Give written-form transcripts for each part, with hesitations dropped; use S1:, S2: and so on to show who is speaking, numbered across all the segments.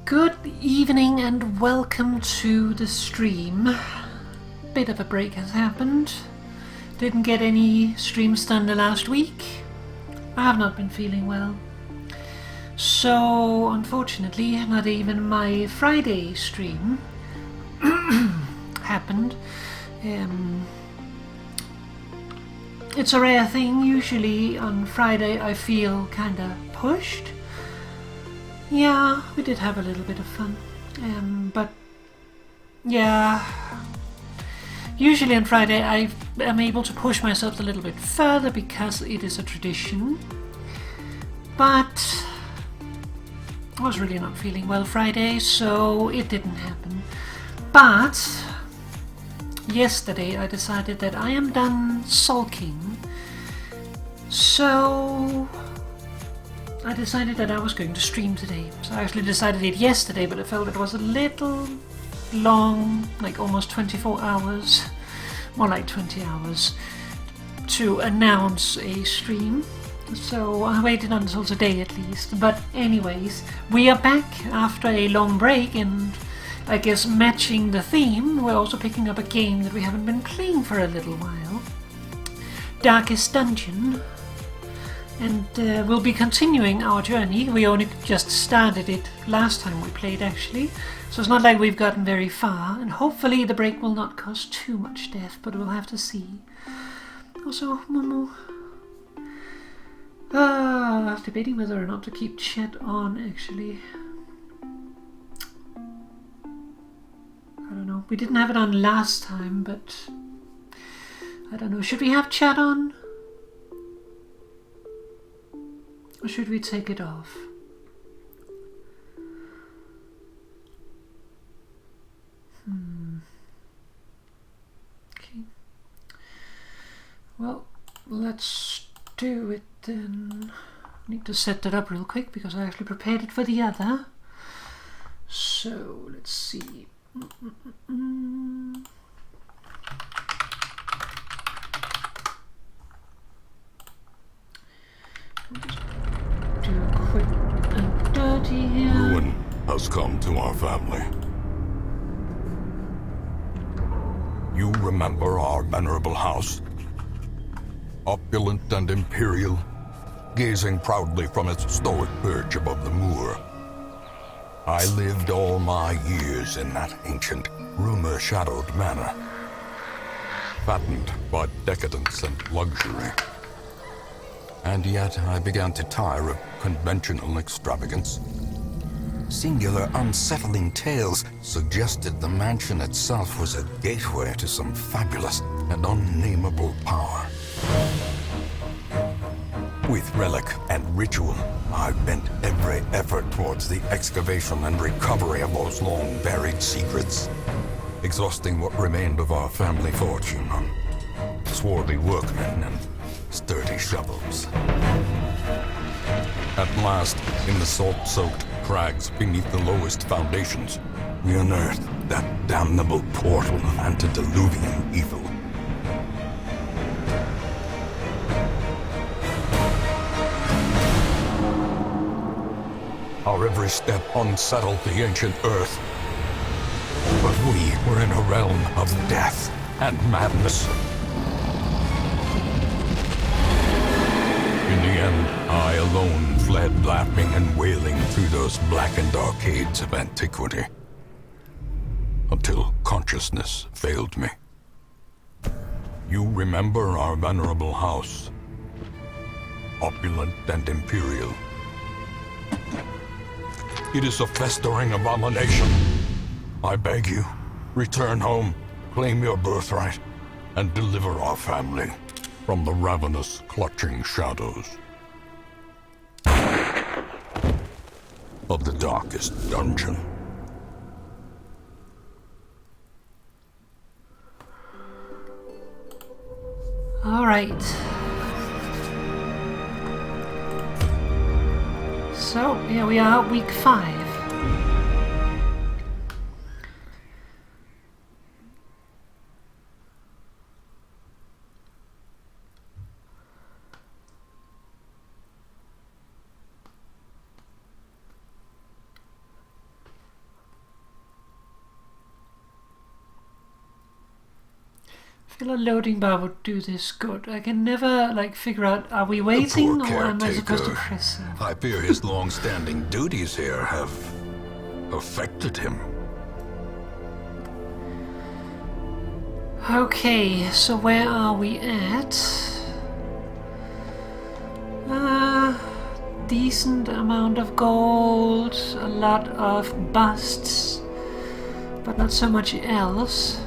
S1: Good evening and welcome to the stream. Bit of a break has happened. Didn't get any streams done the last week. I have not been feeling well. So unfortunately not even my Friday stream happened. It's a rare thing. Usually on Friday I feel kinda pushed. Yeah, we did have a little bit of fun. But yeah, usually on Friday I am able to push myself a little bit further because it is a tradition. But I was really not feeling well Friday, so it didn't happen. But yesterday I decided that I am done sulking. So I decided that I was going to stream today. So I actually decided it yesterday, but I felt it was a little long, like almost 24 hours, more like 20 hours, to announce a stream. So I waited until today at least. But anyways, we are back after a long break, and I guess matching the theme, we're also picking up a game that we haven't been playing for a little while. Darkest Dungeon. And we'll be continuing our journey. We only just started it last time we played, actually. So it's not like we've gotten very far. And hopefully the break will not cause too much death, but we'll have to see. Also, Momo. I was debating whether or not to keep chat on, actually. I don't know. We didn't have it on last time, but I don't know. Should we have chat on? Or should we take it off? Okay. Well, let's do it then. I need to set that up real quick because I actually prepared it for the other. So, let's see. Do quick and dirty here.
S2: Ruin has come to our family. You remember our venerable house? Opulent and imperial, gazing proudly from its stoic perch above the moor. I lived all my years in that ancient, rumor-shadowed manor, fattened by decadence and luxury. And yet I began to tire of conventional extravagance. Singular, unsettling tales suggested the mansion itself was a gateway to some fabulous and unnameable power. With relic and ritual, I bent every effort towards the excavation and recovery of those long-buried secrets, exhausting what remained of our family fortune on swarthy workmen and sturdy shovels. At last, in the salt-soaked crags beneath the lowest foundations, we unearthed that damnable portal antediluvian evil. Our every step unsettled the ancient earth. But we were in a realm of death and madness. In the end, I alone fled laughing and wailing through those blackened arcades of antiquity, until consciousness failed me. You remember our venerable house, opulent and imperial. It is a festering abomination. I beg you, return home, claim your birthright, and deliver our family from the ravenous, clutching shadows of the darkest dungeon.
S1: All right. So here we are, week 5. I feel a loading bar would do this good. I can never, like, figure out, are we waiting or am I supposed to press him?
S2: I fear his long-standing duties here have affected him.
S1: Okay, so where are we at? Decent amount of gold, a lot of busts, but not so much else.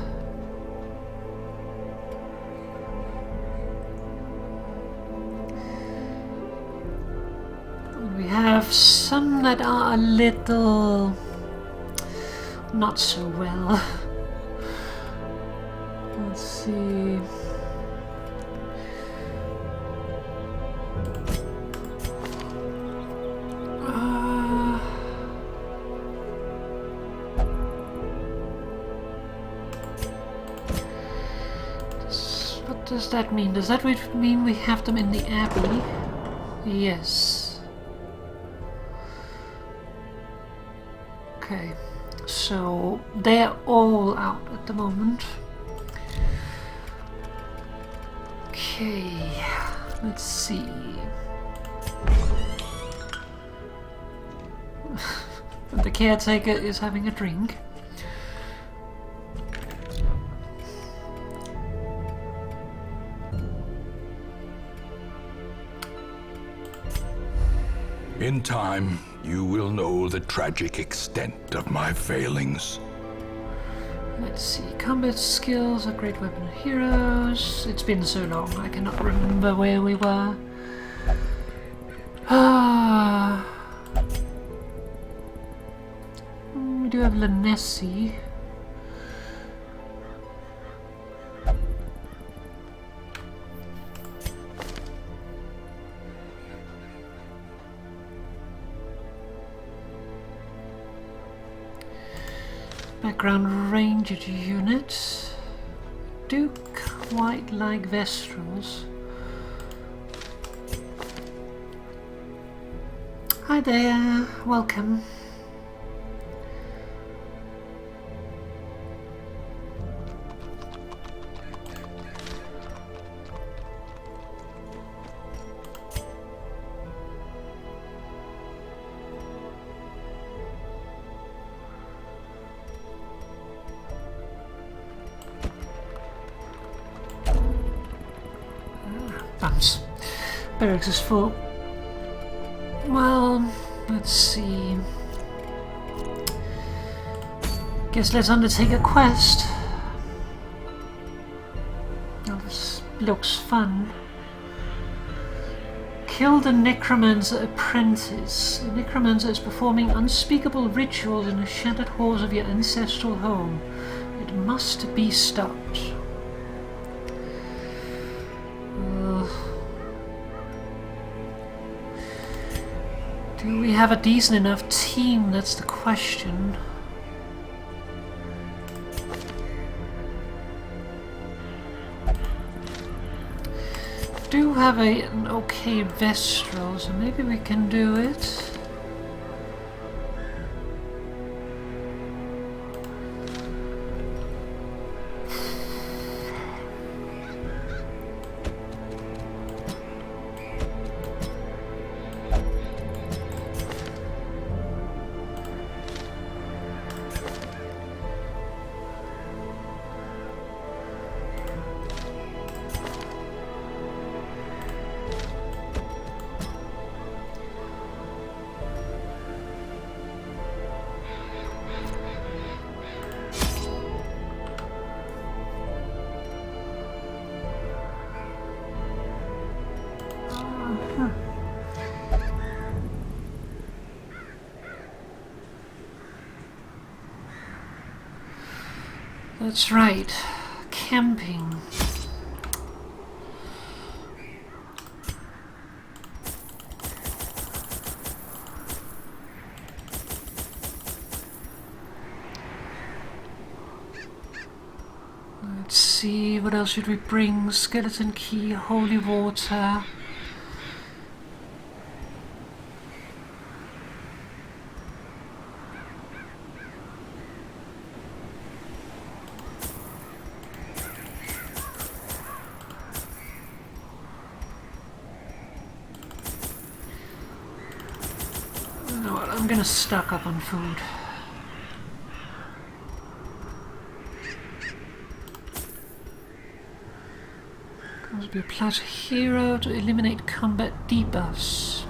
S1: We have some that are a little not so well. Let's see. What does that mean? Does that mean we have them in the Abbey? Yes. Okay, so they're all out at the moment. Okay, let's see. The caretaker is having a drink.
S2: In time, you will know the tragic extent of my failings.
S1: Let's see. Combat skills, a great weapon of heroes. It's been so long, I cannot remember where we were. We do have Lanesi. Background ranged unit. Do quite like Vestrals. Hi there, welcome. Bums. Barracks is full. Well, let's see. Guess let's undertake a quest. Oh, this looks fun. Kill the necromancer apprentice. The necromancer is performing unspeakable rituals in the shattered halls of your ancestral home. It must be stopped. Do we have a decent enough team? That's the question. Do have an okay Vestral, so maybe we can do it. That's right, camping. Let's see, what else should we bring? Skeleton key, holy water. You know what, I'm gonna stock up on food. Going to be a plus hero to eliminate combat debuffs.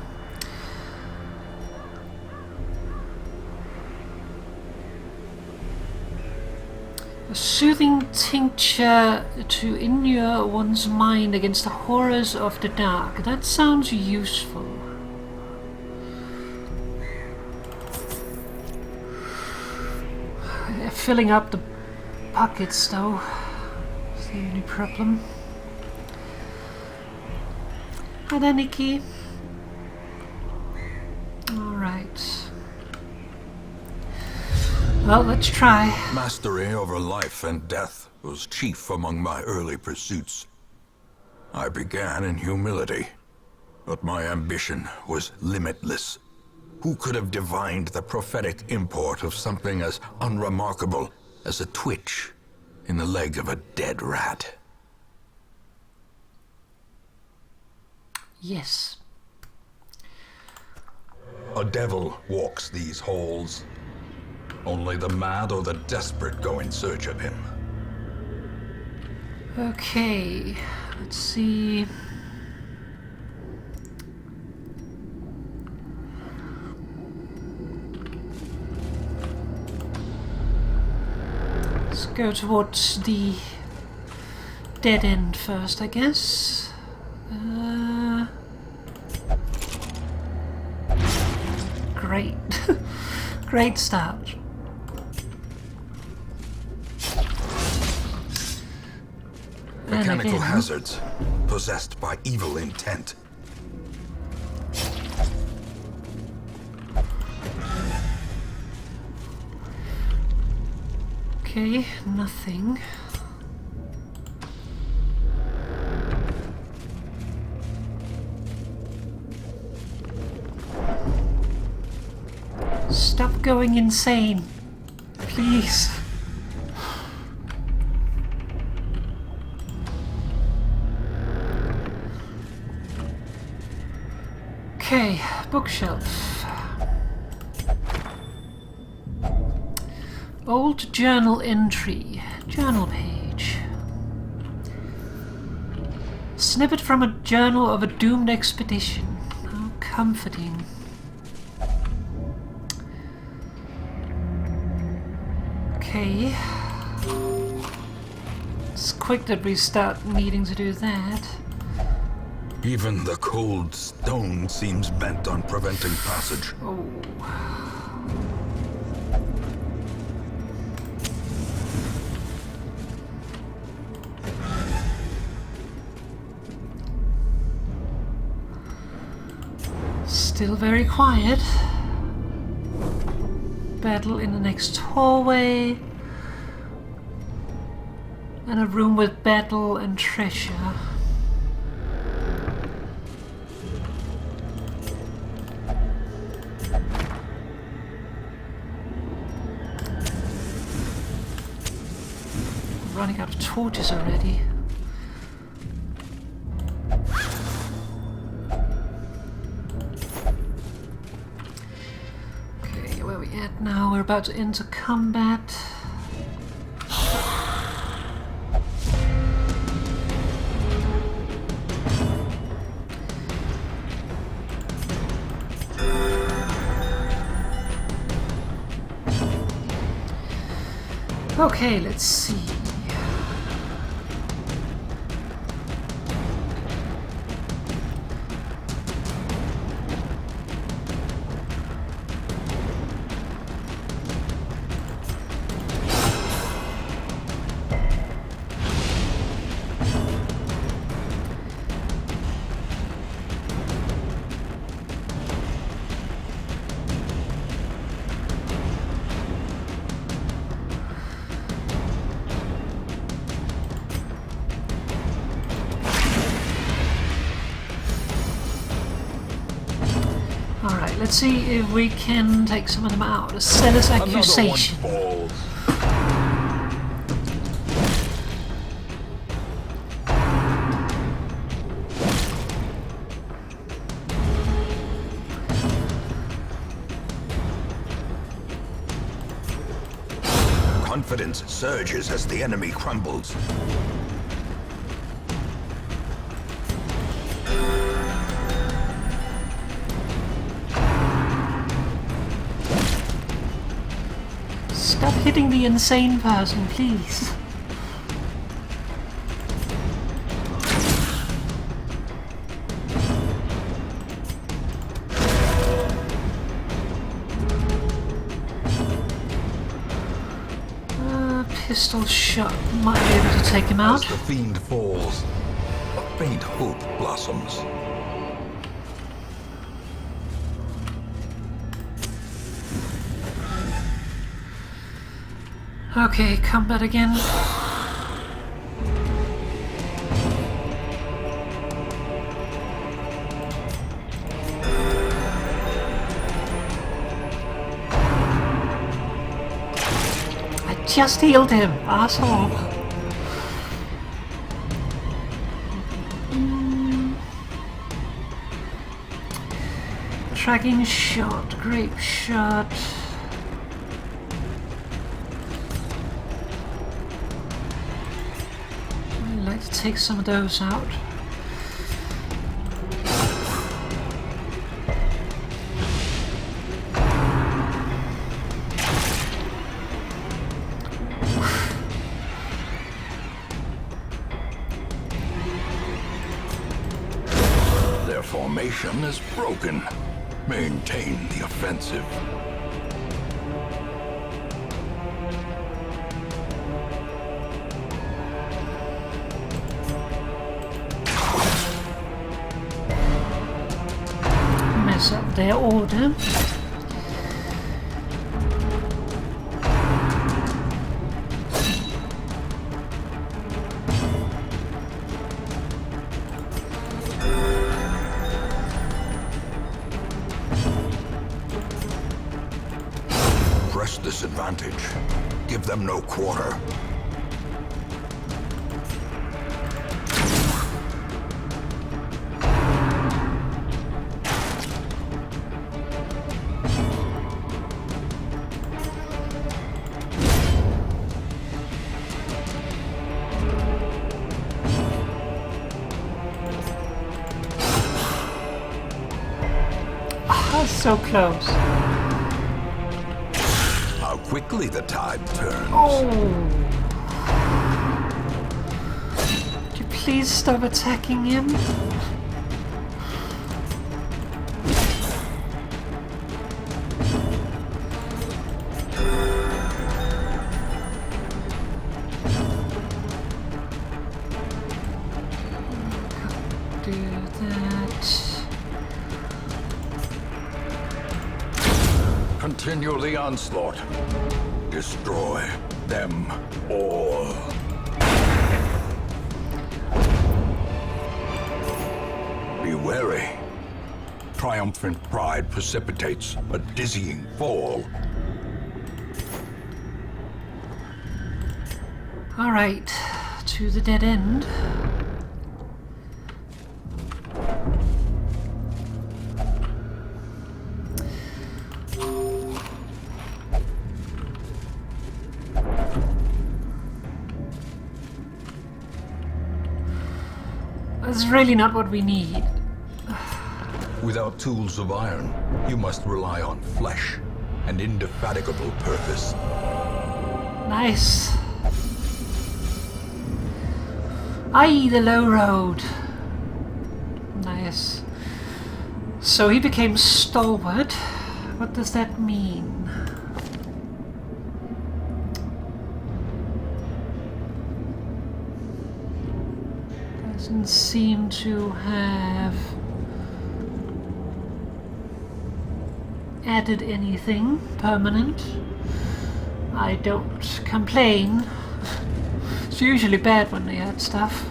S1: A soothing tincture to inure one's mind against the horrors of the dark. That sounds useful. Filling up the pockets though is the only problem. Hi there, Nikki. Alright. Well, let's try.
S2: Mastery over life and death was chief among my early pursuits. I began in humility, but my ambition was limitless. Who could have divined the prophetic import of something as unremarkable as a twitch in the leg of a dead rat?
S1: Yes.
S2: A devil walks these halls. Only the mad or the desperate go in search of him.
S1: Okay, let's see. Let's go towards the dead end first, I guess. Great. Great start.
S2: Mechanical hazards, possessed by evil intent.
S1: Okay, nothing. Stop going insane, please. Okay, bookshelf. Old journal entry. Journal page. Snippet from a journal of a doomed expedition. How comforting. Okay. It's quick that we start needing to do that.
S2: Even the cold stone seems bent on preventing passage.
S1: Oh. Still very quiet. Battle in the next hallway. And a room with battle and treasure. Running out of torches already. Okay, where are we at now? We're about to enter combat. Okay, let's see. Alright, let's see if we can take some of them out. A zealous accusation.
S3: Confidence surges as the enemy crumbles.
S1: Stop hitting the insane person, please. Pistol shot might be able to take him out.
S3: As the fiend falls, a faint hope blossoms.
S1: Okay, combat again. Just healed him, asshole. Tracking shot, grape shot. I'd like to take some of those out.
S3: Formation is broken. Maintain the offensive.
S1: Mess up their order.
S3: Disadvantage. Give them no quarter.
S1: Ah, so close.
S3: Quickly the tide turns.
S1: Oh! Could you please stop attacking him? Do that.
S3: Continue the onslaught. Destroy them all. Be wary. Triumphant pride precipitates a dizzying fall.
S1: All right, to the dead end. That's really not what we need.
S3: Without tools of iron, you must rely on flesh and indefatigable purpose.
S1: Nice. Aye, the low road. Nice. So he became stalwart. What does that mean? Doesn't seem to have added anything permanent. I don't complain. It's usually bad when they add stuff.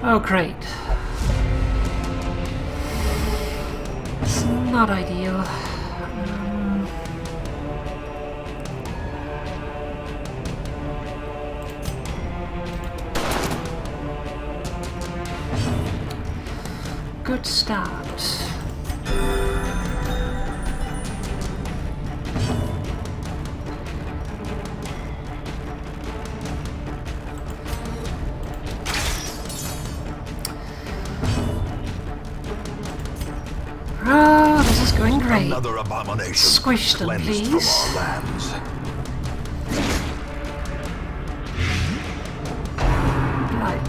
S1: Oh, great. It's not ideal. good start. Oh, this is going great.
S2: Another abomination.
S1: Squish them,
S2: cleansed
S1: please.
S2: from our lands.
S1: Right.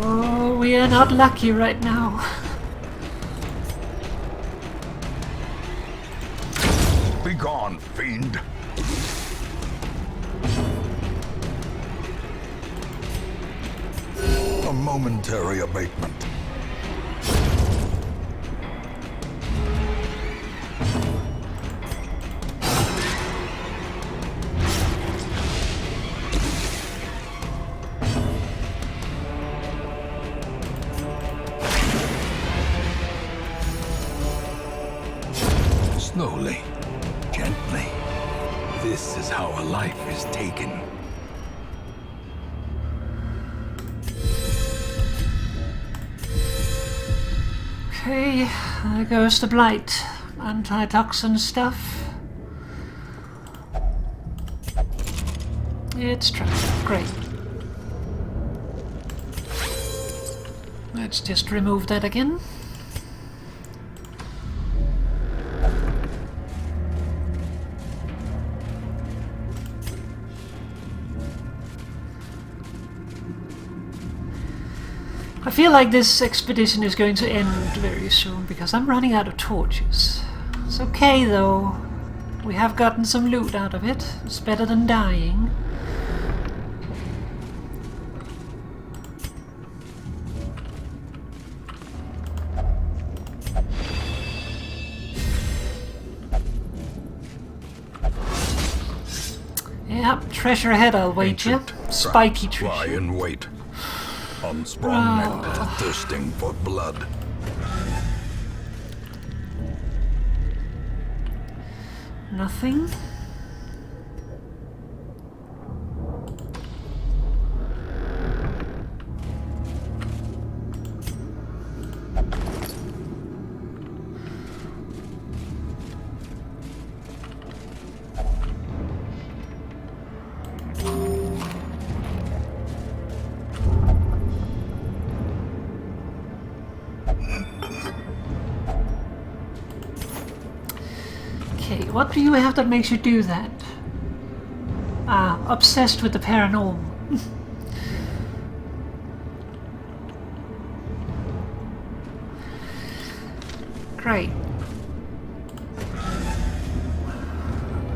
S1: Oh, we are not lucky right now.
S2: Begone, fiend. A momentary abatement. Slowly, gently. This is how a life is taken.
S1: Okay, there goes the blight. Antitoxin stuff. It's trapped. Great. Let's just remove that again. I feel like this expedition is going to end very soon because I'm running out of torches. It's okay though. We have gotten some loot out of it. It's better than dying. Yep, treasure ahead, I'll wager. Spiky
S2: Lie
S1: treasure.
S2: in wait. Unsprung men thirsting for blood.
S1: Nothing. Okay, what do you have that makes you do that? Ah, obsessed with the paranormal. Great.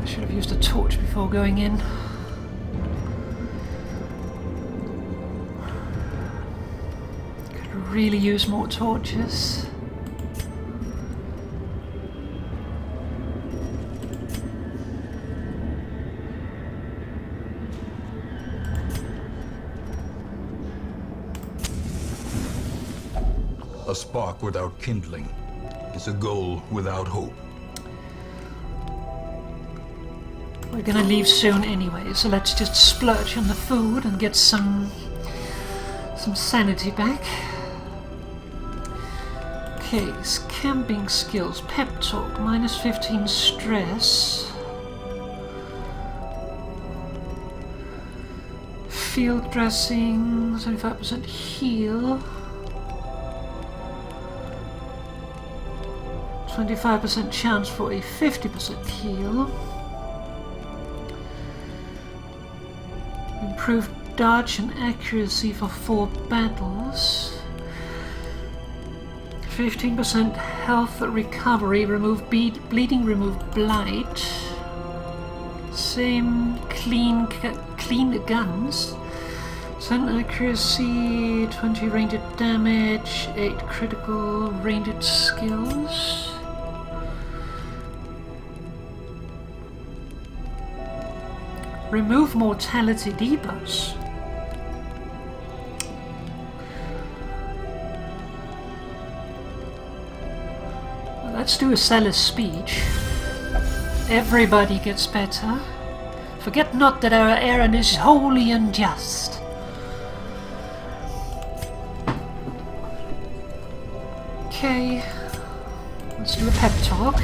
S1: I should have used a torch before going in. Could really use more torches.
S3: A spark without kindling is a goal without hope.
S1: We're gonna leave soon anyway, so let's just splurge on the food and get some sanity back. Okay, camping skills, pep talk, -15 stress. Field dressing, 75% heal. 25% chance for a 50% heal. Improved dodge and accuracy for 4 battles. 15% health recovery, remove bleeding, remove blight. Same clean guns. 10 accuracy, 20 ranged damage, 8 critical ranged skills. Remove mortality debuffs. Well, let's do a Celis speech. Everybody gets better. Forget not that our errand is wholly unjust. Okay, let's do a pep talk.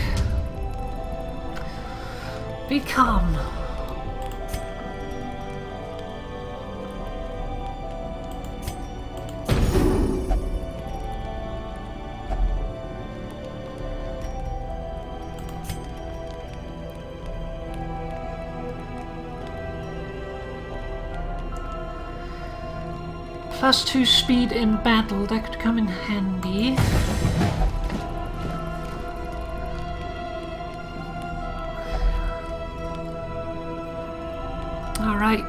S1: Be calm. +2 speed in battle, that could come in handy. Alright.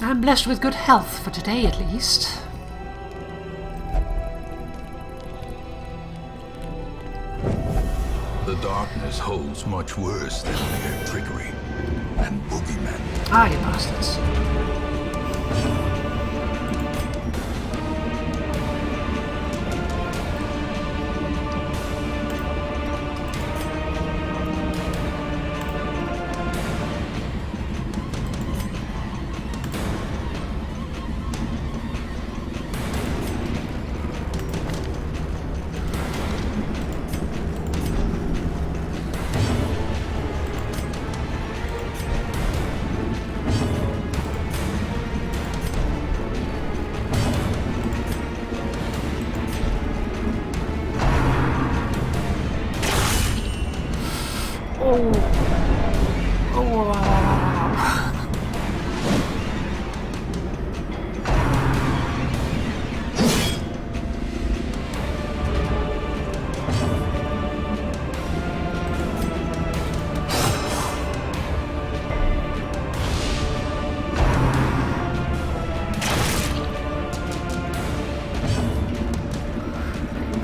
S1: I'm blessed with good health for today at least.
S3: The darkness holds much worse than mere trickery and boogeymen.
S1: Ah, you bastards.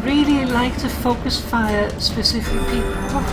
S1: Really like to focus fire at specific people.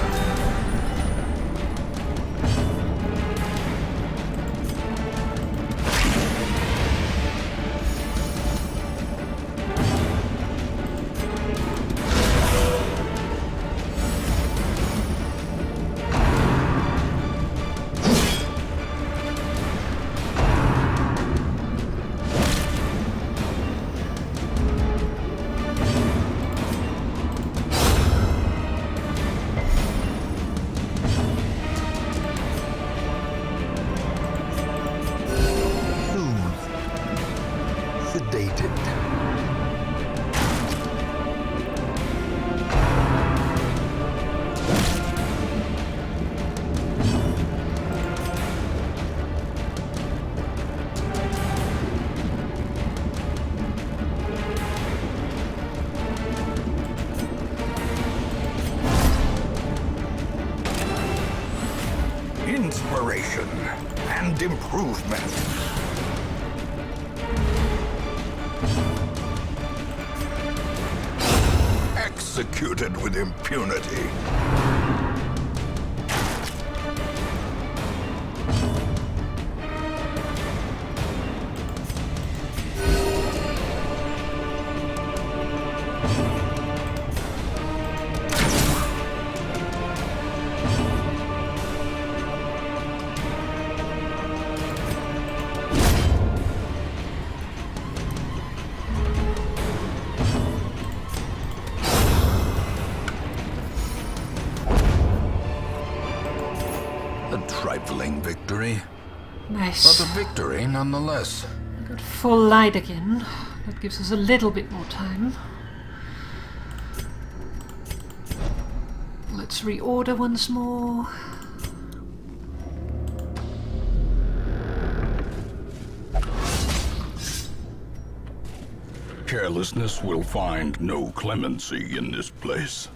S2: Inspiration and improvement. Executed with impunity.
S3: A trifling victory,
S1: Nice.
S3: but a victory nonetheless.
S1: Got full light again. That gives us a little bit more time. Let's reorder once more.
S2: Carelessness will find no clemency in this place.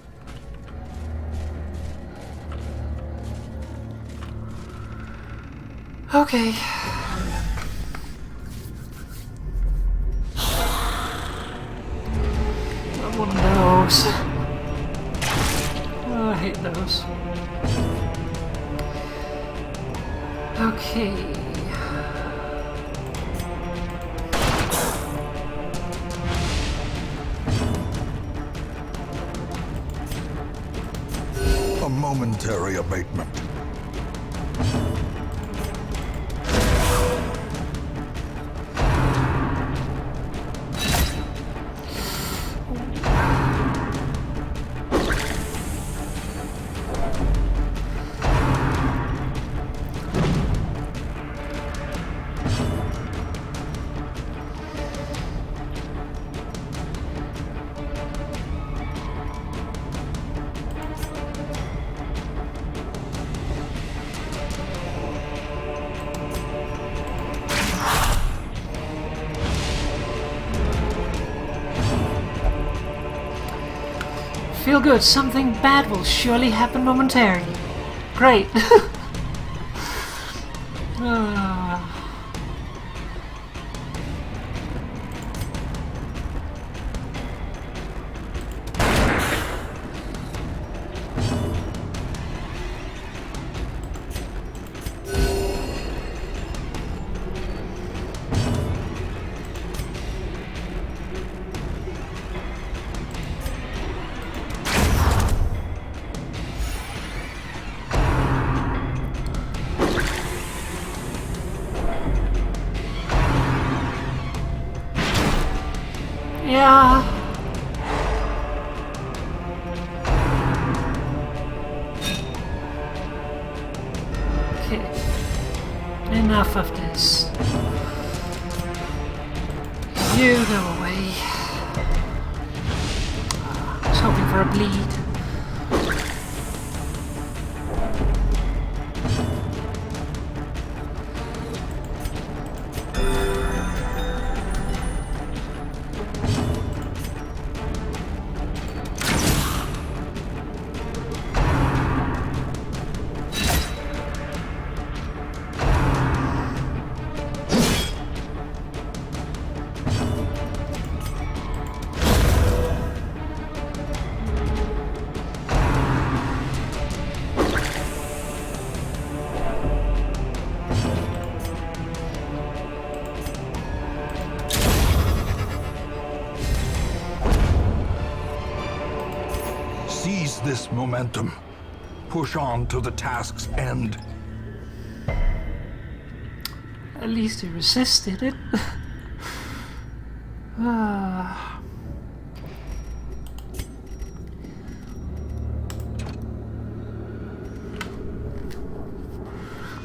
S1: Okay. those. Oh, I hate those. Okay.
S2: A momentary abatement.
S1: Feel good. Something bad will surely happen momentarily. Great. Ah. Yeah. Okay. Enough of this. You go away. I was hoping for a bleed.
S3: Seize this momentum. Push on to the task's end.
S1: At least he resisted it. Ah.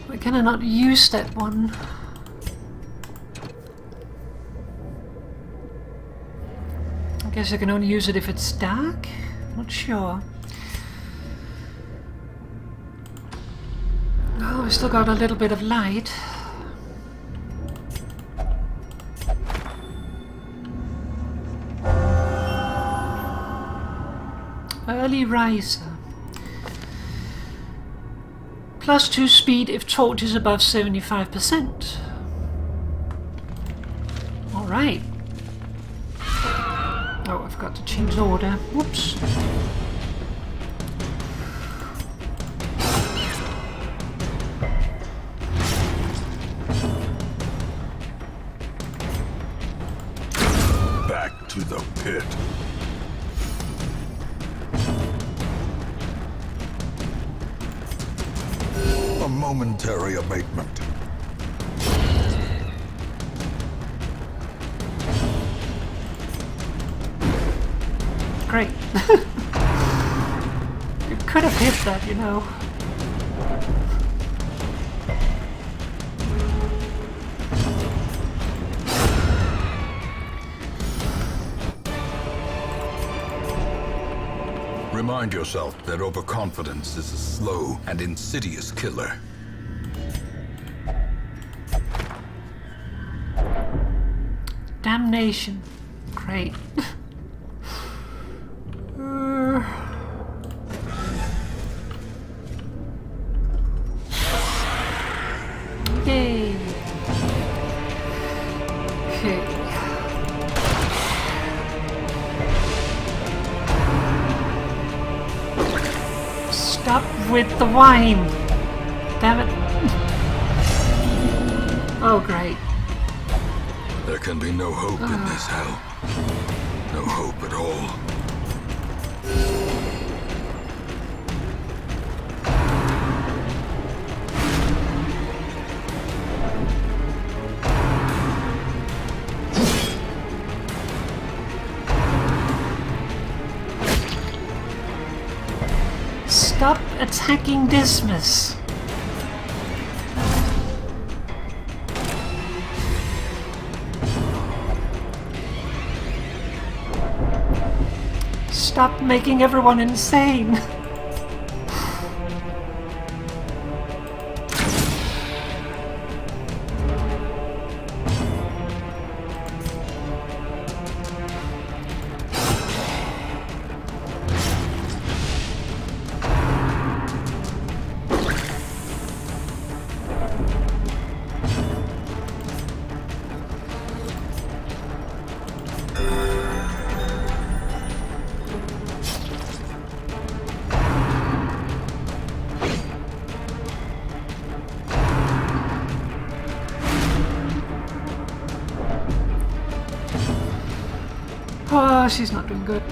S1: Why can I not use that one? I guess I can only use it if it's dark? Not sure. Oh, I still got a little bit of light. Early riser. +2 speed if torch is above 75%. Alright. Oh, I forgot to change the order. Whoops.
S3: Back to the pit.
S2: A momentary abatement.
S1: Great. You could have hit that, you know.
S3: Remind yourself that overconfidence is a slow and insidious killer.
S1: Damnation. Great. Yay. Okay. Stop with the wine! Damn it. Oh, great.
S3: There can be no hope in this hell. No hope at all.
S1: Stop attacking Dismas. Stop making everyone insane. Oh, she's not doing good.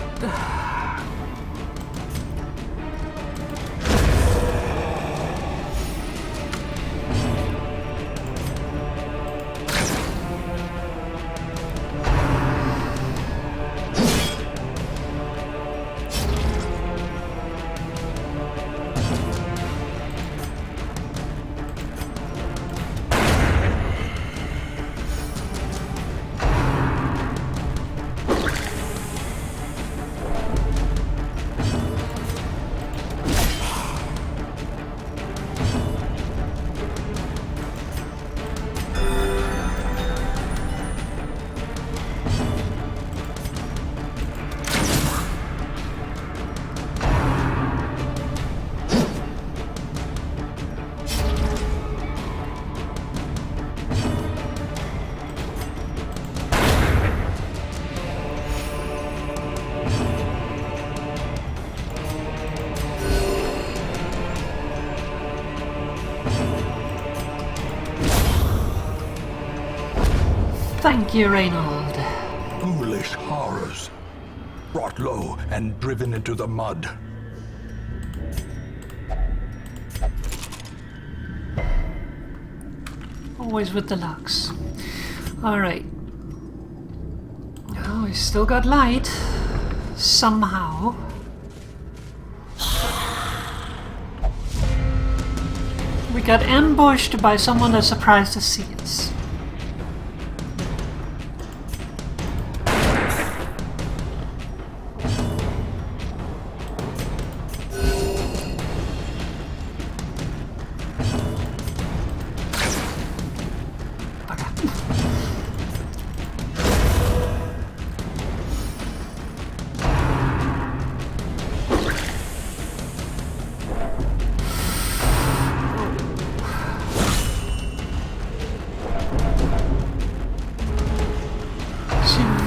S1: Thank you, Reynold.
S3: Foolish horrors. Brought low and driven into the mud.
S1: Always with the Lux. Alright. Oh, we still got light. Somehow. We got ambushed by someone that's surprised to see us.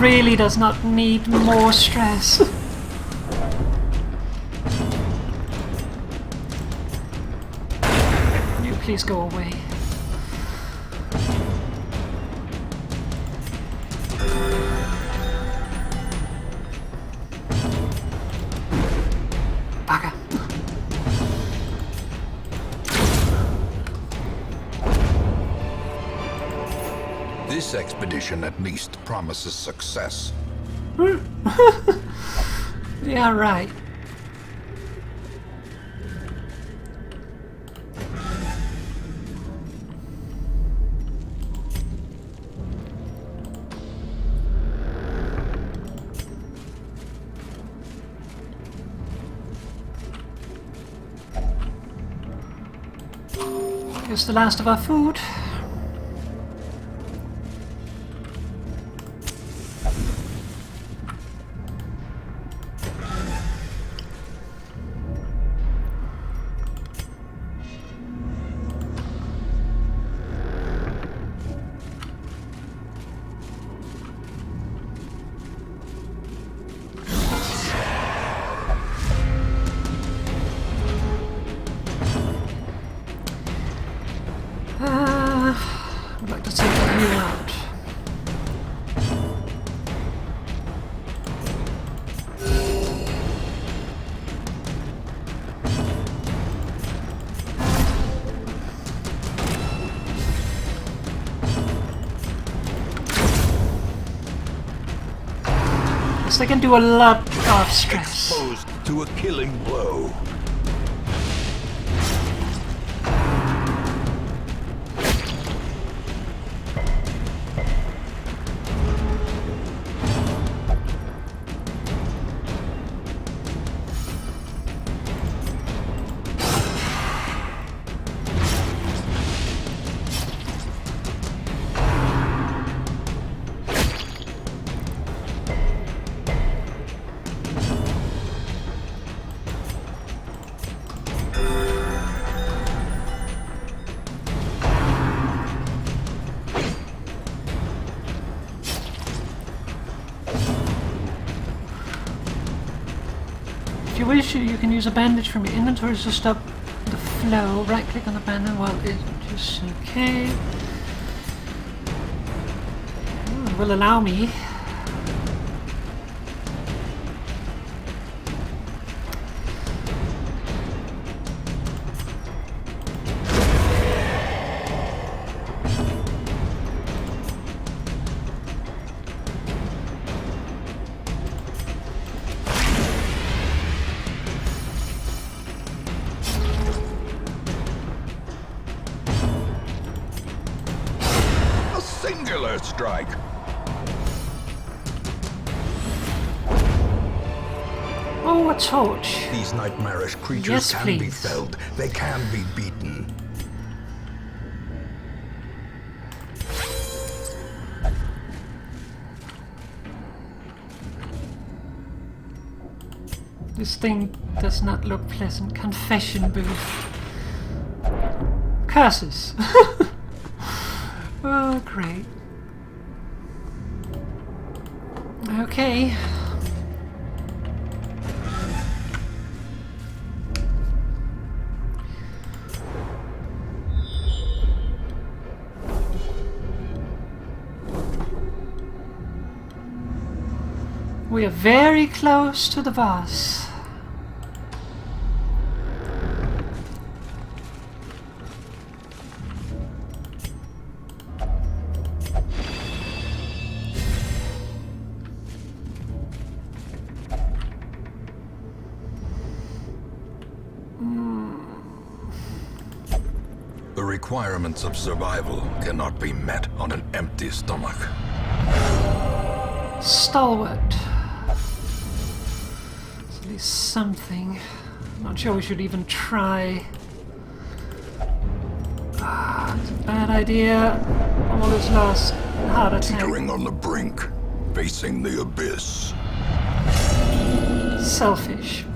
S1: Really does not need more stress. You please go away. Bugger.
S3: This expedition at least promises success.
S1: Yeah, right. Here's the last of our food. you out. They can do a lot of stress.
S3: Exposed to a killing blow.
S1: If you wish, you can use a bandage from your inventory to stop the flow. Right click on the bandage while it just okay. It will allow me.
S3: Singular strike.
S1: Oh, a torch.
S3: These nightmarish creatures
S1: Yes,
S3: can be
S1: please.
S3: felled. They can be beaten.
S1: This thing does not look pleasant. Confession booth. Curses. Oh, great. Okay. We are very close to the boss.
S2: The requirements of survival cannot be met on an empty stomach.
S1: Stalwart. It's at least something. I'm not sure we should even try. It's a bad idea. All is lost. Heart attack.
S2: Teetering on the brink, facing the abyss.
S1: Selfish.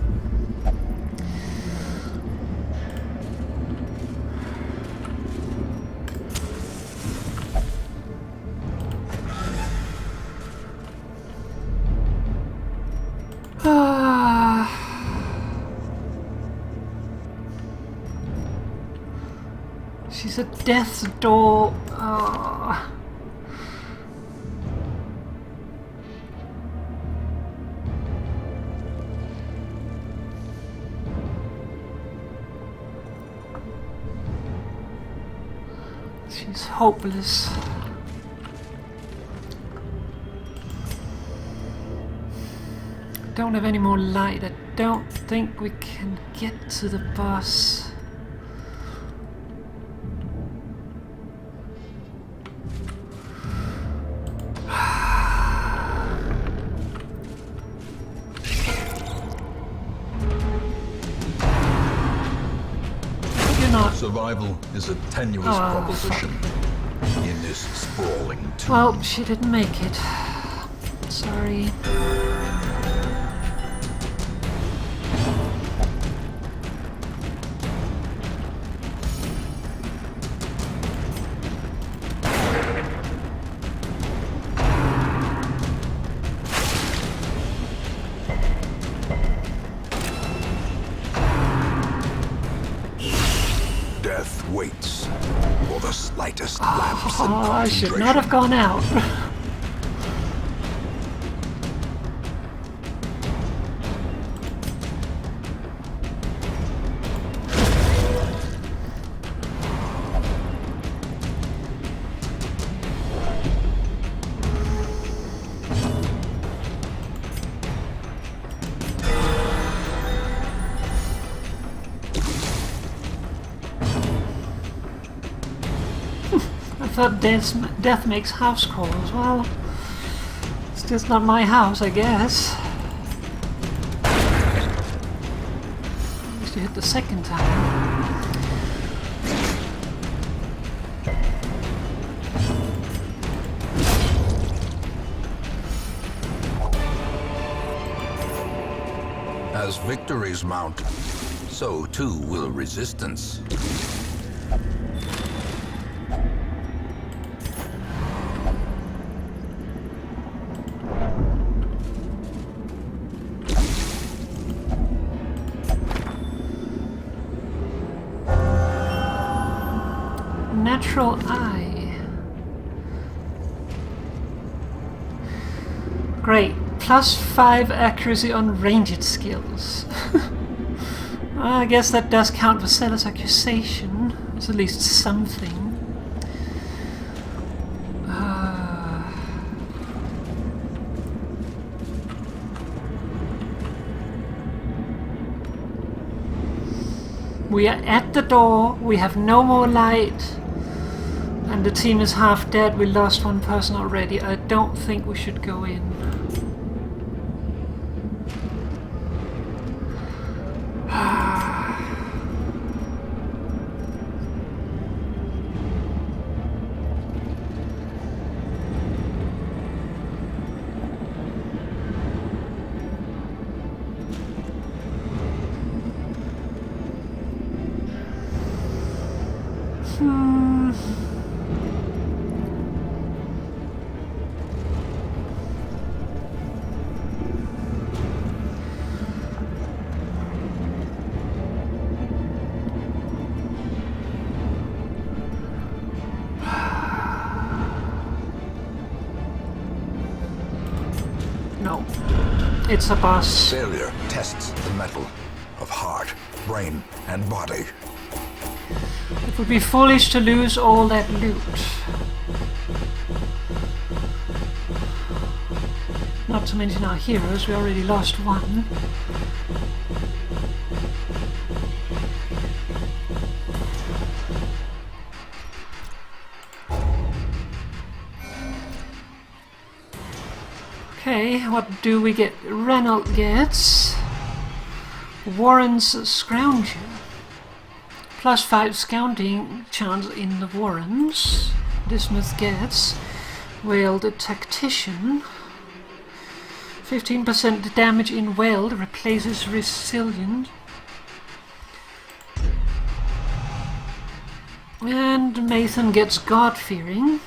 S1: She's at death's door. Oh. She's hopeless. Don't have any more light. I don't think we can get to the boss.
S3: Survival is a tenuous proposition in this sprawling tomb.
S1: Well, she didn't make it. Sorry.
S2: Death waits
S3: for the slightest lapse in
S1: Oh, I should not
S3: concentration.
S1: have gone out. I thought death makes house calls. Well, it's just not my house, I guess. At least you hit the second time.
S3: As victories mount, so too will resistance.
S1: Natural eye. Great. +5 accuracy on ranged skills. I guess that does count for Sellers accusation. It's at least something. We are at the door. We have no more light. And the team is half dead. We lost one person already. I don't think we should go in. No. It's a boss.
S3: Failure tests the mettle of heart, brain, and body.
S1: It would be foolish to lose all that loot. Not to mention our heroes, we already lost one. Okay, what do we get? Renault gets Warren's Scrounger. +5 scouting chance in the Warrens. Dismouth gets Whaled Tactician. 15% damage in Weld replaces Resilient. And Mathan gets God-Fearing.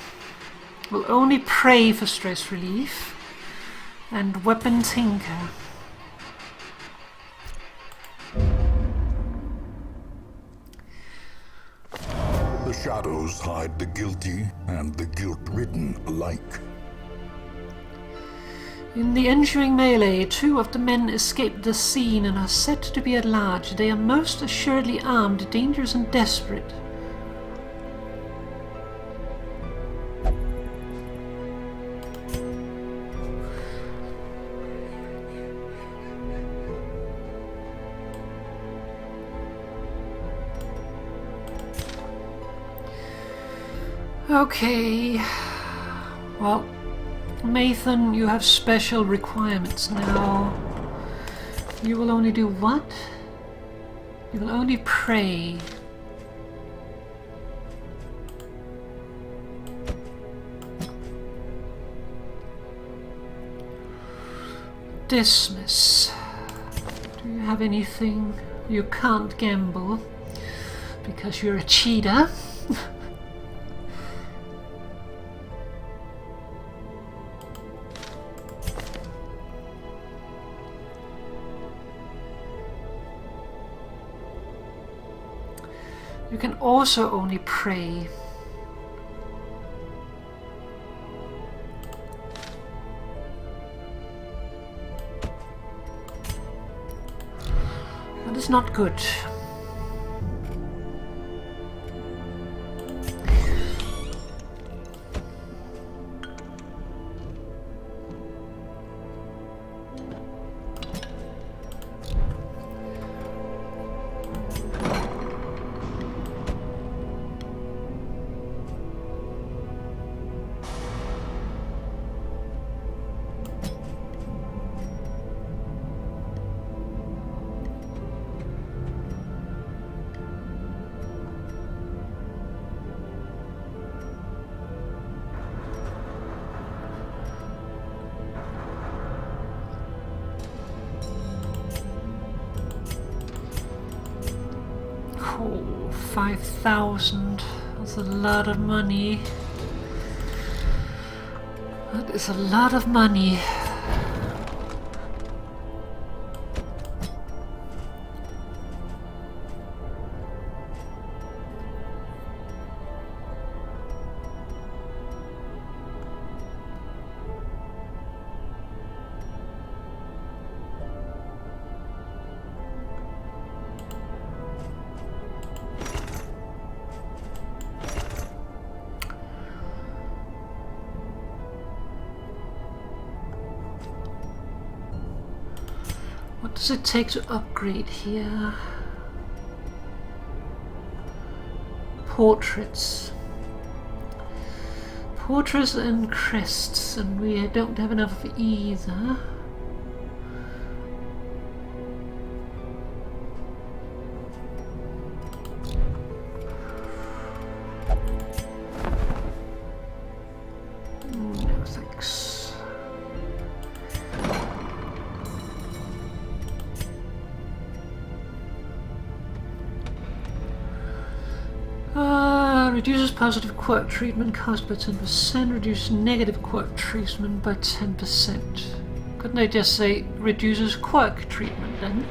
S1: Will only pray for stress relief. And Weapon Tinker.
S2: The shadows hide the guilty and the guilt-ridden alike.
S1: In the ensuing melee, 2 of the men escape the scene and are said to be at large. They are most assuredly armed, dangerous and desperate. Okay, well, Mathan, you have special requirements now. You will only do what? You will only pray. Dismiss. Do you have anything? You can't gamble because you're a cheater. You can also only pray. not good. Oh, 5,000. That's a lot of money. That is a lot of money. What does it take to upgrade here? Portraits. Portraits and crests, and we don't have enough of either. No thanks. Reduces positive quirk treatment cost by 10%, reduces negative quirk treatment by 10%. Couldn't I just say reduces quirk treatment then?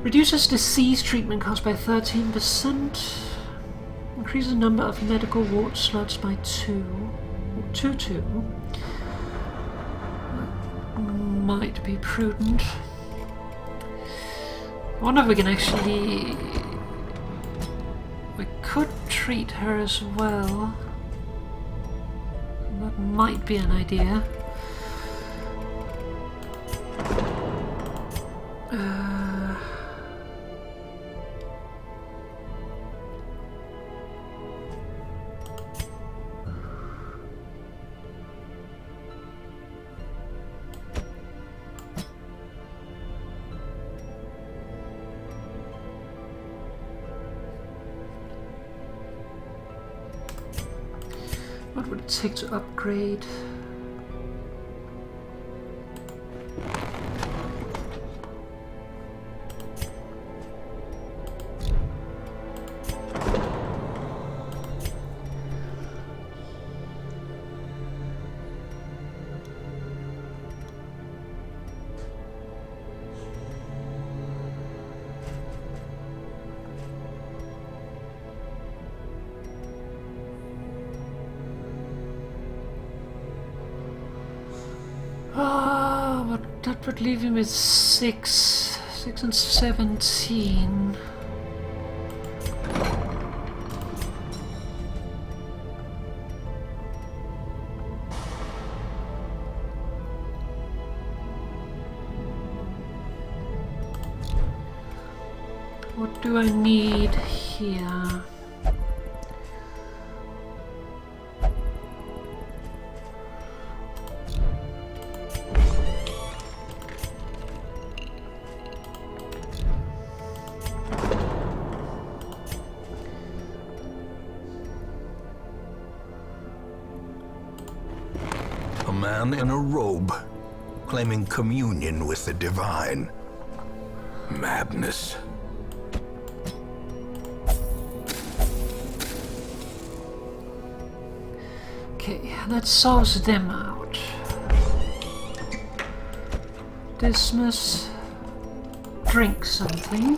S1: Reduces disease treatment cost by 13%. Increases the number of medical ward slots by 2. Might be prudent. I wonder if we can actually... We could treat her as well. That might be an idea. What would it take to upgrade? That would leave him with 6 and 17. What do I need here?
S3: Man in a robe, claiming communion with the divine. Madness.
S1: Okay, that solves them out. Dismiss. Drink something.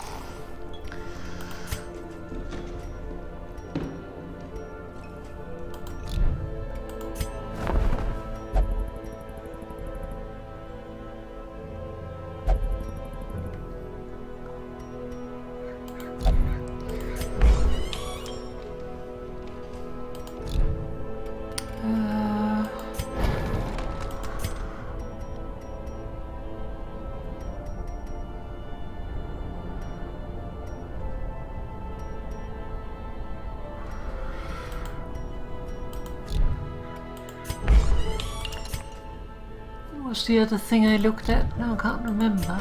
S1: was the other thing I looked at? No, I can't remember.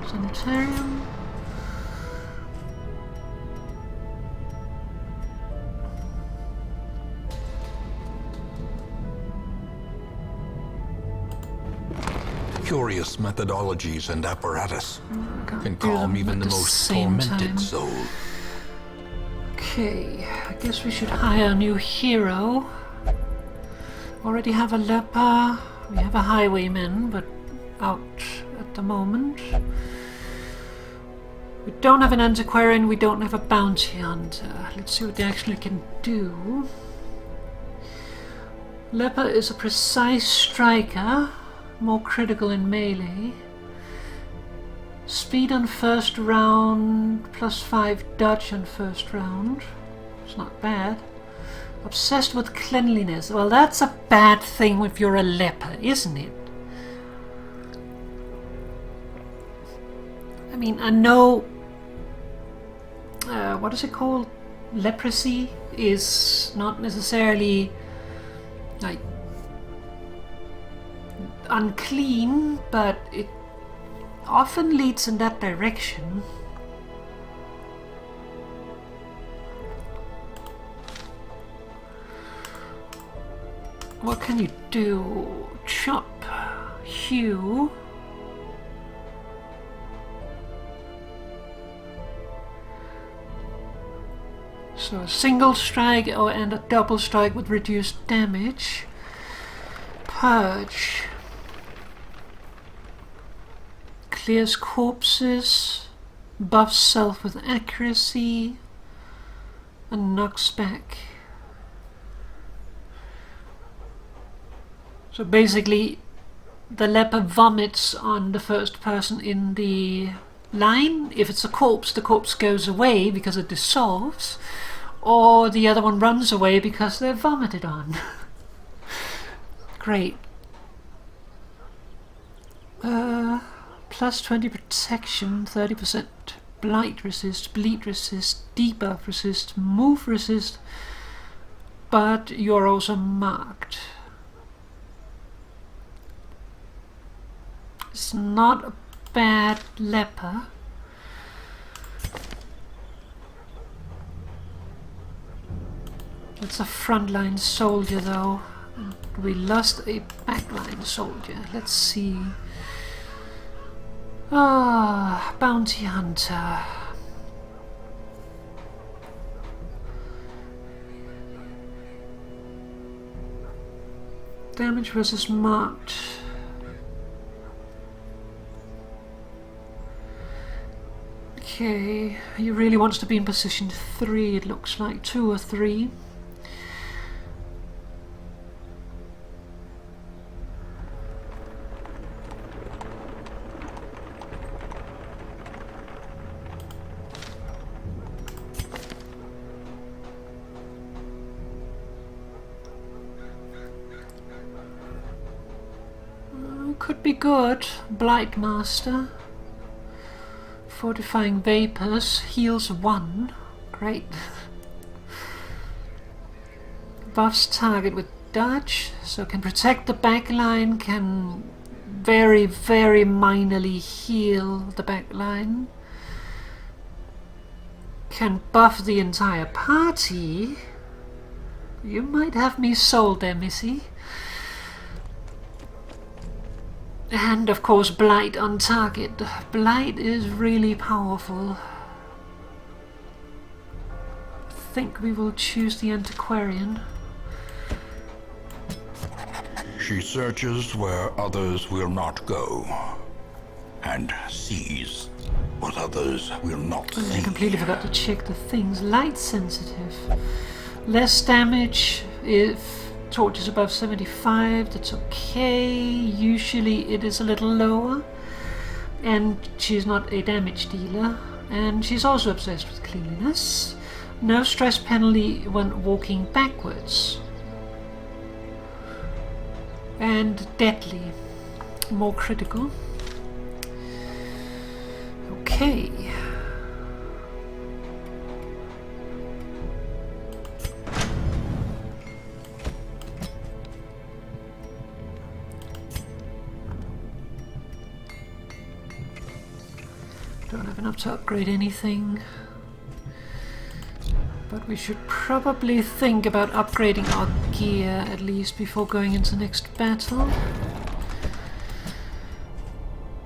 S1: Sanitarium.
S3: Curious methodologies and apparatus can
S1: do them
S3: calm even
S1: at
S3: the
S1: the
S3: most
S1: same
S3: tormented
S1: time.
S3: soul.
S1: Okay, I guess we should hire a new hero. Already have a leper. We have a highwayman, but out at the moment. We don't have an antiquarian, we don't have a bounty hunter. Let's see what they actually can do. Leper is a precise striker, more critical in melee. Speed on first round, +5 dodge on first round. It's not bad. Obsessed with cleanliness. Well, that's a bad thing if you're a leper, isn't it? I mean, I know... what is it called? Leprosy is not necessarily like unclean, but it often leads in that direction. What can you do? Chop, hew. So a single strike and a double strike with reduced damage. Purge. Clears corpses. Buffs self with accuracy. And knocks back. So basically, the leper vomits on the first person in the line. If it's a corpse, the corpse goes away because it dissolves. Or the other one runs away because they're vomited on. Great. Plus 20 protection, 30% blight resist, bleed resist, debuff resist, move resist, but you're also marked. It's not a bad leper. It's a frontline soldier though. We lost a backline soldier. Let's see. Ah, bounty hunter. Damage versus marked. Okay, he really wants to be in position 3, it looks like. 2 or 3. Could be good. Blight Master. Fortifying Vapors. Heals 1. Great. Buffs target with dodge. So can protect the backline. Can very, very minorly heal the backline. Can buff the entire party. You might have me sold there, Missy. And of course Blight on target. Blight is really powerful. I think we will choose the Antiquarian.
S2: She searches where others will not go, and sees what others will not
S1: I
S2: see.
S1: completely forgot to check the things. Light sensitive. Less damage if torch is above 75, that's okay. Usually it is a little lower. And she's not a damage dealer. And she's also obsessed with cleanliness. No stress penalty when walking backwards. And deadly. More critical. Okay. enough to upgrade anything. But we should probably think about upgrading our gear at least before going into next battle.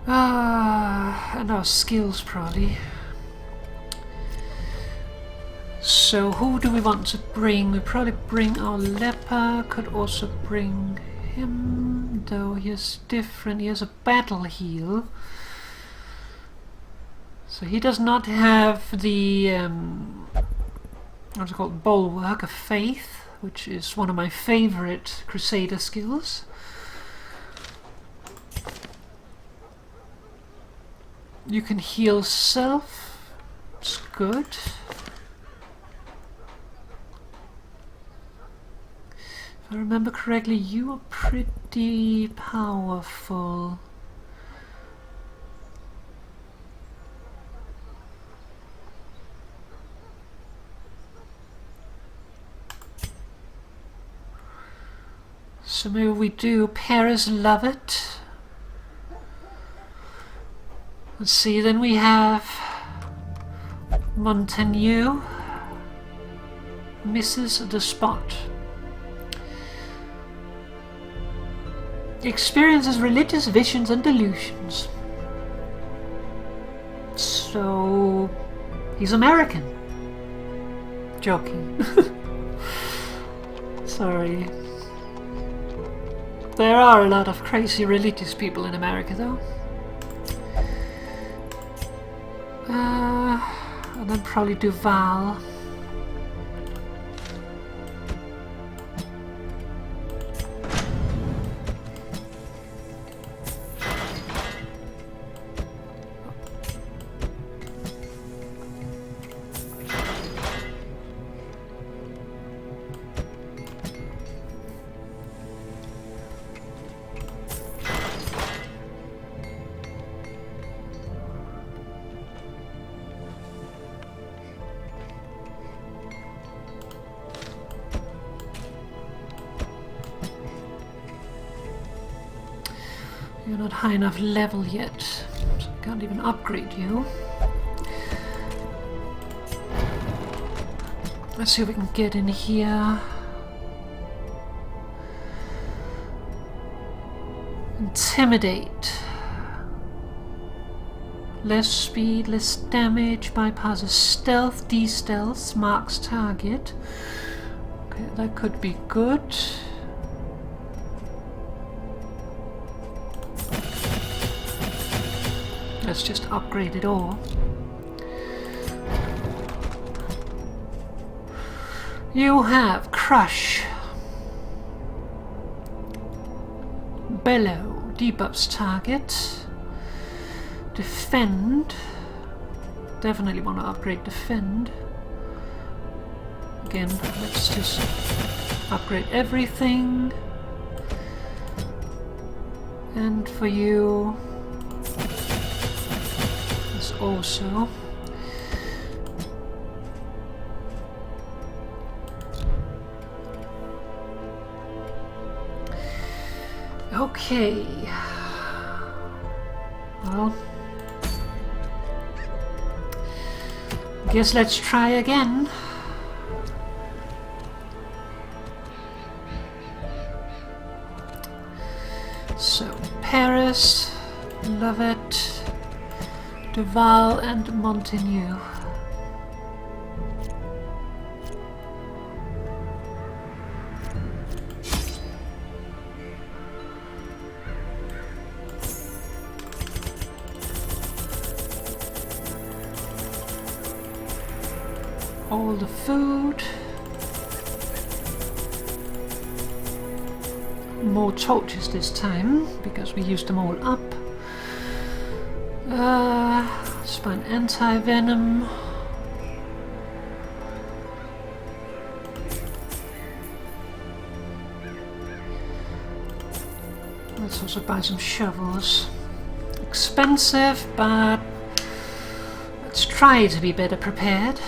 S1: And our skills probably. So who do we want to bring? We probably bring our leper, could also bring him, though he is different, he has a battle heal. So he does not have the, what's it called, Bulwark of Faith, which is one of my favorite Crusader skills. You can heal self, it's good. If I remember correctly, you are pretty powerful. So maybe we do Paris Lovett. Let's see, then we have Montaigne misses the spot. Experiences religious visions and delusions. So he's American. Joking. Sorry. There are a lot of crazy religious people in America though. And then probably Duval. You're not high enough level yet, so I can't even upgrade you. Let's see if we can get in here. Intimidate. Less speed, less damage, bypasses stealth, de-stealth, marks target. Okay, that could be good. Let's just upgrade it all. You have Crush, Bellow, debuffs target, Defend, definitely want to upgrade Defend. Again, let's just upgrade everything. And for you, this also. Okay. Well, guess let's try again. So, Paris, Lovett, Duval and Montaigne. All the food. More torches this time, because we used them all up. Spine anti-venom. Let's also buy some shovels. Expensive, but let's try to be better prepared.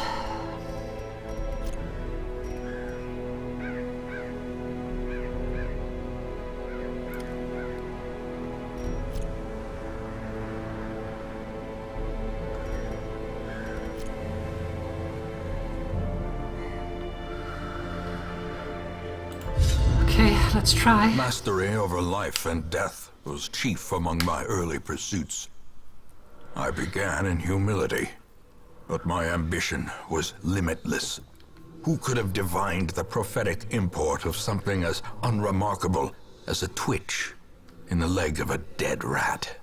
S1: let's try.
S2: Mastery over life and death was chief among my early pursuits. I began in humility, but my ambition was limitless. Who could have divined the prophetic import of something as unremarkable as a twitch in the leg of a dead rat?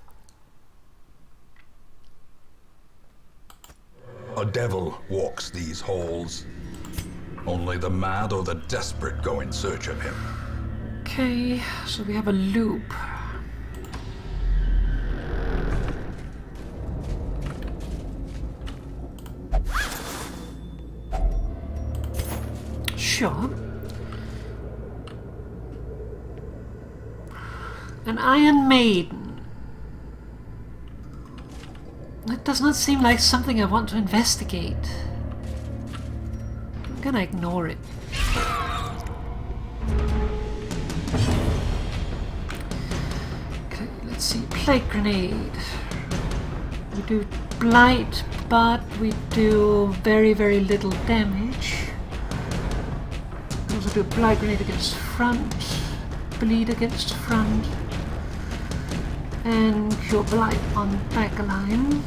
S3: A devil walks these halls. Only the mad or the desperate go in search of him.
S1: Okay, so we have a loop. Sure. An Iron Maiden. That does not seem like something I want to investigate. I'm gonna ignore it. Okay, let's see. Plague Grenade. We do Blight, but we do very, very little damage. We also do Blight Grenade against front, Bleed against front, and Cure Blight on back line.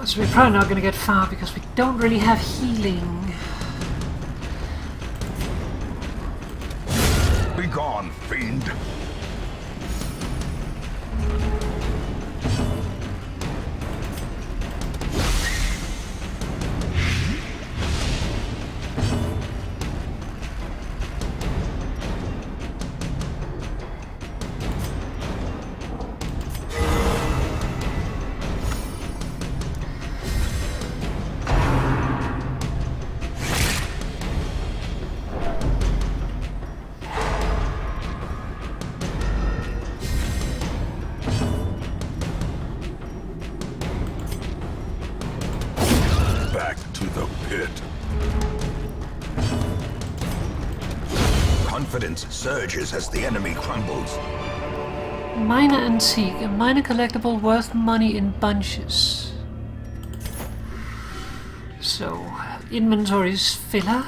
S1: So we're probably not going to get far because we don't really have healing.
S2: Be gone, fiend! Back to the pit. Confidence surges as the enemy crumbles.
S1: Minor Antique, a minor collectible worth money in bunches. So, inventory's filler.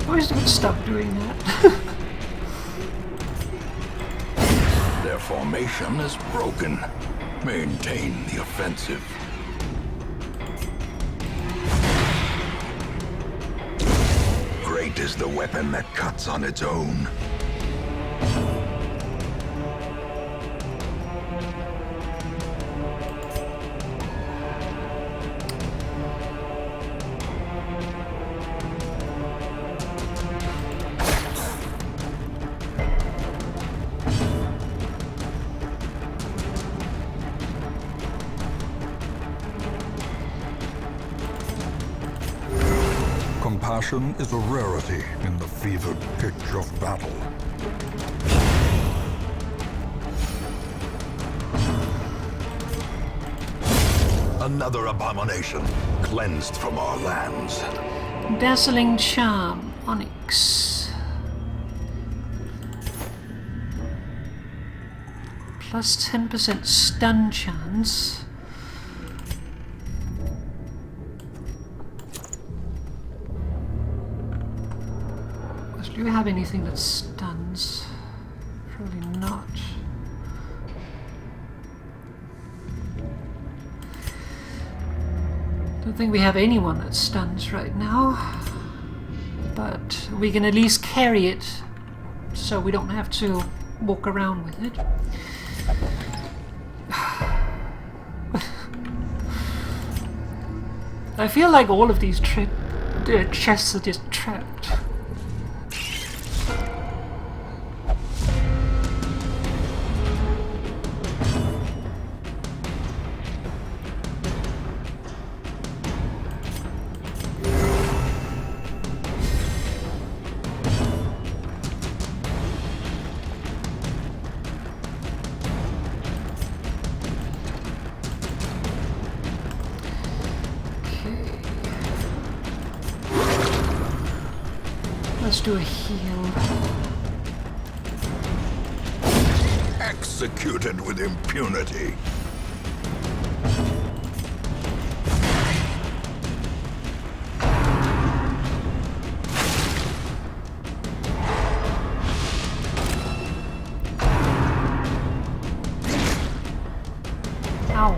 S1: Why don't stop doing that?
S2: Their formation is broken. Maintain the offensive. Great
S3: Fate is the weapon that cuts on its own.
S2: Compassion is a rarity in the fevered pitch of battle. Another abomination cleansed from our lands.
S1: Dazzling Charm, Onyx. Plus 10% stun chance. Do we have anything that stuns? Probably not. Don't think we have anyone that stuns right now. But we can at least carry it so we don't have to walk around with it. I feel like all of these chests are just trapped. Let's do a heal.
S2: Executed with impunity.
S1: Ow.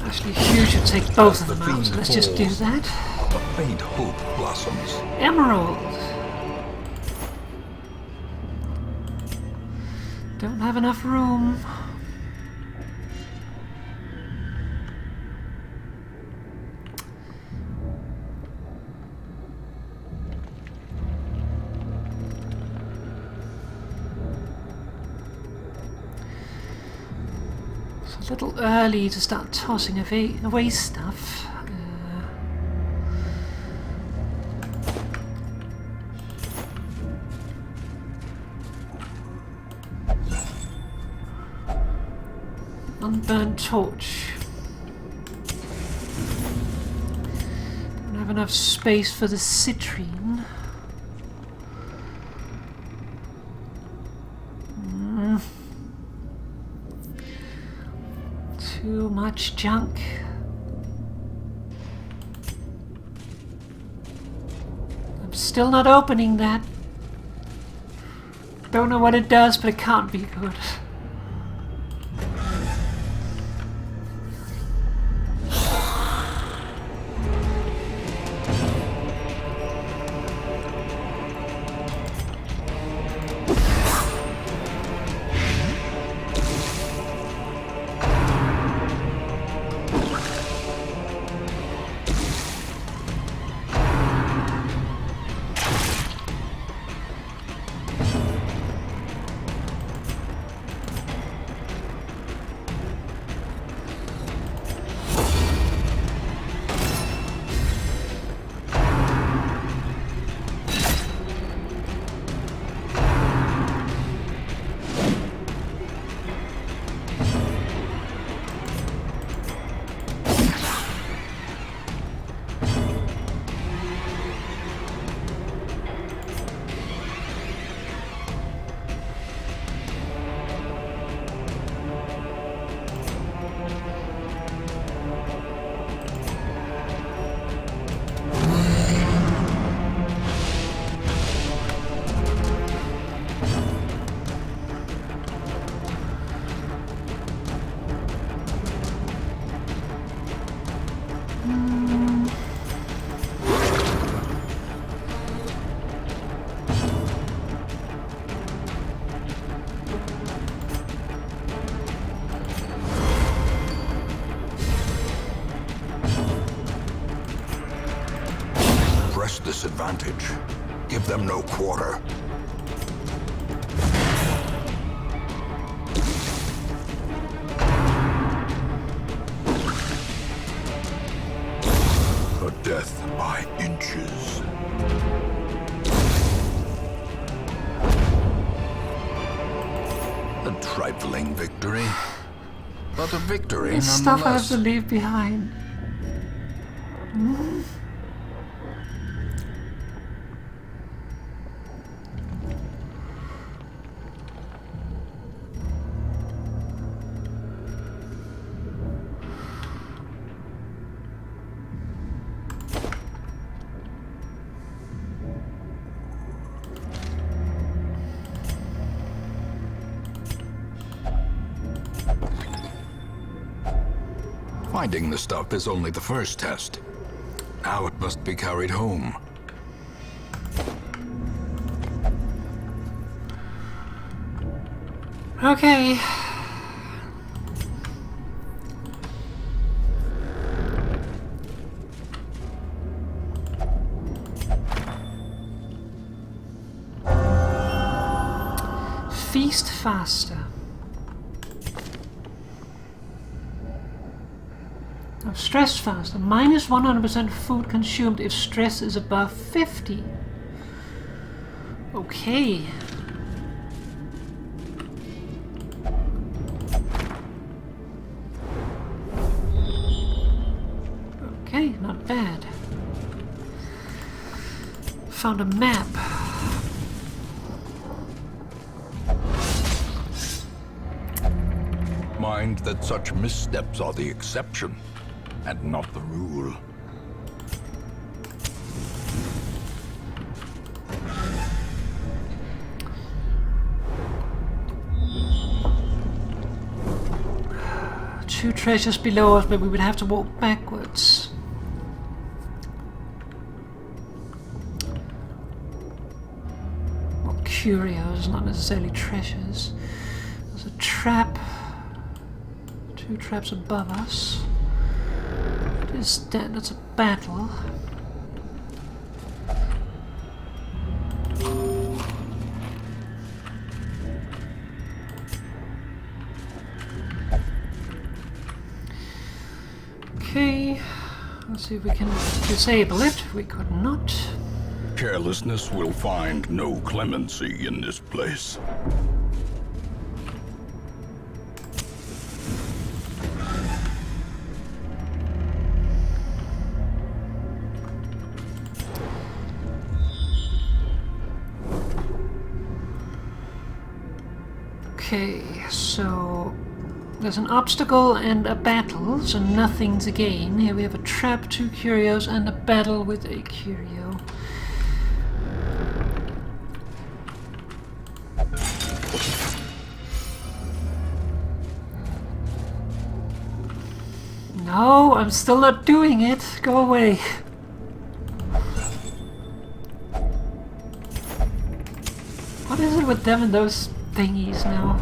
S1: Actually, Hugh should take both of them out, so let's just do that.
S3: A faint hope blossoms.
S1: Emerald! Don't have enough room. It's a little early to start tossing away stuff. Unburnt torch. Don't have enough space for the citrine. Too much junk. I'm still not opening that. Don't know what it does, but it can't be good.
S2: advantage. Give them no quarter. A death by inches. A trifling victory, but a victory
S1: It's stuff I have
S2: nonetheless.
S1: to leave behind.
S2: Finding the stuff is only the first test. Now it must be carried home.
S1: Okay. Feast faster. Now, stress faster. Minus 100% food consumed if stress is above 50. Okay. Okay, not bad. Found a map.
S2: Mind that such missteps are the exception, and not the rule.
S1: Two treasures below us, but we would have to walk backwards. Well, curios, not necessarily treasures. There's a trap. Two traps above us. What is that? That's a battle. Okay, let's see if we can disable it. We could not.
S2: Carelessness will find no clemency in this place.
S1: Okay, so there's an obstacle and a battle, so nothing to gain. Here we have a trap, two curios, and a battle with a curio. No, I'm still not doing it. Go away. What is it with them and those thingies now?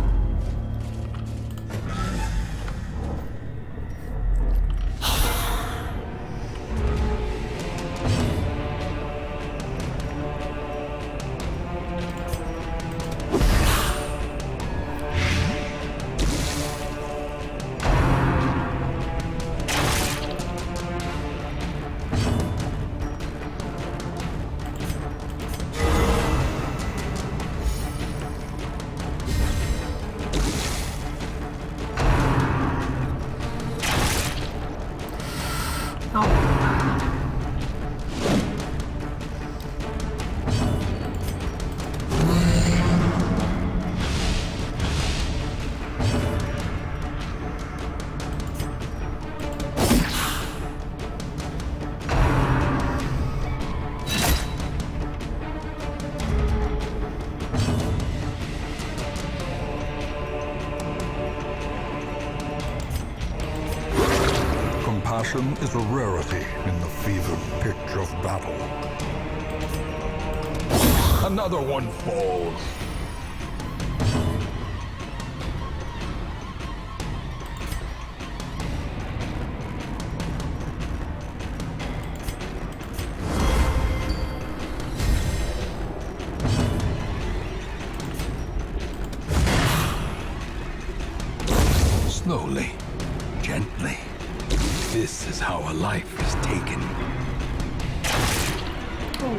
S2: Compassion is a rarity in the fevered pitch of battle. Another one falls.
S3: how a life is taken.
S1: Oh.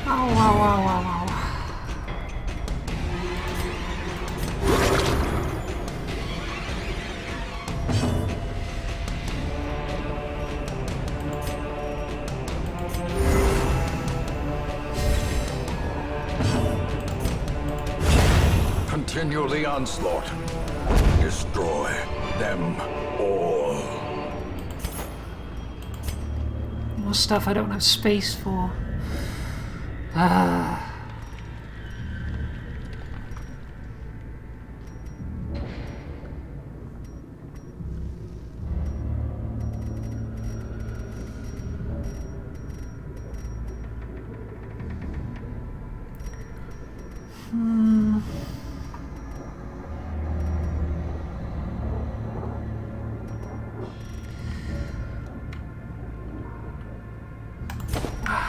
S1: Ow, ow, ow, ow, ow.
S3: Continue the onslaught. Destroy them all.
S1: More stuff I don't have space for. Ah.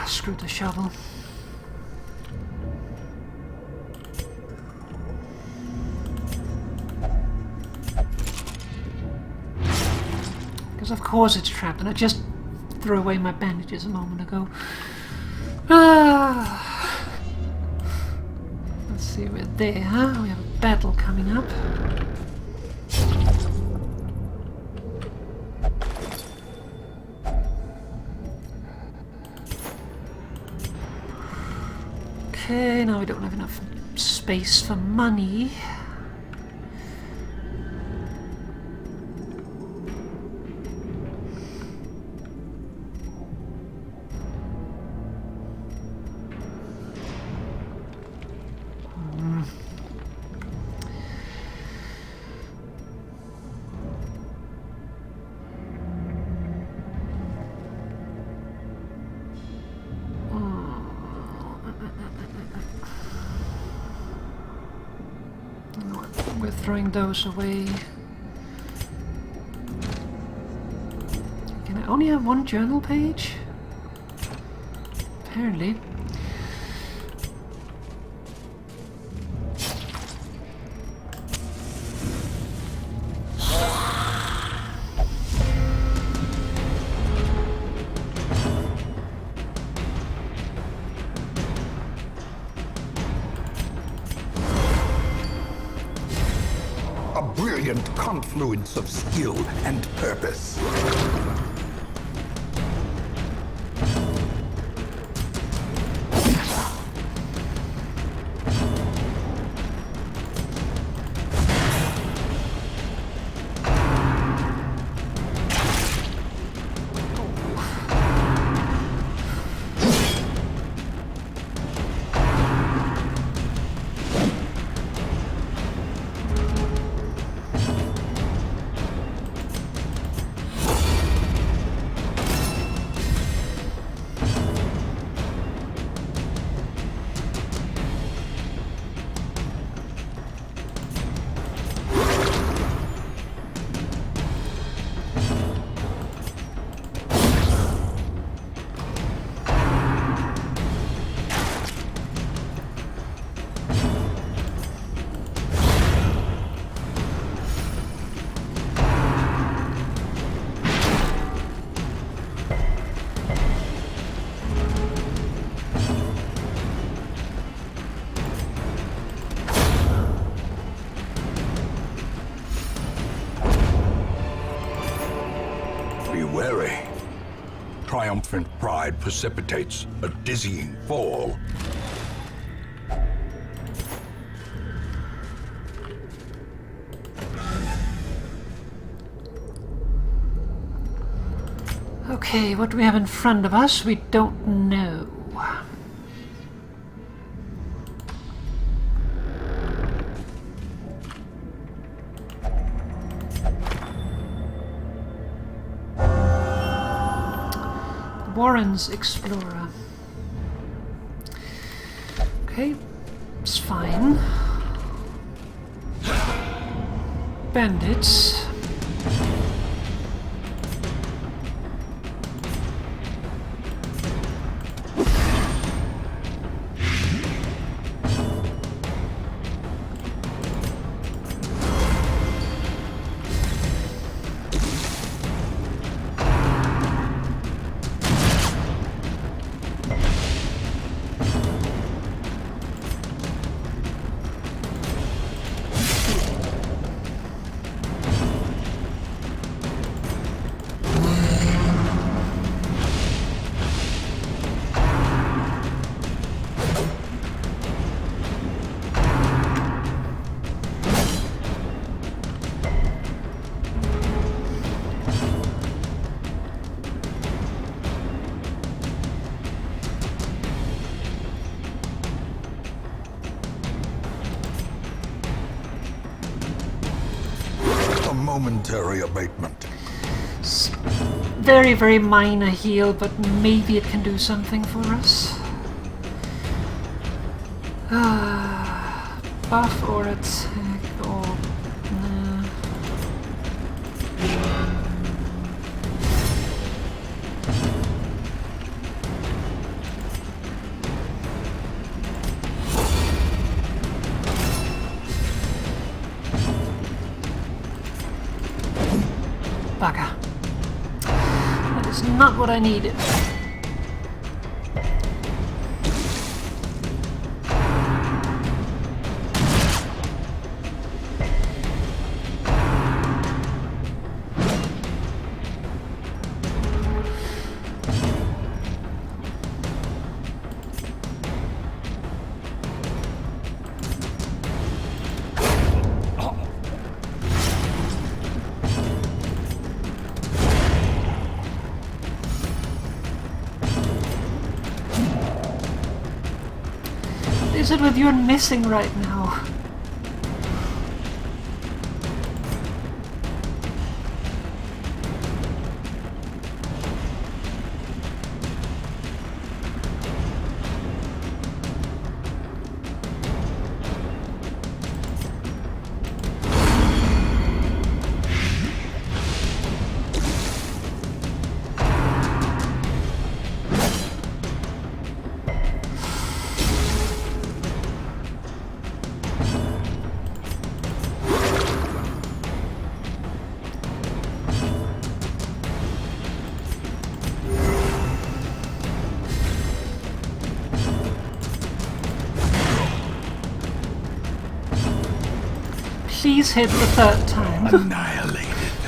S1: Screw the shovel. Because of course it's trapped, and I just threw away my bandages a moment ago. Ah. Let's see, we're there, huh? We have a battle coming up. Okay, now we don't have enough space for money. We're throwing those away. Can I only have one journal page? Apparently.
S3: Brilliant confluence of skill and purpose. Be wary. Triumphant pride precipitates a dizzying fall.
S1: Okay, what do we have in front of us? We don't know. Warren's Explorer. Okay, it's fine. Bandits.
S3: momentary abatement.
S1: Very, very minor heal, but maybe it can do something for us. Buff or attack or... Nah. Bugger. That is not what I needed. Is it with you missing right now? Please hit the third time.
S3: Annihilated.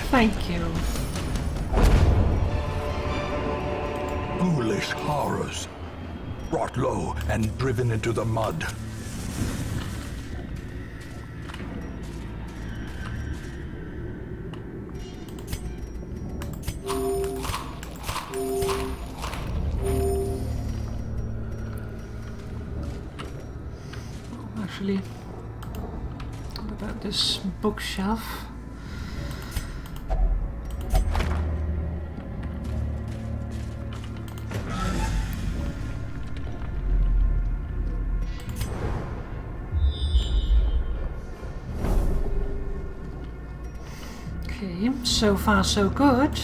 S1: Thank you.
S3: Ghoulish horrors. Brought low and driven into the mud.
S1: Actually, what about this bookshelf? Okay, so far so good.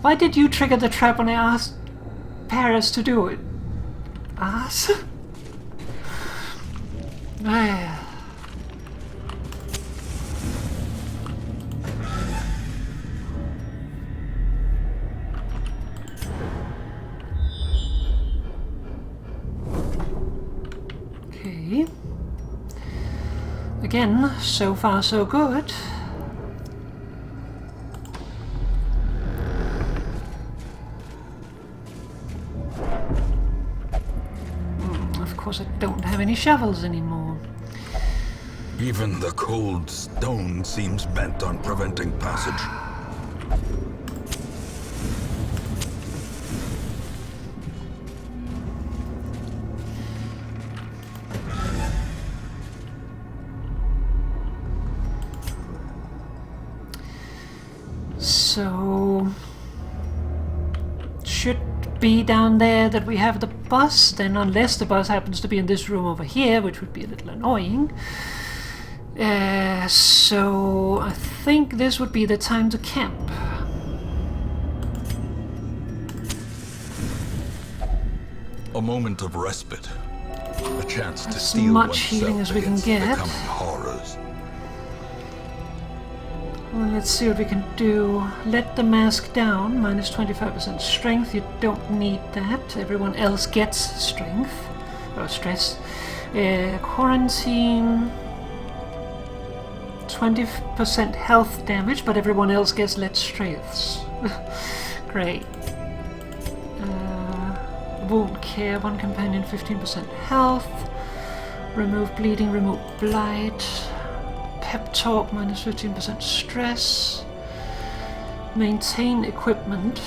S1: Why did you trigger the trap when I asked Paris to do it? Ass? Okay. Again, so far so good. Of course, I don't have any shovels anymore.
S3: Even the cold stone seems bent on preventing passage.
S1: So, should be down there that we have the bus, then unless the bus happens to be in this room over here, which would be a little annoying. So I think this would be the time to camp.
S3: A moment of respite. A chance to
S1: As
S3: steel
S1: much
S3: oneself
S1: healing as we can
S3: against
S1: get.
S3: the coming horrors.
S1: Well, let's see what we can do. Let the mask down, minus 25% strength. You don't need that. Everyone else gets strength. Or stress. Quarantine. 20% health damage, but everyone else gets less strengths. Great. Won't care. One companion, 15% health. Remove bleeding, remove blight. Pep talk, minus 15% stress. Maintain equipment.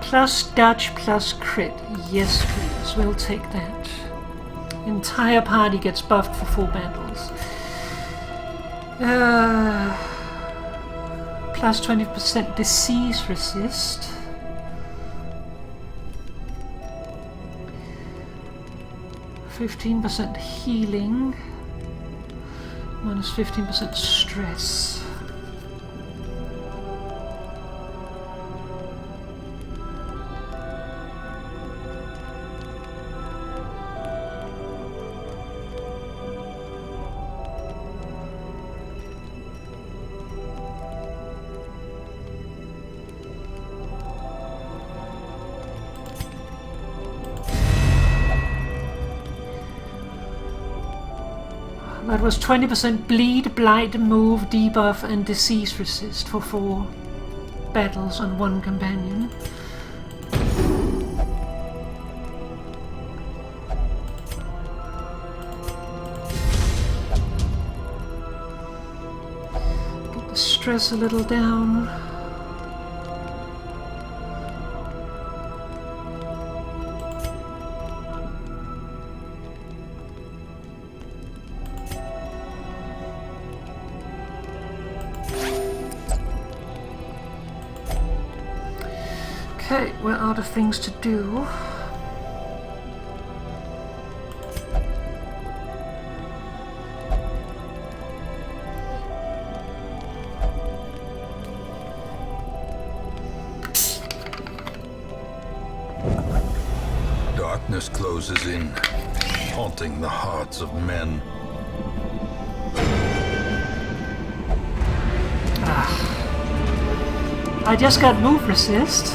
S1: Plus dodge plus crit. Yes, please. We'll take that. Entire party gets buffed for 4 battles. Plus 20% disease resist. %15% healing. Minus 15% stress. That was 20% bleed, blight, move, debuff, and disease resist for 4 battles on 1 companion. Get the stress a little down. Okay, we're out of things to do.
S3: Darkness closes in, haunting the hearts of men.
S1: I just got move resist.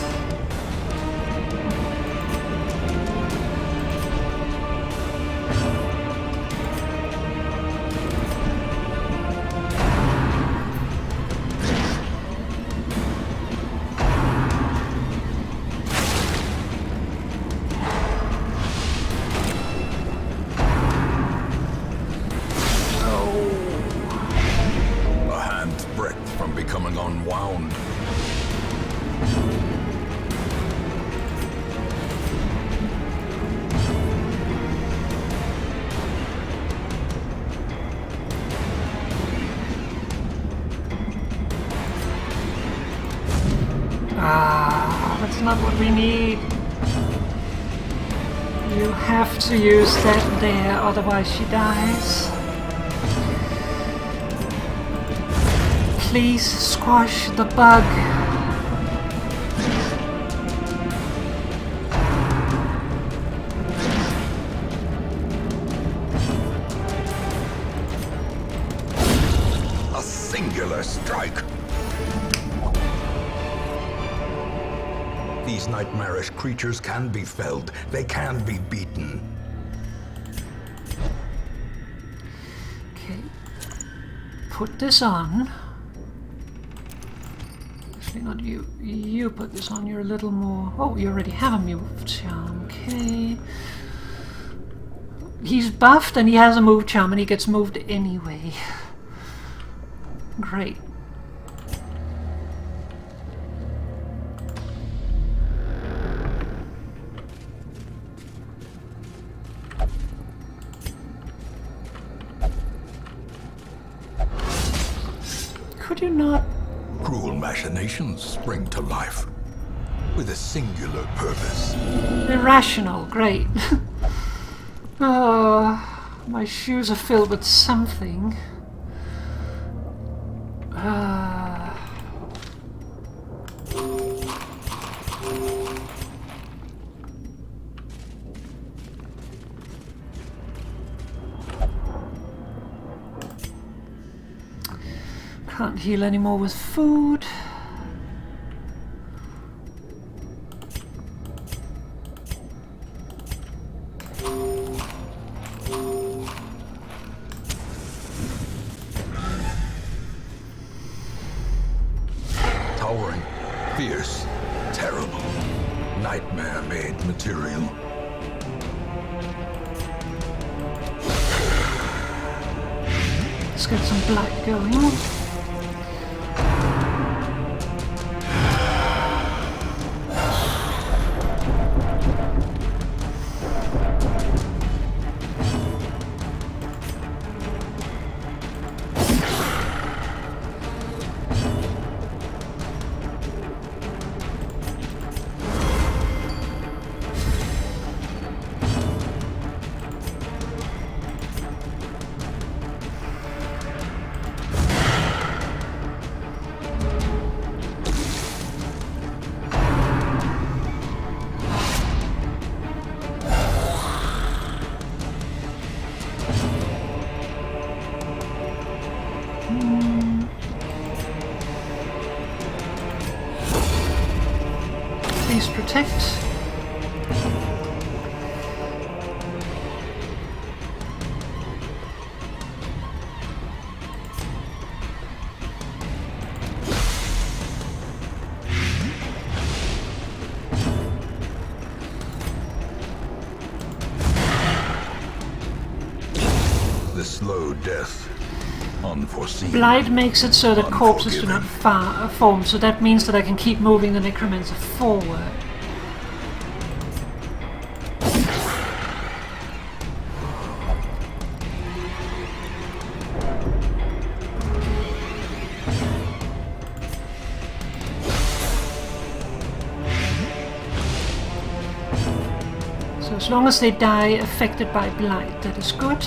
S3: Becoming unwound.
S1: That's not what we need. You have to use that there, otherwise she dies. Please squash the bug.
S3: A singular strike. These nightmarish creatures can be felled. They can be beaten.
S1: Okay. Put this on. Not you. You put this on. You're a little more... Oh, you already have a move charm. Okay. He's buffed and he has a move charm and he gets moved anyway. Great. Could you not...
S3: Cruel machinations spring to life with a singular purpose.
S1: Irrational, great. Oh, my shoes are filled with something. Can't heal anymore with food.
S3: Towering, fierce, terrible, nightmare-made material.
S1: Let's get some blight going. Please protect.
S3: The slow death. Unforeseen.
S1: Blight makes it so that corpses do not form, so that means that I can keep moving the necromancer forward. So as long as they die affected by blight, that is good.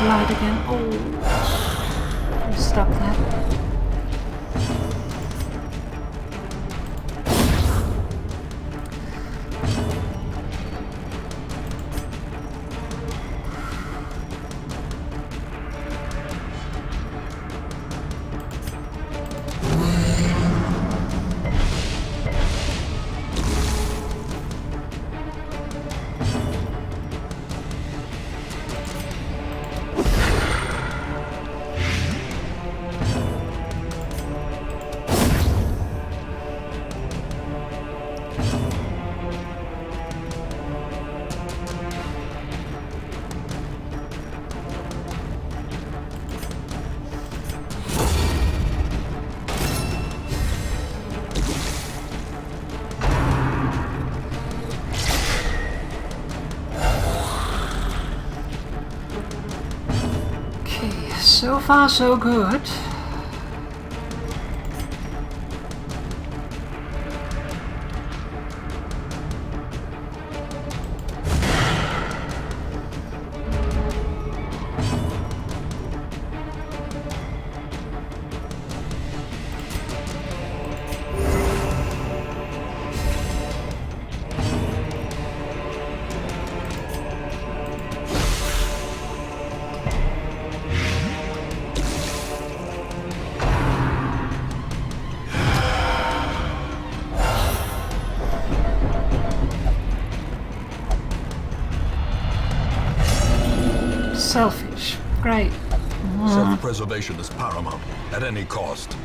S1: Blight again. Oh, stop that. So far, so good. Selfish. Great.
S3: Self-preservation is paramount, at any cost.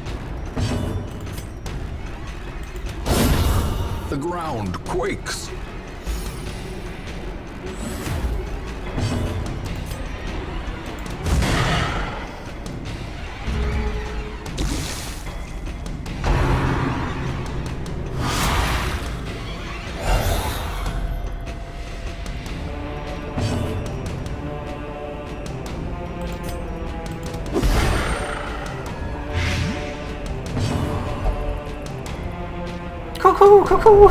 S3: The ground quakes.
S1: Cuckoo, cuckoo.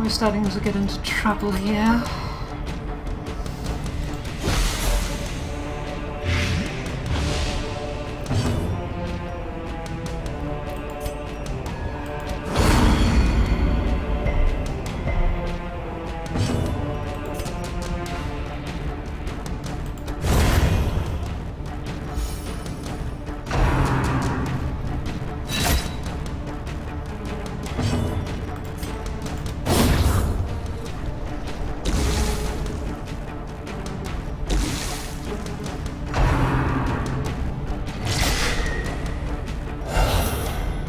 S1: We're starting to get into trouble here.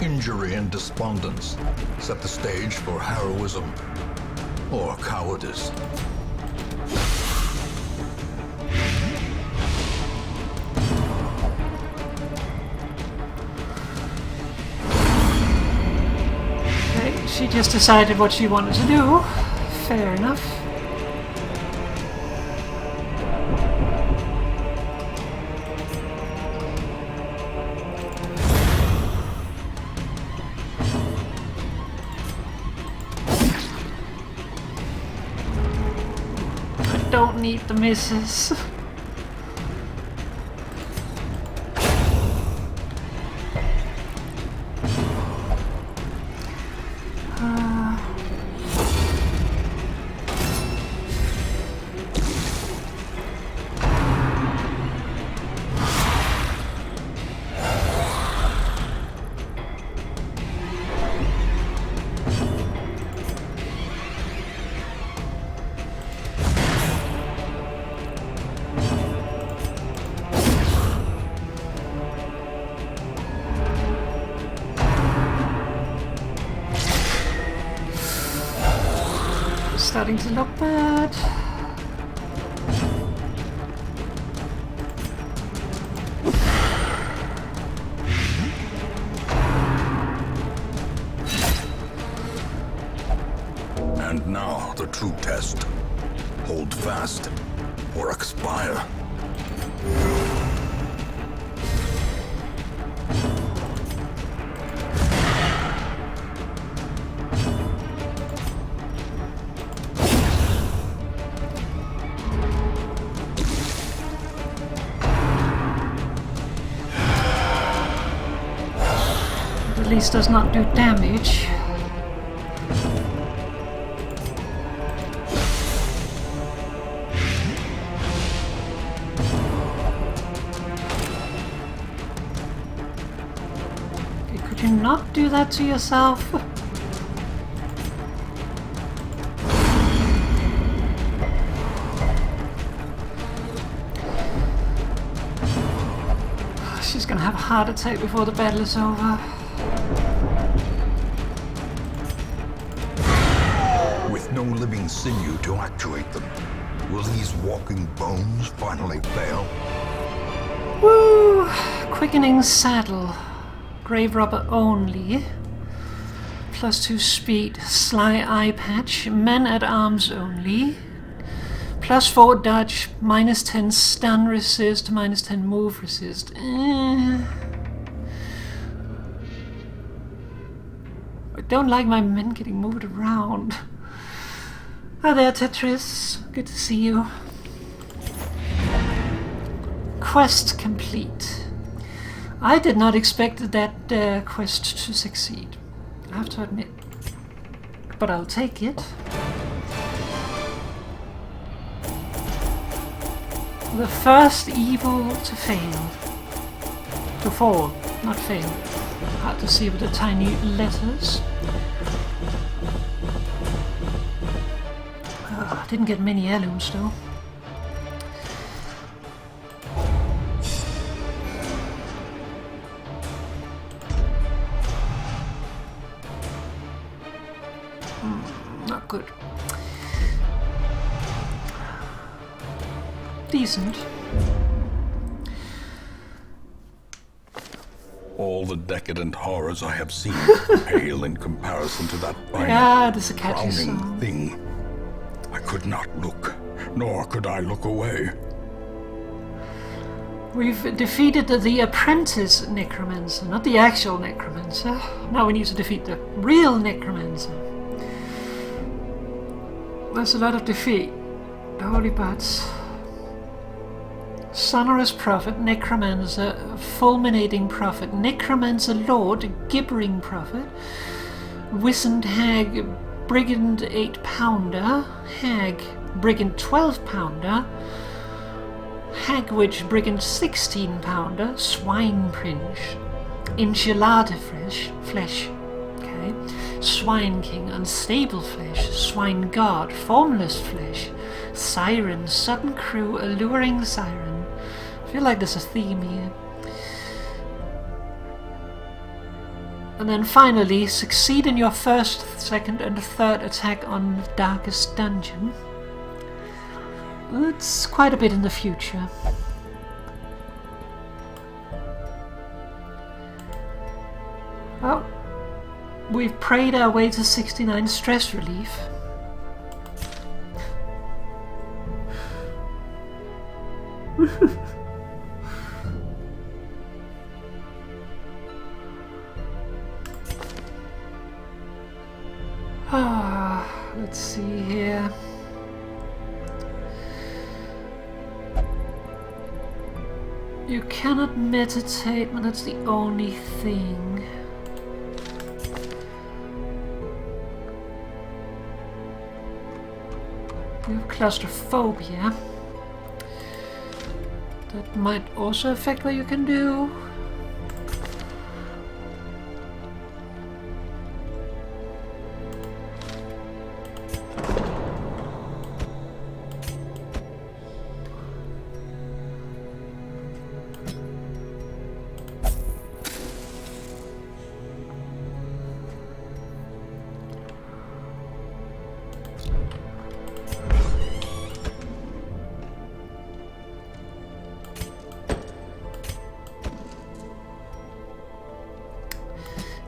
S3: injury and despondence set the stage for heroism or cowardice.
S1: Okay, she just decided what she wanted to do. Fair enough. Don't need the misses. Starting to look bad.
S3: And now the true test. Hold fast or expire.
S1: At least does not do damage. Okay, could you not do that to yourself? She's gonna have a heart attack before the battle is over.
S3: With no living sinew to actuate them, will these walking bones finally fail?
S1: Woo! Quickening saddle. Grave robber only. +2 speed. Sly eye patch. Men at arms only. +4 dodge. -10 stun resist. -10 move resist. I don't like my men getting moved around. Hi there, Tetris. Good to see you. Quest complete. I did not expect that quest to succeed, I have to admit. But I'll take it. The first evil to fail. To fall, not fail. Hard to see with the tiny letters. Didn't get many heirlooms though. Not good. Decent.
S3: All the decadent horrors I have seen pale in comparison to that
S1: Yeah, this is a catchy
S3: frowning
S1: song.
S3: thing. I could not look, nor could I look away.
S1: We've defeated the apprentice necromancer, not the actual necromancer. Now we need to defeat the real necromancer. There's a lot of defeat. Holy butts. Sonorous prophet, necromancer, fulminating prophet, necromancer lord, gibbering prophet, wizened hag, brigand 8-pounder, hag, brigand 12-pounder, hagwitch, brigand 16-pounder, swine pringe, enchilada flesh, okay, swine king, unstable flesh, swine god, formless flesh, siren, sudden crew, alluring siren. I feel like there's a theme here. And then finally, succeed in your first, second and third attack on the darkest dungeon. It's quite a bit in the future. Well, we've prayed our way to 69 stress relief. Let's see here. You cannot meditate, but that's the only thing. You have claustrophobia. That might also affect what you can do.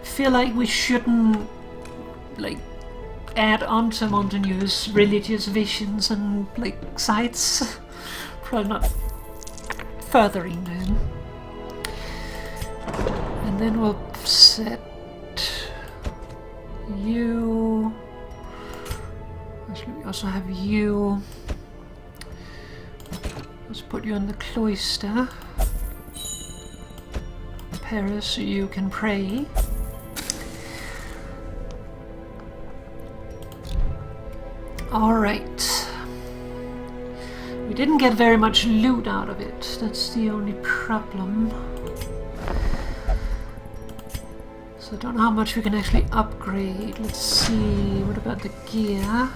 S1: I feel like we shouldn't add on to Montaigne's religious visions and sites. Probably not furthering them. And then we'll set you. Actually, we also have you. Let's put you in the cloister, Paris, so you can pray. Alright. We didn't get very much loot out of it. That's the only problem. So I don't know how much we can actually upgrade. Let's see. What about the gear?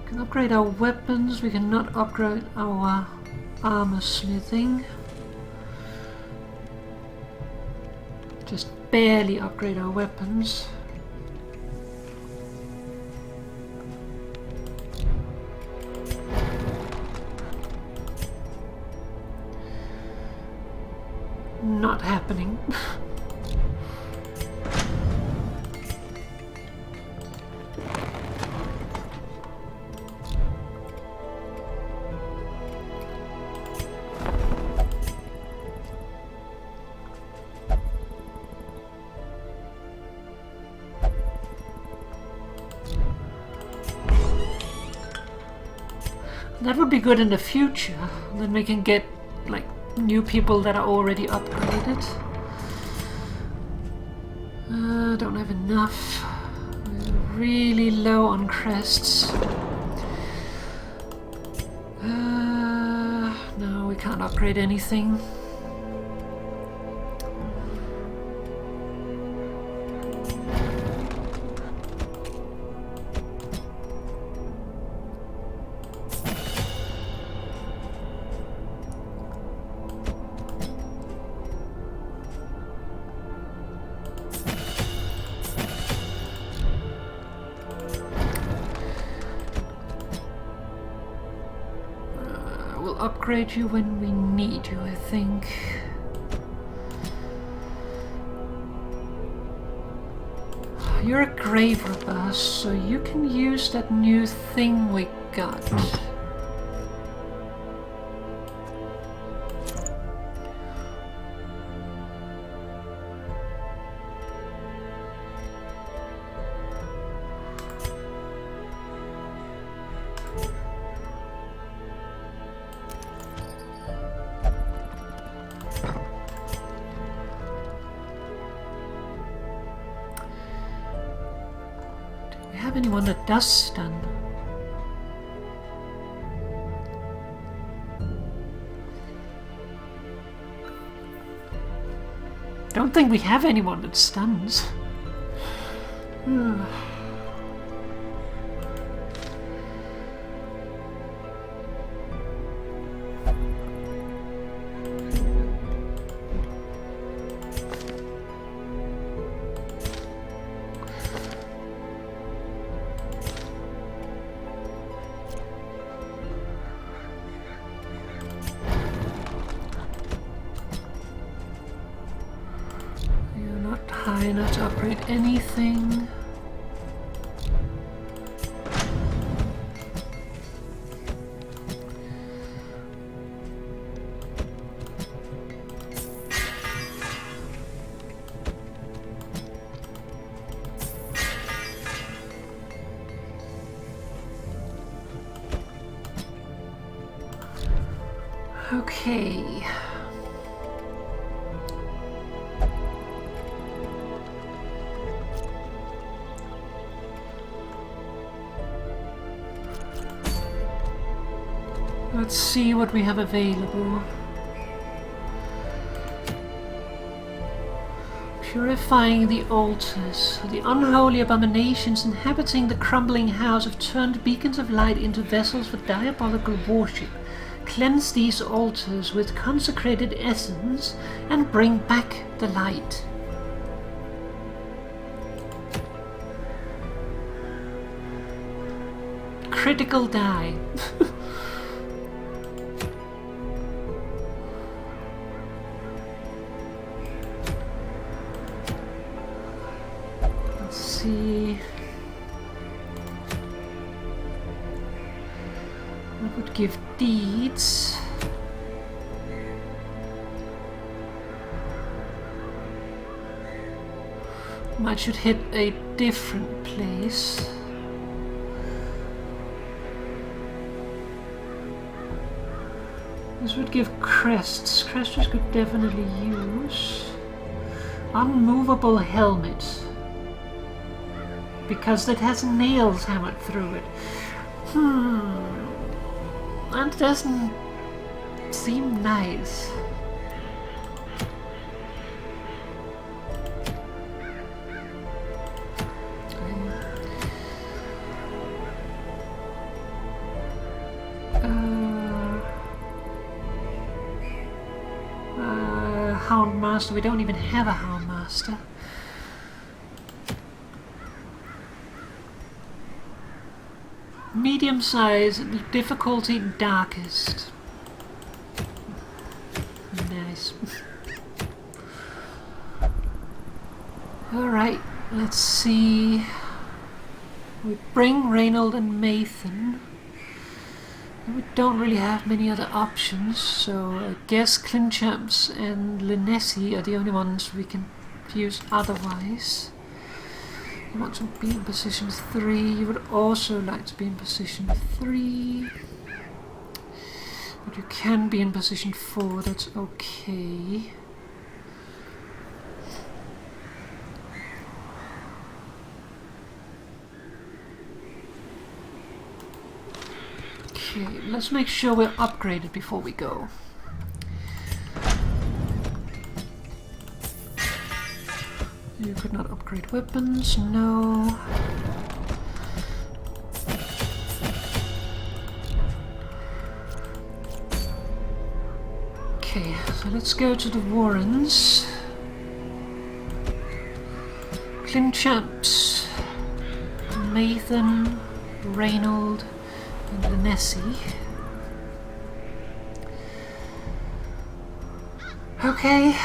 S1: We can upgrade our weapons. We cannot upgrade our armor smithing. Just barely upgrade our weapons. Not happening. That would be good in the future. Then we can get new people that are already upgraded. Don't have enough. We're really low on crests. No, we can't upgrade anything. We'll upgrade you when we need you, I think. You're a grave robber, so you can use that new thing we got. Have anyone that does stun? Don't think we have anyone that stuns. high enough to upgrade anything. Okay. Let's see what we have available. Purifying the altars. The unholy abominations inhabiting the crumbling house have turned beacons of light into vessels for diabolical worship. Cleanse these altars with consecrated essence and bring back the light. Critical die. Let's see. That would give deeds. Might should hit a different place. This would give crests. Crests could definitely use. Unmovable helmet. Because it has nails hammered through it. That doesn't seem nice. Houndmaster. We don't even have a Houndmaster. Medium size, difficulty darkest. Nice. Alright, let's see. We bring Reynold and Mathan. We don't really have many other options, so I guess Clinchamps and Linesi are the only ones we can use otherwise. You want to be in position 3. You would also like to be in position 3. But you can be in position 4, that's okay. Okay, let's make sure we're upgraded before we go. You could not upgrade weapons, no. Okay, so let's go to the Warrens. Clinchamps, Mathan, Reynold, and Linesi. Okay.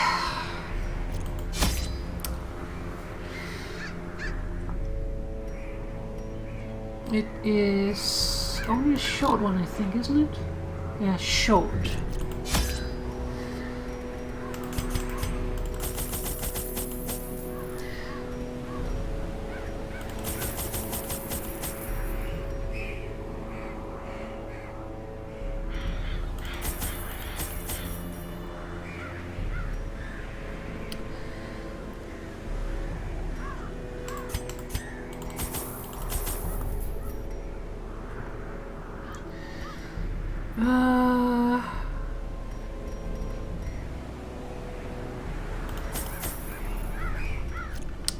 S1: It is only a short one, I think, isn't it? Yeah, short.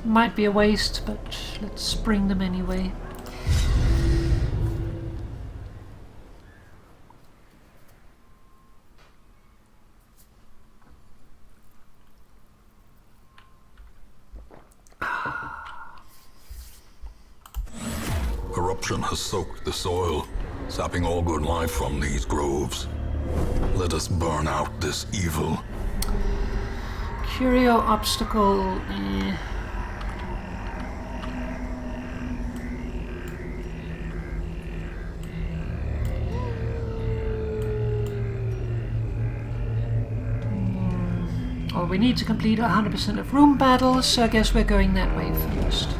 S1: Might be a waste, but let's bring them anyway.
S3: Corruption has soaked the soil, sapping all good life from these groves. Let us burn out this evil.
S1: Curio obstacle. Well, we need to complete 100% of room battles, so I guess we're going that way first.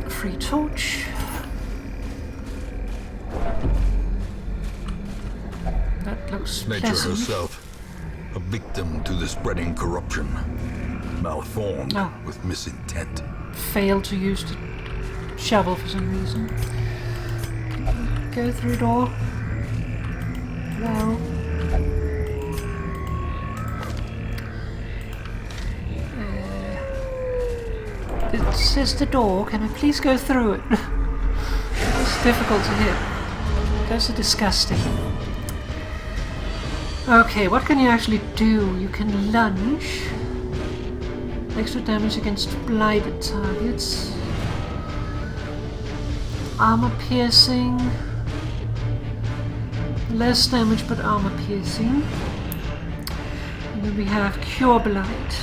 S1: Free torch. That looks
S3: Nature
S1: pleasant.
S3: herself, a victim to the spreading corruption, malformed with misintent.
S1: Failed to use the shovel for some reason. Go through door. Hello. This is the door. Can I please go through it? It's difficult to hit. Those are disgusting. Okay, what can you actually do? You can lunge. Extra damage against blighted targets. Armor piercing. Less damage but armor piercing. And then we have Cure Blight.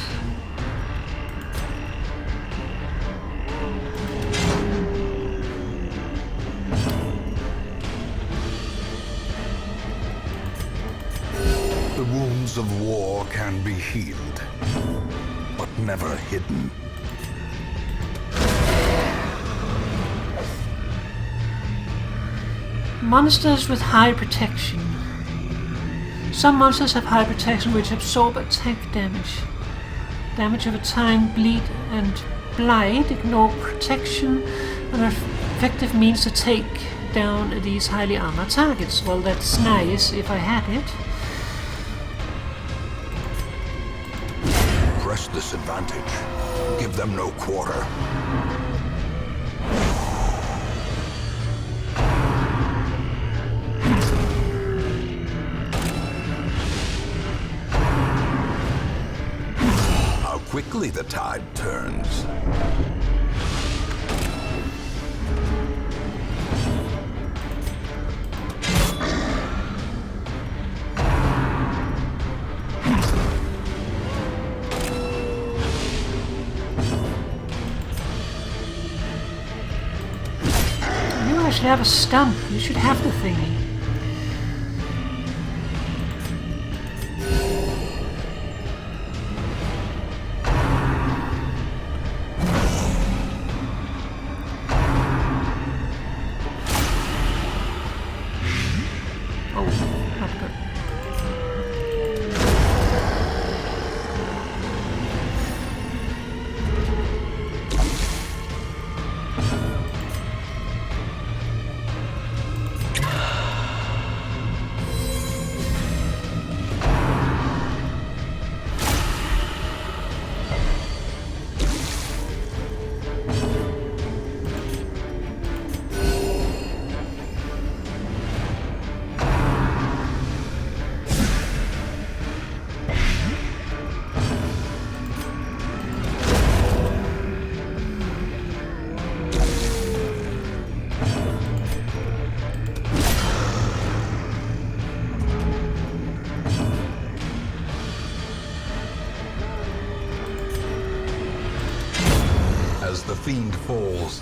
S2: The wounds of war can be healed, but never hidden.
S1: Monsters with high protection. Some monsters have high protection which absorb attack damage. Damage over time, bleed and blight. Ignore protection. An effective means to take down these highly armored targets. Well, that's nice if I had it.
S2: Press this advantage. Give them no quarter. How quickly the tide turns.
S1: You should have a stump. You should have the thingy. Oh, not good.
S3: As the fiend falls,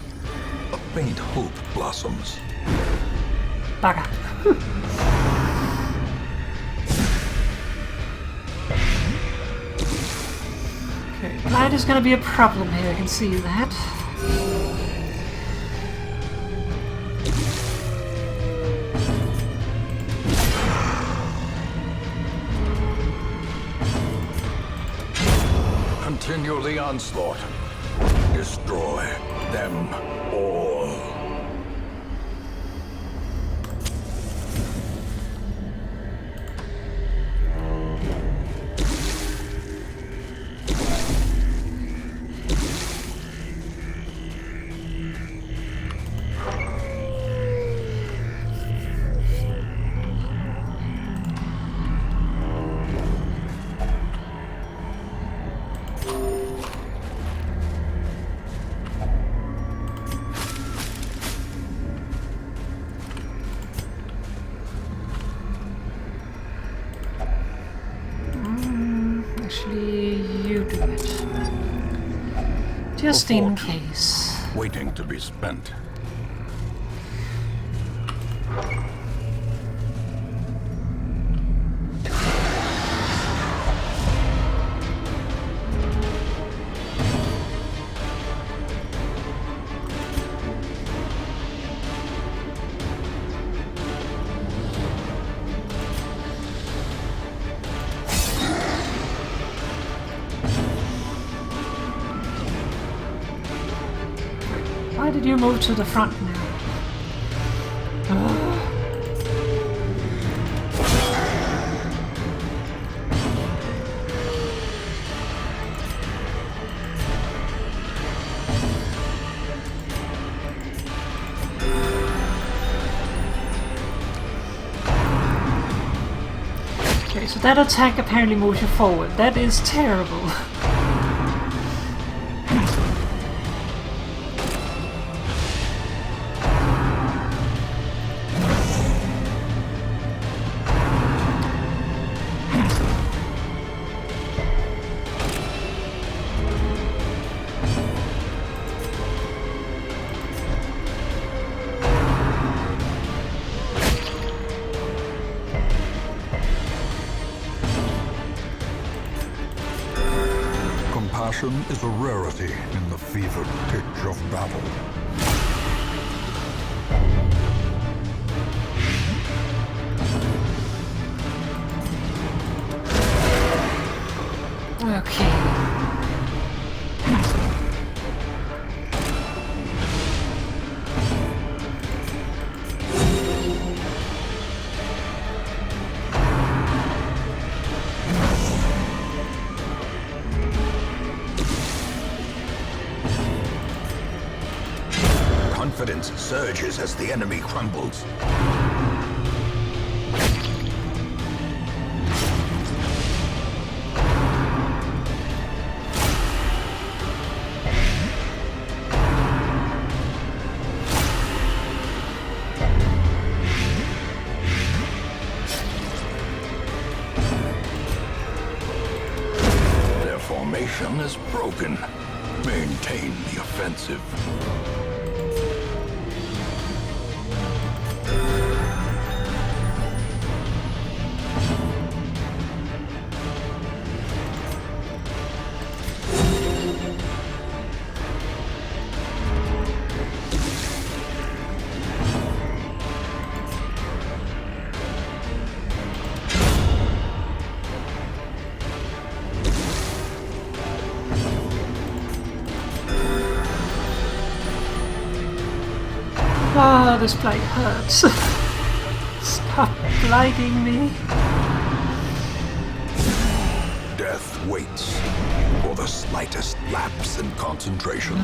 S3: a faint hope blossoms.
S1: Bugger. Okay, blight is going to be a problem here, I can see that.
S2: Continue the onslaught. Destroy them all.
S1: Just in case.
S2: Waiting to be spent.
S1: Why did you move to the front now? Okay, so that attack apparently moves you forward. That is terrible.
S2: Compassion is a rarity in the fevered pitch of battle.
S1: Okay.
S2: Confidence surges as the enemy crumbles. Their formation is broken. Maintain the offensive.
S1: Oh, this blight hurts. Stop blighting me.
S2: Death waits for the slightest lapse in concentration.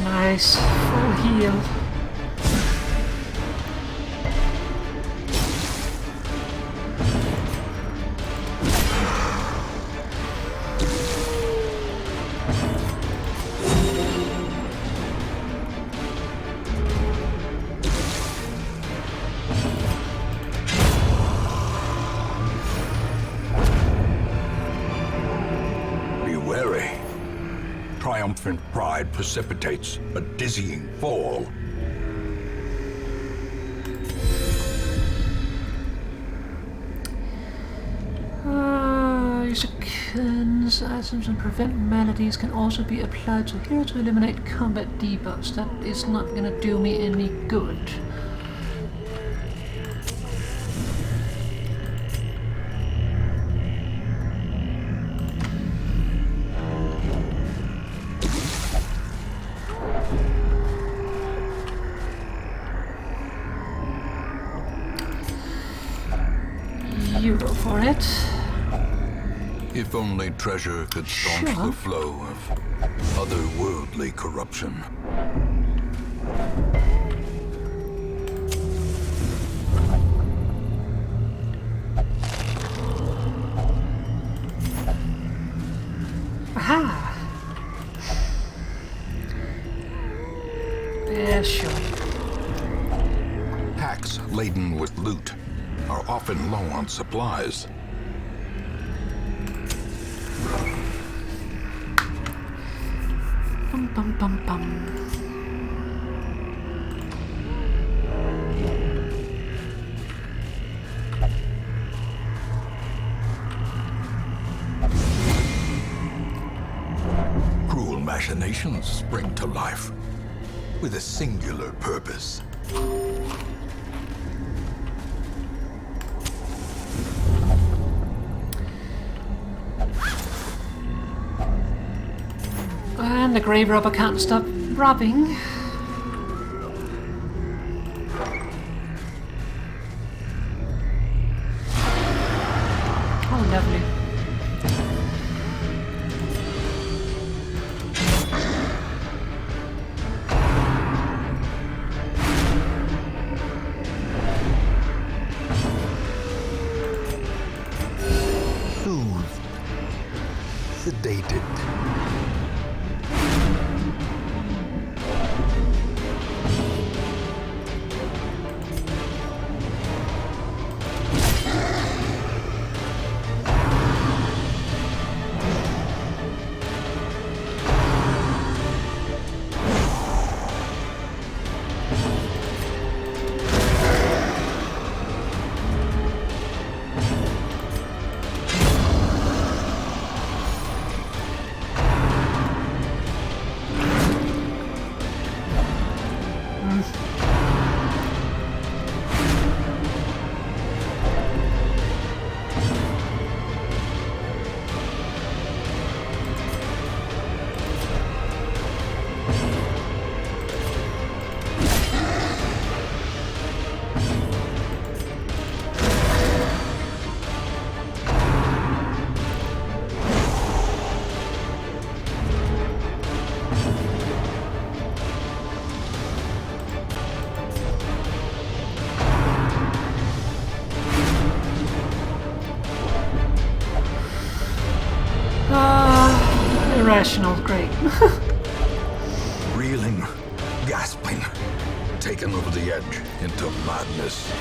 S1: Nice, full heal.
S2: Be wary. Triumphant pride precipitates a dizzying fall.
S1: Items and prevent maladies can also be applied to here to eliminate combat debuffs. That is not gonna do me any good. You go for it.
S2: If only treasure could staunch
S1: Sure.
S2: the flow of otherworldly corruption.
S1: Aha! Yeah, sure.
S2: Packs laden with loot are often low on supplies.
S1: Bum bum bum bum.
S2: Cruel machinations spring to life with a singular purpose.
S1: And the grave robber can't stop robbing. Oh, lovely.
S2: Soothed, sedated.
S1: Irrational, great.
S2: Reeling, gasping, taken over the edge into madness.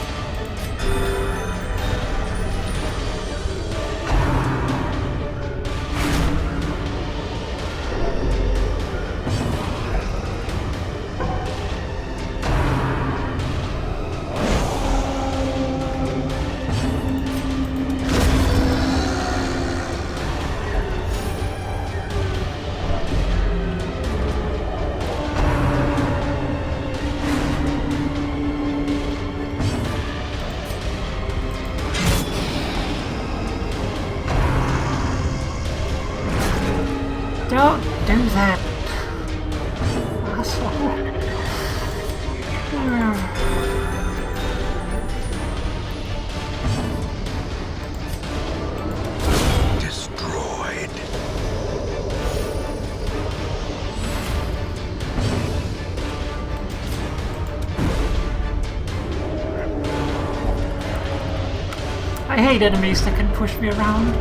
S1: Don't do that. Asshole.
S2: Destroyed.
S1: I hate enemies that can push me around.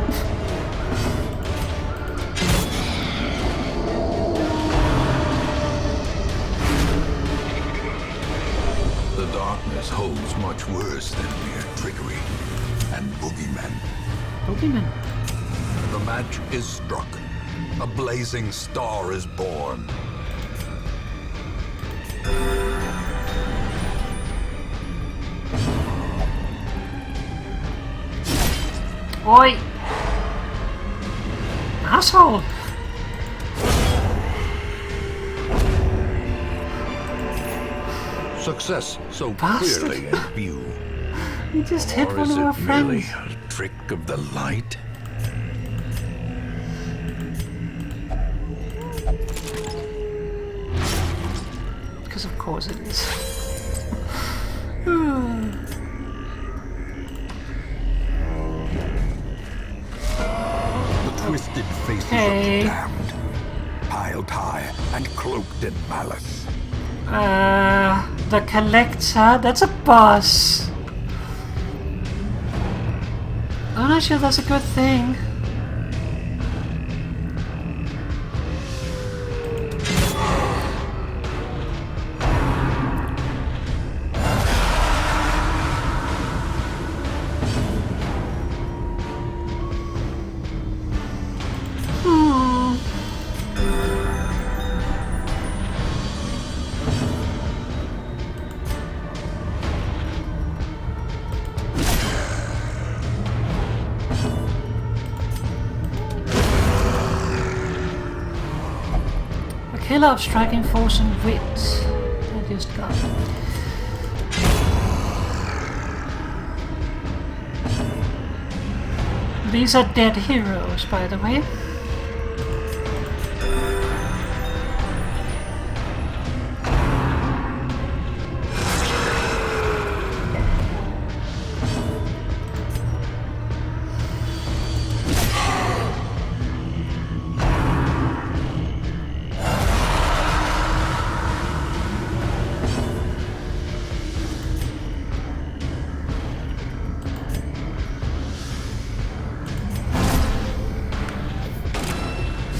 S2: The darkness holds much worse than mere trickery and boogeymen.
S1: Boogeyman.
S2: The match is struck. A blazing star is born.
S1: Oi! Asshole!
S2: Success so
S1: Bastard.
S2: clearly in view.
S1: You just hit
S2: Or
S1: one
S2: is
S1: of our
S2: it merely
S1: friends.
S2: a trick of the light?
S1: Because of course it is.
S2: The twisted faces
S1: Hey.
S2: of the damned, piled high and cloaked in malice.
S1: The Collector. That's a boss. I'm not sure that's a good thing. Killer of striking force and wit. I just got. These are dead heroes, by the way.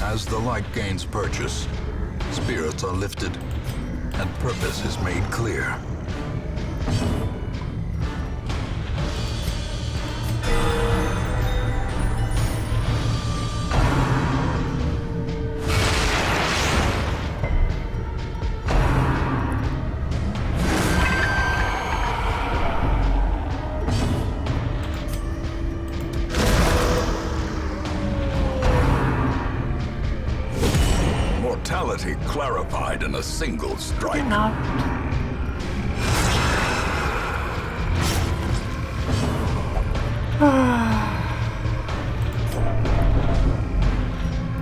S3: As the light gains purchase, spirits are lifted, and purpose is made clear. Mortality clarified in a single strike.
S1: Not.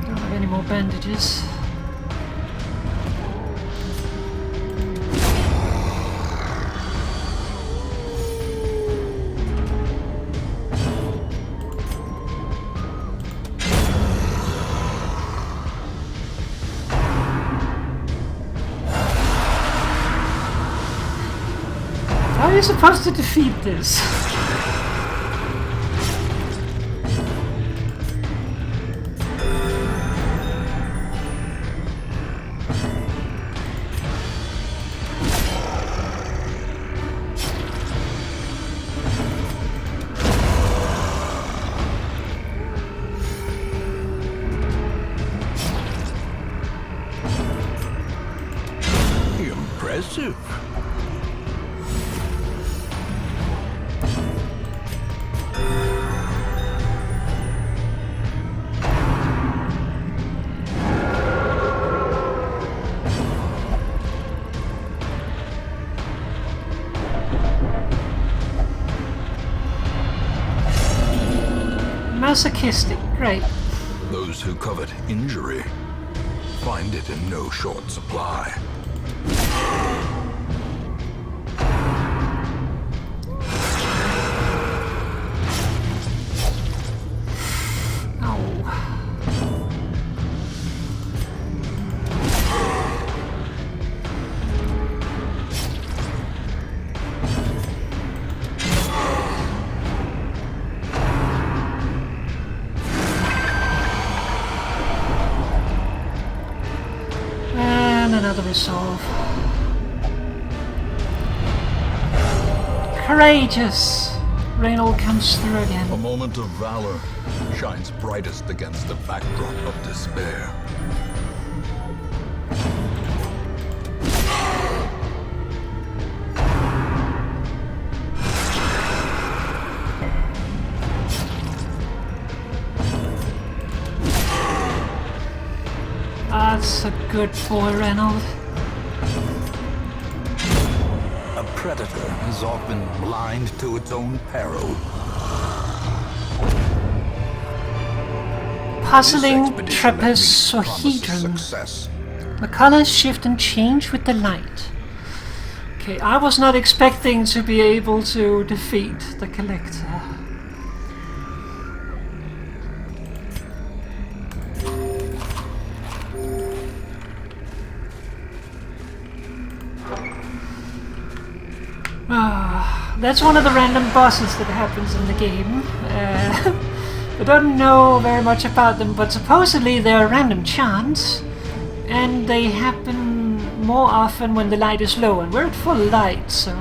S1: Don't have any more bandages. How are you supposed to defeat this?
S3: Impressive.
S1: Masochistic, great.
S3: Those who covet injury find it in no short supply.
S1: Another resolve. Courageous! Reynold comes through again.
S3: A moment of valor shines brightest against the backdrop of despair.
S1: That's a good boy, Reynold.
S3: A predator is often blind to its own peril.
S1: Puzzling trapezohedron. The colors shift and change with the light. Okay, I was not expecting to be able to defeat the Collector. That's one of the random bosses that happens in the game. I don't know very much about them, but supposedly they're a random chance, and they happen more often when the light is low, and we're at full light, so...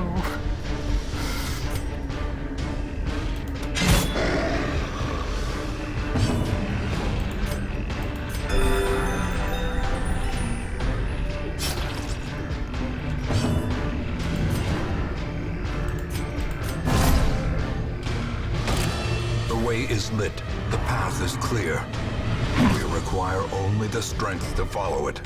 S3: The way is lit. The path is clear. We require only the strength to follow it.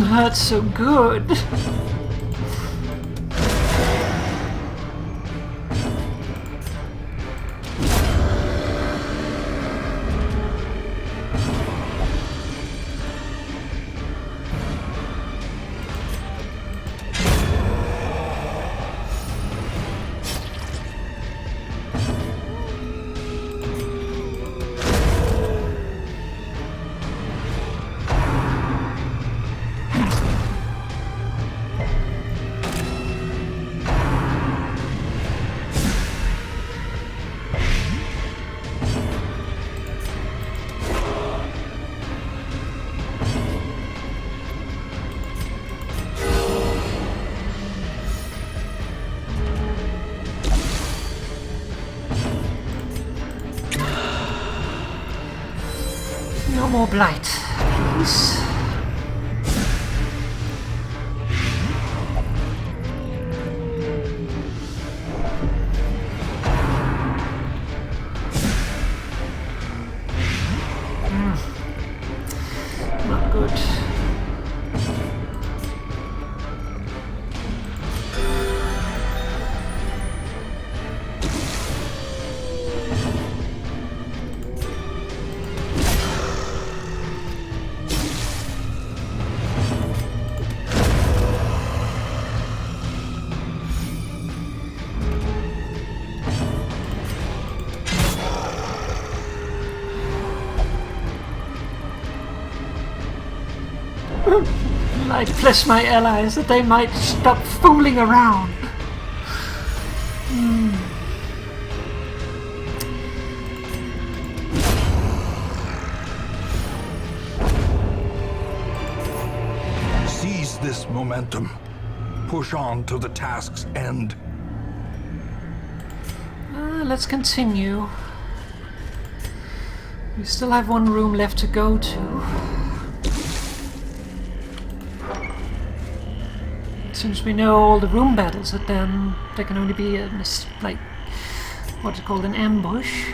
S3: That's so good. No more blight, please. Not good. I'd bless my allies that they might stop fooling around. Seize this momentum. Push on to the task's end.
S1: Let's continue. We still have one room left to go to. Since we know all the room battles, that then there can only be a like what's it called, an ambush.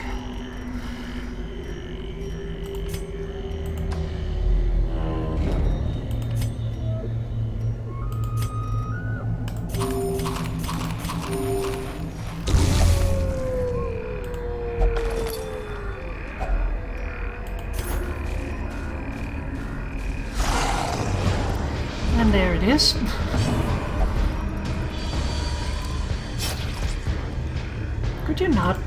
S1: And there it is. Could you not?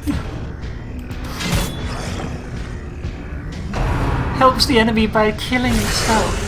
S1: Helps the enemy by killing itself.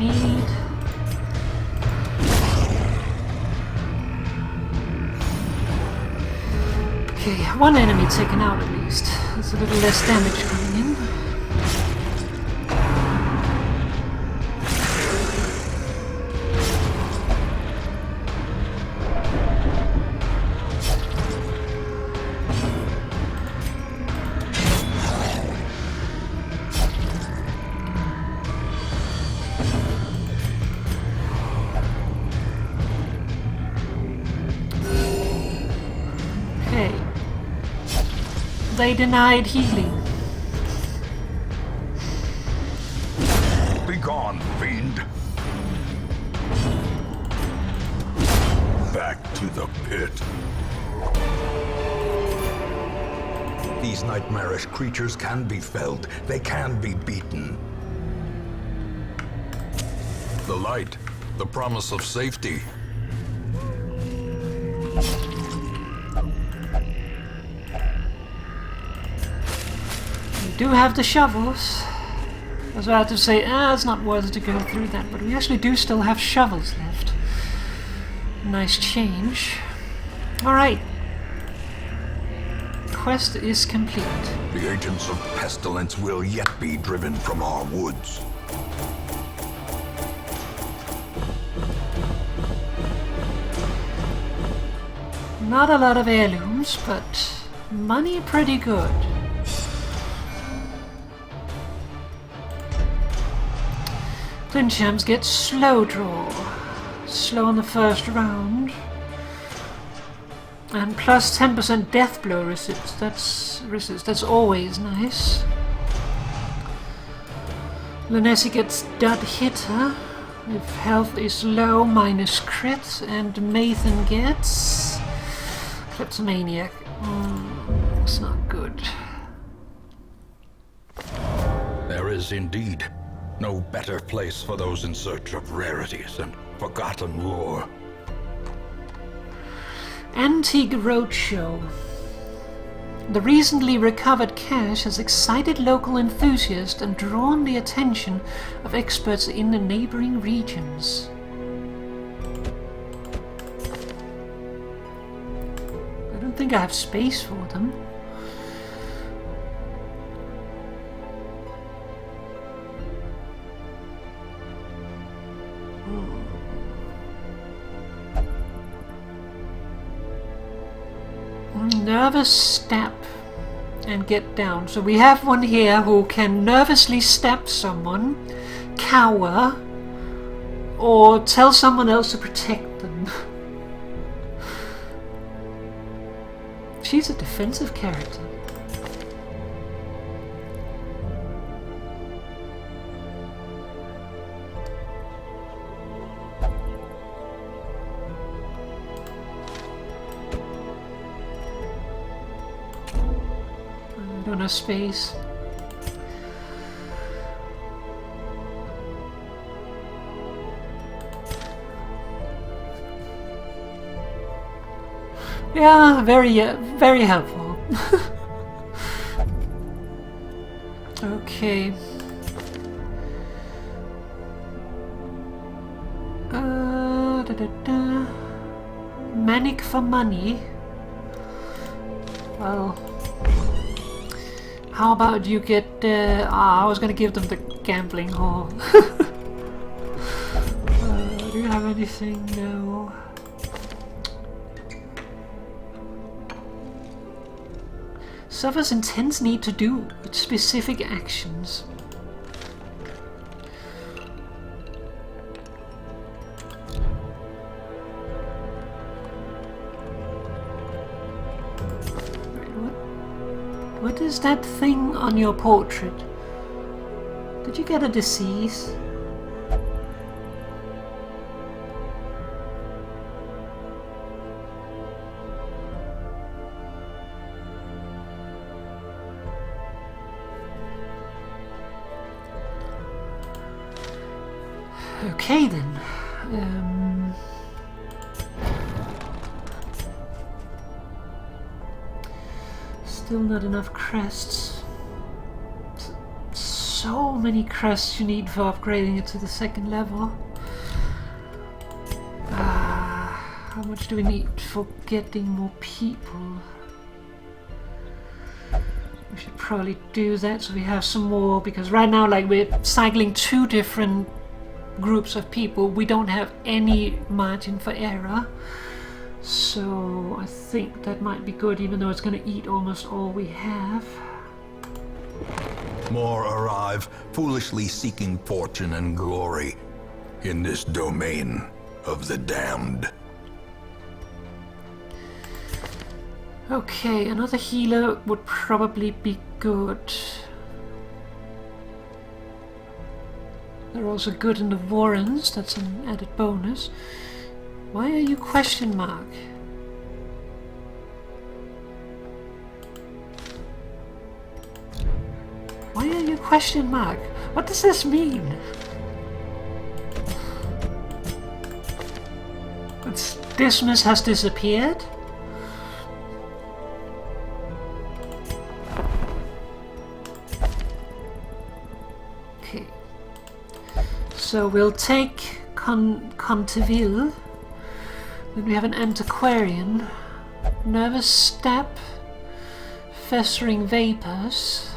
S1: need. Okay, one enemy taken out at least. There's a little less damage coming in. They denied healing.
S3: Begone, fiend! Back to the pit. These nightmarish creatures can be felled. They can be beaten.
S2: The light, the promise of safety.
S1: We do have the shovels. I was about to say, it's not worth it to go through that, but we actually do still have shovels left. Nice change. Alright. Quest is complete.
S3: The agents of pestilence will yet be driven from our woods.
S1: Not a lot of heirlooms, but money pretty good. Clinchams get slow draw. Slow on the first round. And plus 10% death blow resist. That's always nice. Lunessi gets dud hitter. If health is low, minus crit. And Mathan gets Kleptomaniac. It's not good.
S3: There is indeed no better place for those in search of rarities and forgotten lore.
S1: Antique Roadshow. The recently recovered cache has excited local enthusiasts and drawn the attention of experts in the neighboring regions. I don't think I have space for them. Nervous step and get down. So we have one here who can nervously step someone, cower, or tell someone else to protect them. She's a defensive character. I don't have space. Yeah, very helpful. Okay. Manic for money. Well, how about you get? I was gonna give them the gambling hall. Do you have anything? No. Suffers intense need to do specific actions. What is that thing on your portrait? Did you get a disease? Okay then. Still not enough crests. so many crests you need for upgrading it to the 2nd level. How much do we need for getting more people? We should probably do that so we have some more, because right now, like, we're cycling 2 different groups of people. We don't have any margin for error. So I think that might be good, even though it's going to eat almost all we have.
S3: More arrive, foolishly seeking fortune and glory in this domain of the damned.
S1: Okay, another healer would probably be good. They're also good in the Warrens, that's an added bonus. Why are you question mark? Why are you question mark? What does this mean? Dismas has disappeared? Okay. So we'll take Conteville. Then we have an antiquarian, nervous step, festering vapors.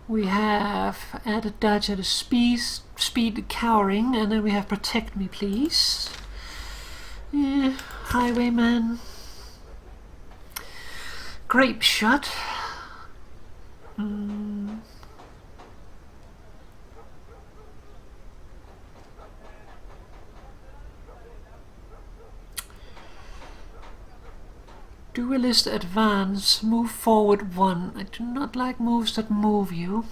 S1: We have added dodge at a speed cowering, and then we have protect me please. Highwayman. Grape shot. Duelist advance, move forward 1. I do not like moves that move you.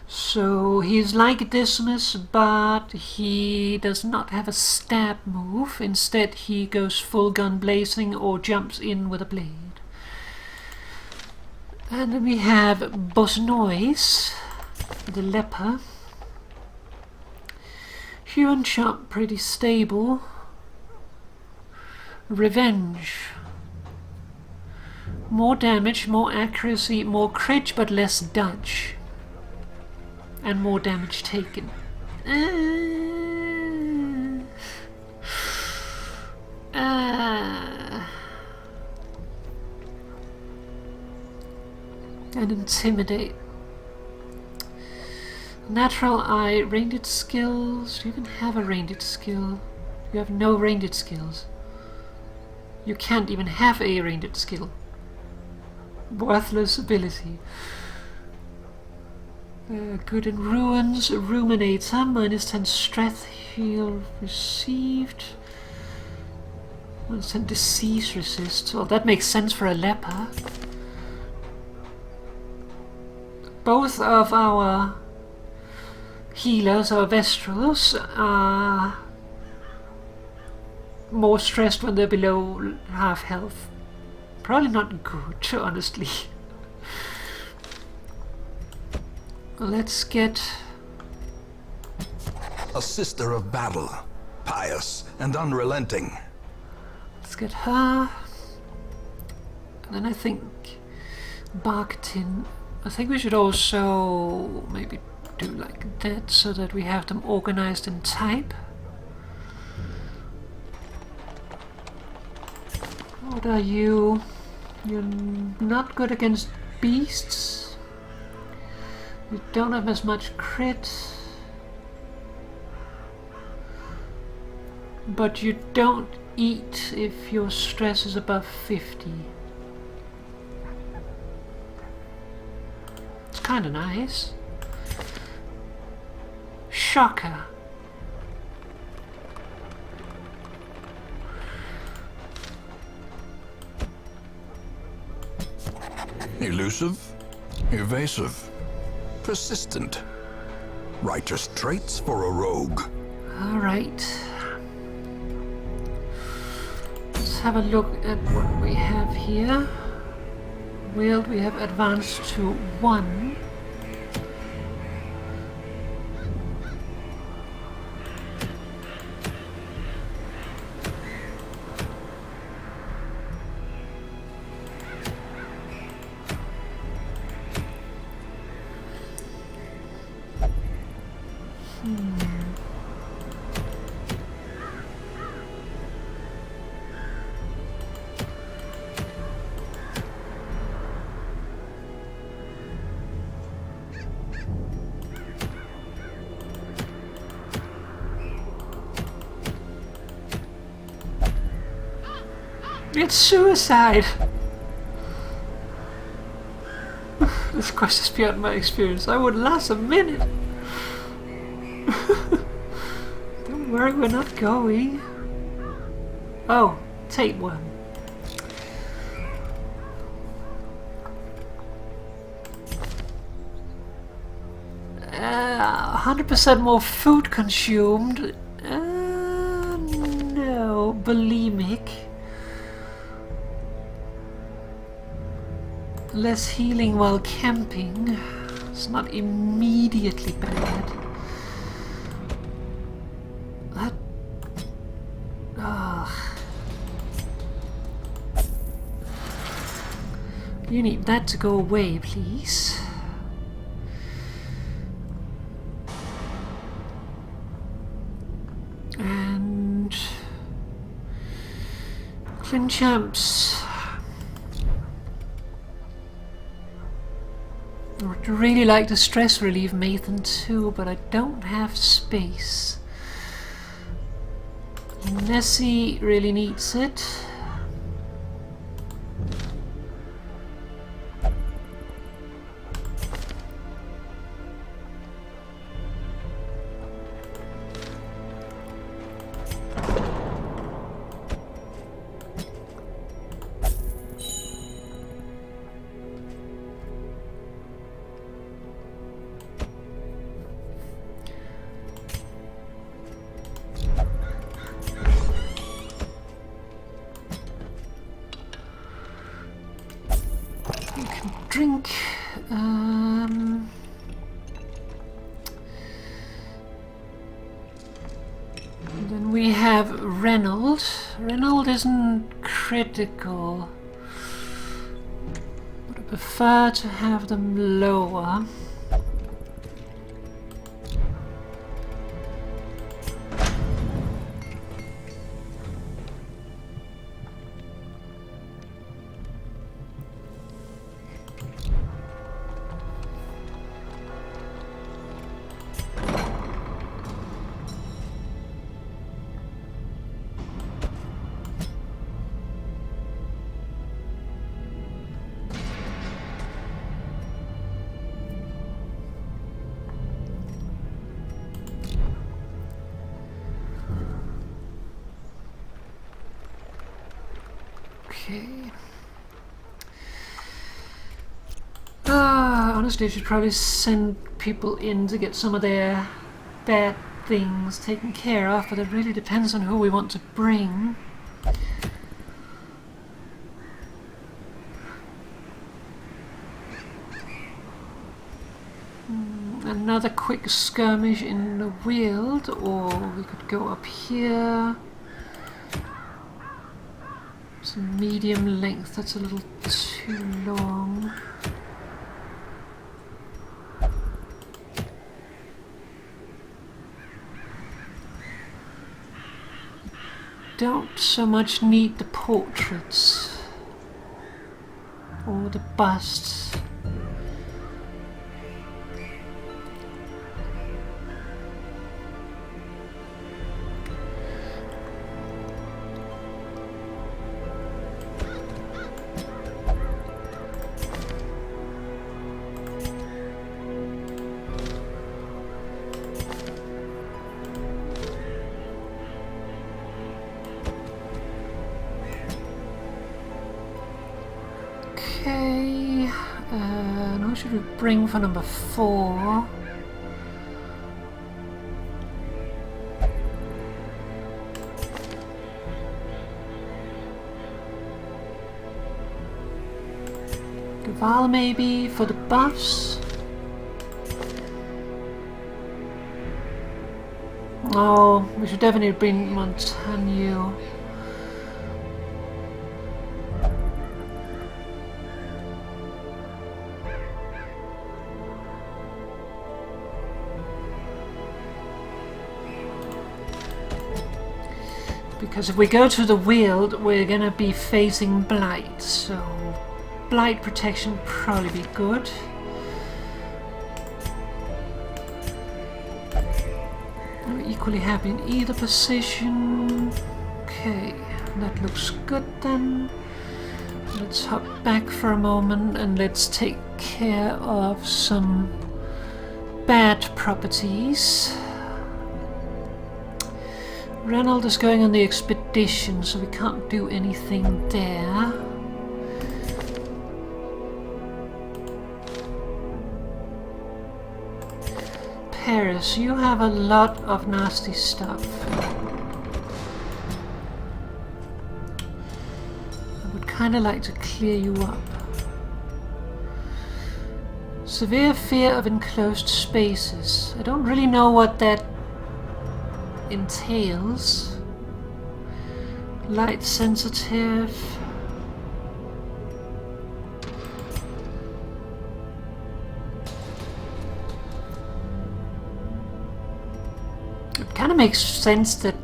S1: So he's like Dismas, but he does not have a stab move. Instead he goes full gun blazing or jumps in with a blade. And then we have Bosnois, the leper. Hue and Chop, pretty stable. Revenge. More damage, more accuracy, more crit but less dodge. And more damage taken. And intimidate. Natural eye, ranged skills. Do you even have a ranged skill? You have no ranged skills. You can't even have a ranged skill. Worthless ability. Good in ruins. Ruminator, -10 strength heal received. -10 disease resist. Well, that makes sense for a leper. Both of our healers, our Vestrals, are more stressed when they're below half health. Probably not good, honestly. Let's get...
S3: A sister of battle, pious and unrelenting.
S1: Let's get her. And then I think Barktin. I think we should also maybe do like that so that we have them organized in type. What are you? You're not good against beasts. You don't have as much crit. But you don't eat if your stress is above 50. It's kind of nice. Shocker.
S3: Elusive, evasive, persistent. Righteous traits for a rogue.
S1: Alright. Let's have a look at what we have here. Wield, we have advanced to 1. It's suicide! This quest is beyond my experience. I wouldn't last a minute. Don't worry, we're not going. Oh, tapeworm. 100% more food consumed. No, bulimic. Less healing while camping. It's not immediately bad. That... You need that to go away, please. And... Clinchamps. I would really like to stress relieve Mathan too, but I don't have space. Nessie really needs it. Drink. Then we have Reynold. Reynold isn't critical. Would I prefer to have them lower? Honestly, I should probably send people in to get some of their bad things taken care of, but it really depends on who we want to bring. Another quick skirmish in the Weald, or we could go up here. Some medium length, that's a little too long. Don't so much need the portraits or the busts. Okay, and who should we bring for number 4? Gaval maybe for the buffs? Oh, we should definitely bring Montagno. Because if we go to the Weald, we're gonna be facing Blight, so Blight protection would probably be good. I'm equally happy in either position. Okay, That looks good then. Let's hop back for a moment and let's take care of some bad properties. Reynold is going on the expedition, so we can't do anything there. Paris, you have a lot of nasty stuff. I would kind of like to clear you up. Severe fear of enclosed spaces. I don't really know what that entails. Light sensitive. It kind of makes sense that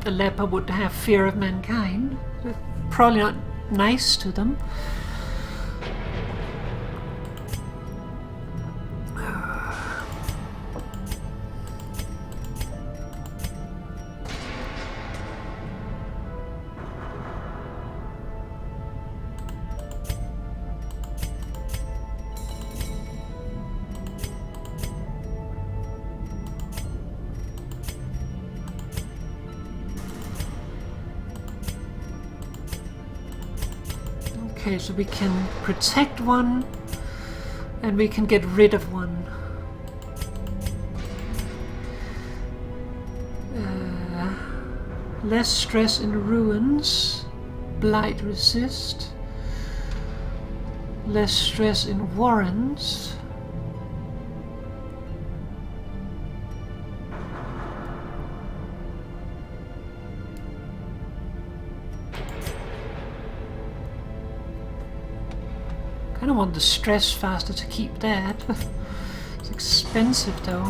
S1: a leper would have fear of mankind. They're probably not nice to them. Okay, so we can protect one and we can get rid of one. Less stress in ruins. Blight resist. Less stress in warrens. I don't want the stress faster to keep that. It's expensive though.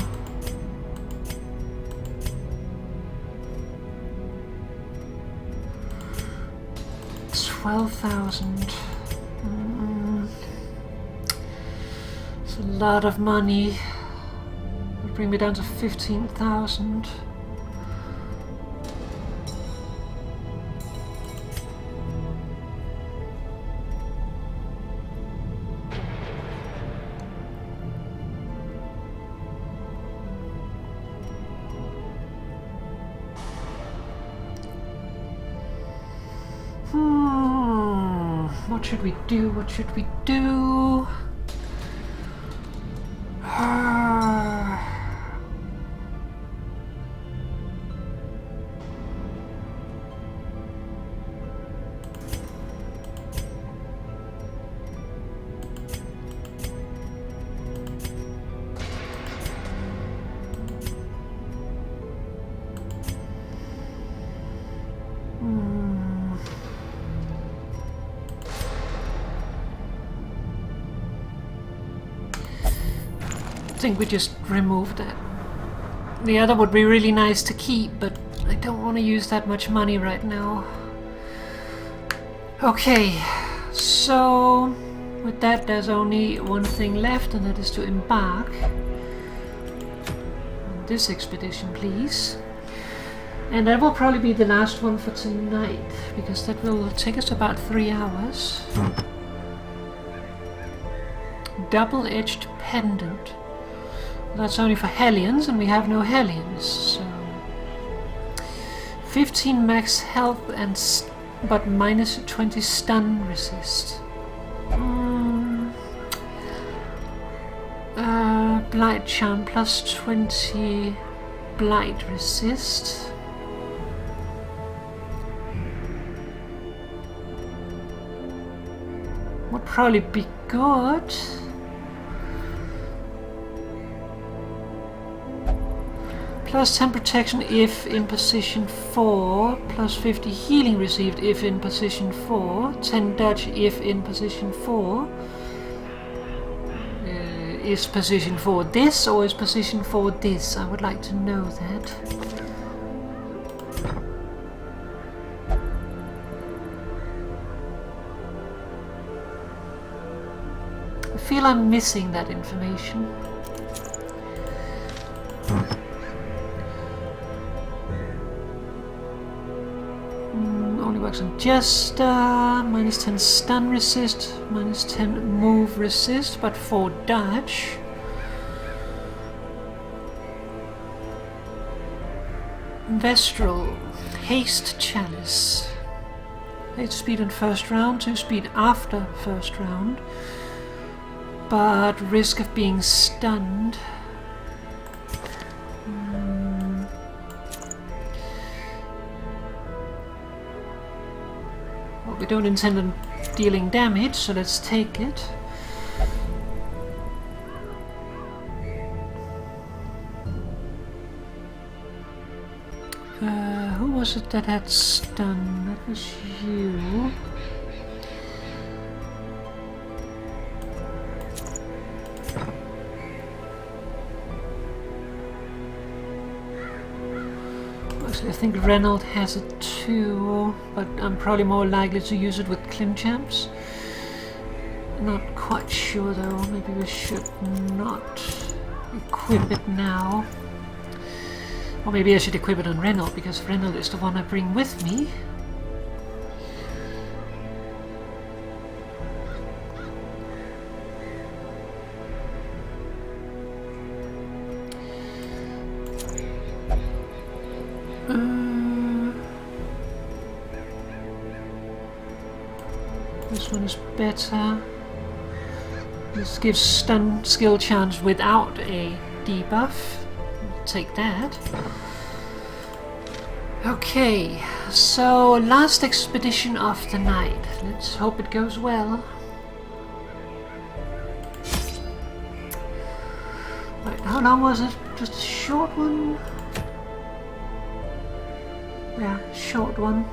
S1: $12,000. It's a lot of money. It'll bring me down to 15,000. What should we do? What should we do? I think we just remove that. The other would be really nice to keep, but I don't want to use that much money right now. Okay, so with that there's only one thing left, and that is to embark on this expedition, please. And that will probably be the last one for tonight, because that will take us about 3 hours. Double-edged pendant. That's only for Hellions, and we have no Hellions, so 15 max health and but minus 20 stun resist. Blight charm plus 20 blight resist. Would probably be good. Plus 10 protection if in position 4, plus 50 healing received if in position 4, 10 dodge if in position 4. Is position 4 this, or is position 4 this? I would like to know that. I feel I'm missing that information. only works on Jester. Minus 10 stun resist, minus 10 move resist, but 4 dodge. Vestral, haste chalice. 8 speed in first round, 2 speed after first round, but risk of being stunned. Well, we don't intend on dealing damage, so let's take it. Who was it that had stun? That was you. Actually, I think Reynold has it too, but I'm probably more likely to use it with Klimchamps. Not quite sure though, maybe we should not equip it now. Or maybe I should equip it on Reynold, because Reynold is the one I bring with me. This one is better. This gives stun skill chance without a debuff. Take that. Okay, so last expedition of the night. Let's hope it goes well. Right, how long was it? Just a short one? Yeah, short one.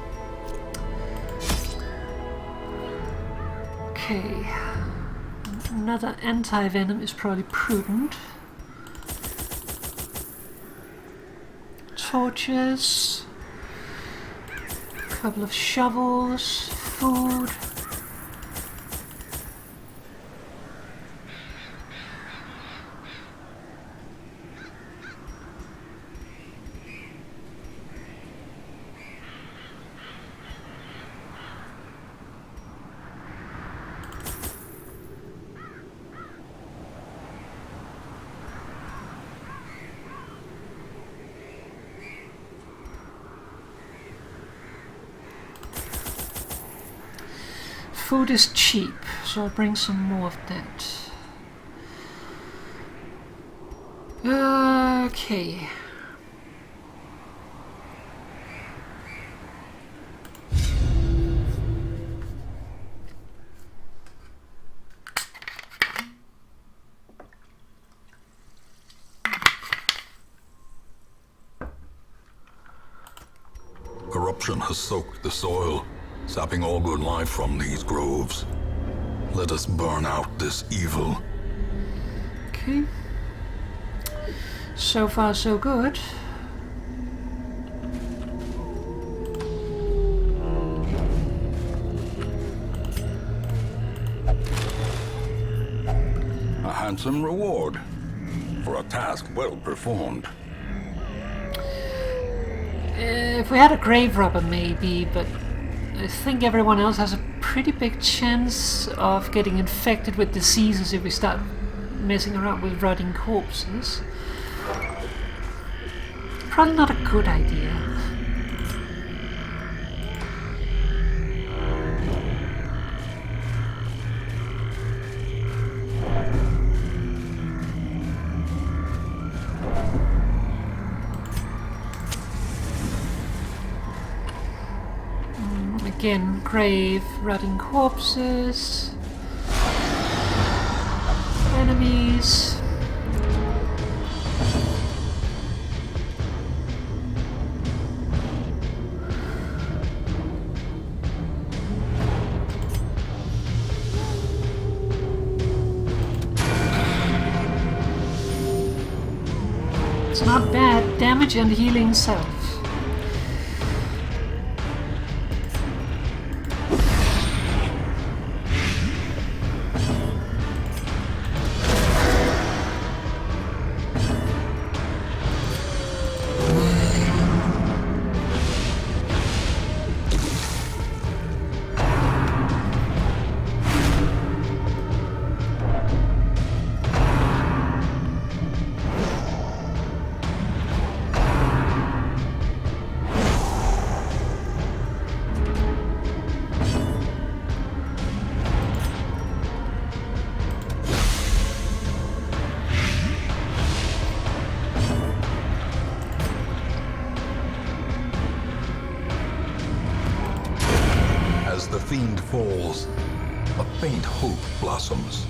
S1: Okay. Another anti-venom is probably prudent. Torches, a couple of shovels, food. Food is cheap, so I'll bring some more of that. Okay.
S3: Corruption has soaked the soil, sapping all good life from these groves. Let us burn out this evil.
S1: Okay. So far, so good.
S3: A handsome reward for a task well performed.
S1: If we had a grave robber, maybe, but I think everyone else has a pretty big chance of getting infected with diseases if we start messing around with rotting corpses. Probably not a good idea. Again, grave, rotting corpses, enemies. It's not bad. Damage and healing self.
S3: fiend falls, a faint hope blossoms.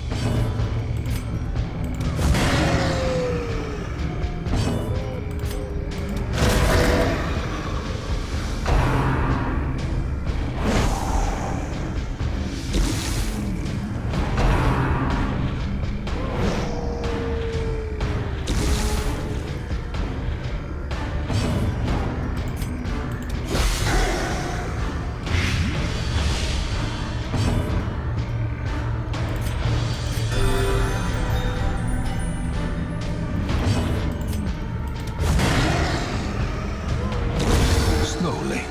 S3: Slowly,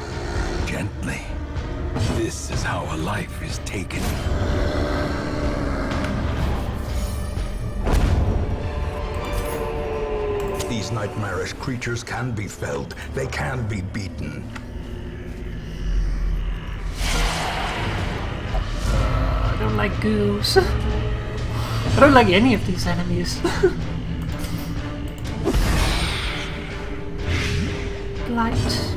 S3: gently. This is how a life is taken. These nightmarish creatures can be felled. They can be beaten.
S1: I don't like ghouls. I don't like any of these enemies. Blight.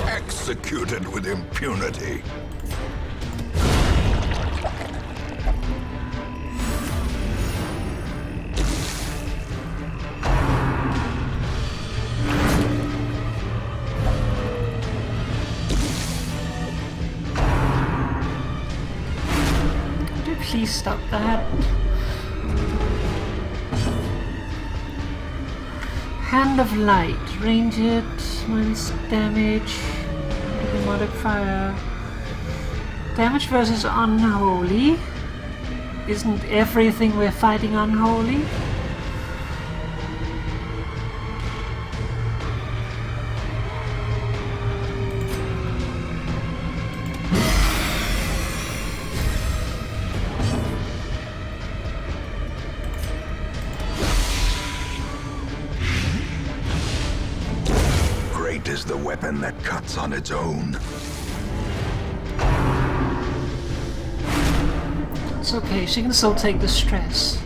S3: Executed with impunity.
S1: Could you please stop that? Hand of Light. Range it. Minus damage. Modifier. Damage versus unholy. Isn't everything we're fighting unholy?
S3: Great is the weapon that cuts on its own.
S1: It's okay, she can still take the stress.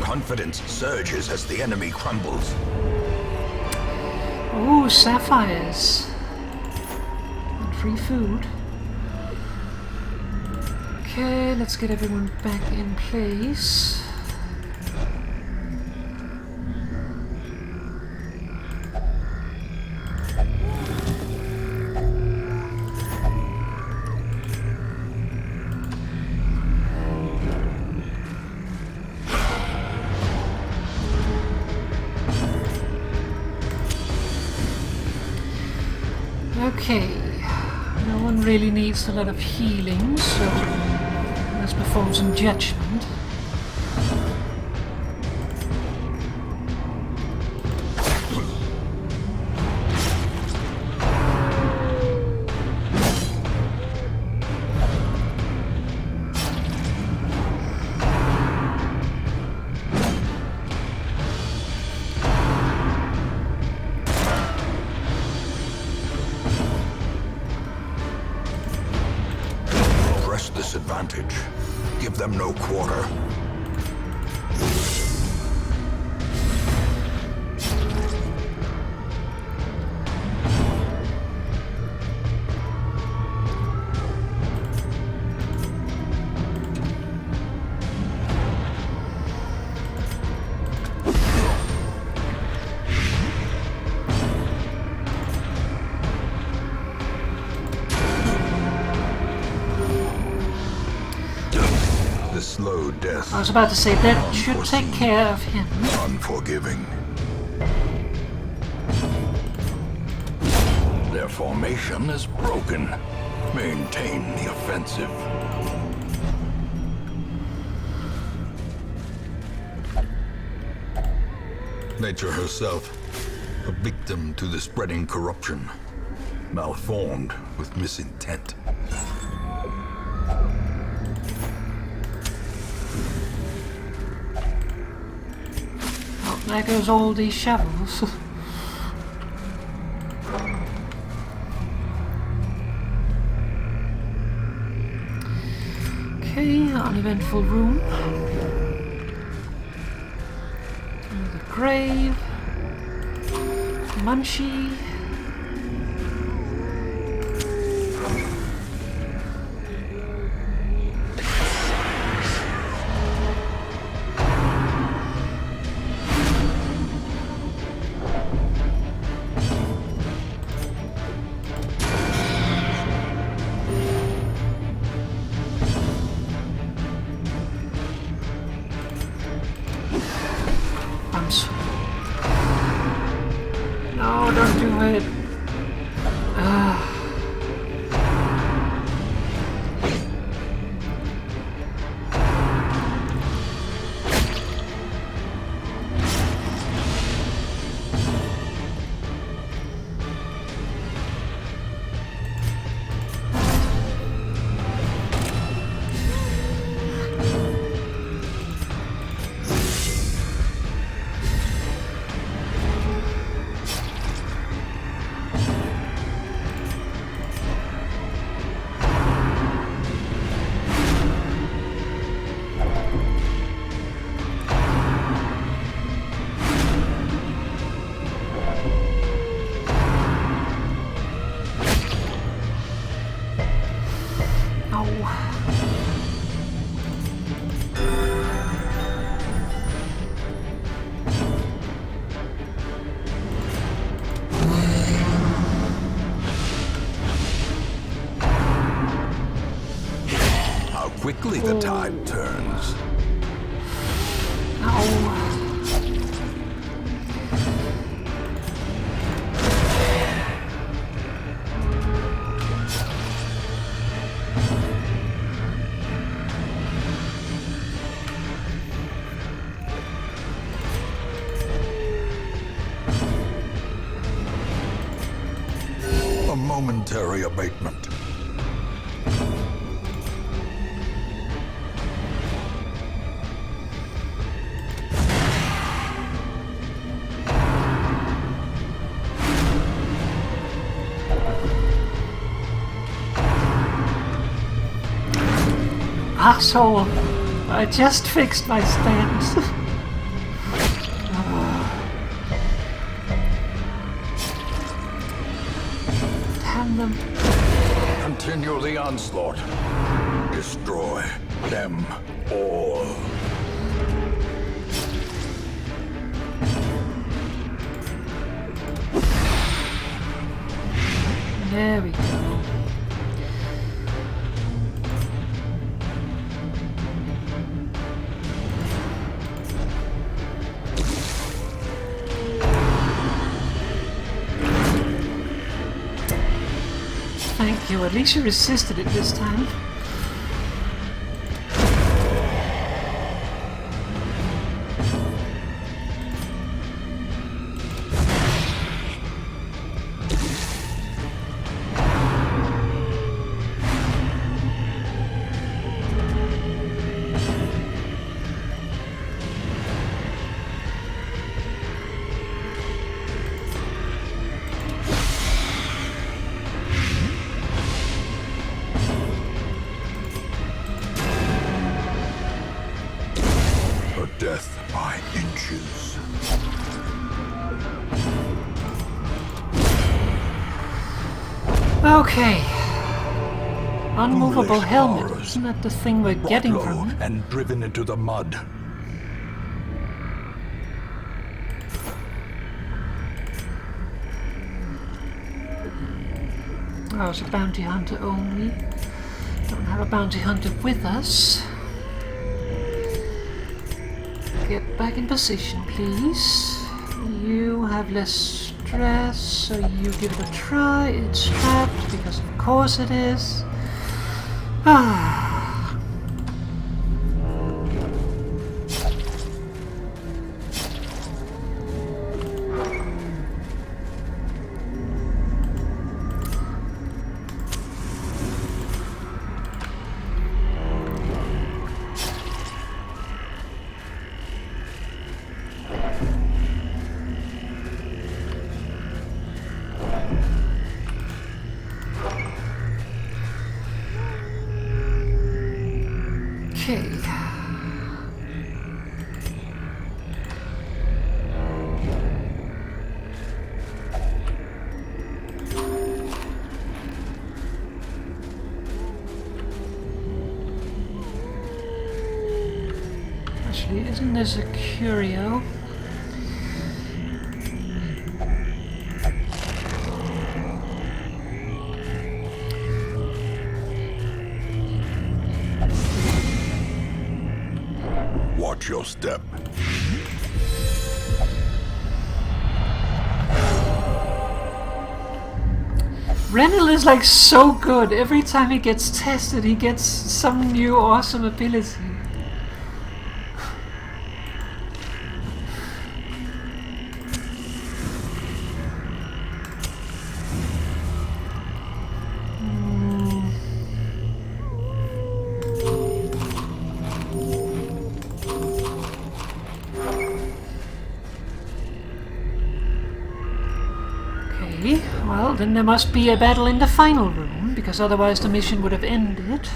S3: Confidence surges as the enemy crumbles.
S1: Ooh, sapphires. And free food. Okay, let's get everyone back in place. Okay, no one really needs a lot of healing, so let's perform some judgment.
S3: Disadvantage. Give them no quarter. The slow death.
S1: I was about to say that should take care of him.
S3: Unforgiving. Their formation is broken. Maintain the offensive. Nature herself, a victim to the spreading corruption, malformed with misintent.
S1: Oh, there goes all these shovels. uneventful room. Another grave. Munchie. No, don't do it.
S3: Quickly the tide turns. A momentary abatement.
S1: Asshole! I just fixed my stance. Damn them.
S3: Continue the onslaught. Destroy them all.
S1: There we go. Thank you, at least you resisted it this time.
S3: Death by inches.
S1: Okay. Unmovable
S3: Foolish
S1: helmet.
S3: horrors.
S1: Isn't that the thing we're
S3: Brought
S1: getting
S3: low
S1: from it?
S3: and driven into the mud.
S1: Oh, it's a bounty hunter only. Don't have a bounty hunter with us. Get back in position, please. You have less stress, so you give it a try. It's trapped, because of course it is. Ah. actually. Isn't this a curio?
S3: Watch your step.
S1: Rendell is like so good. Every time he gets tested, he gets some new awesome ability. Okay, well, then there must be a battle in the final room, because otherwise the mission would have ended.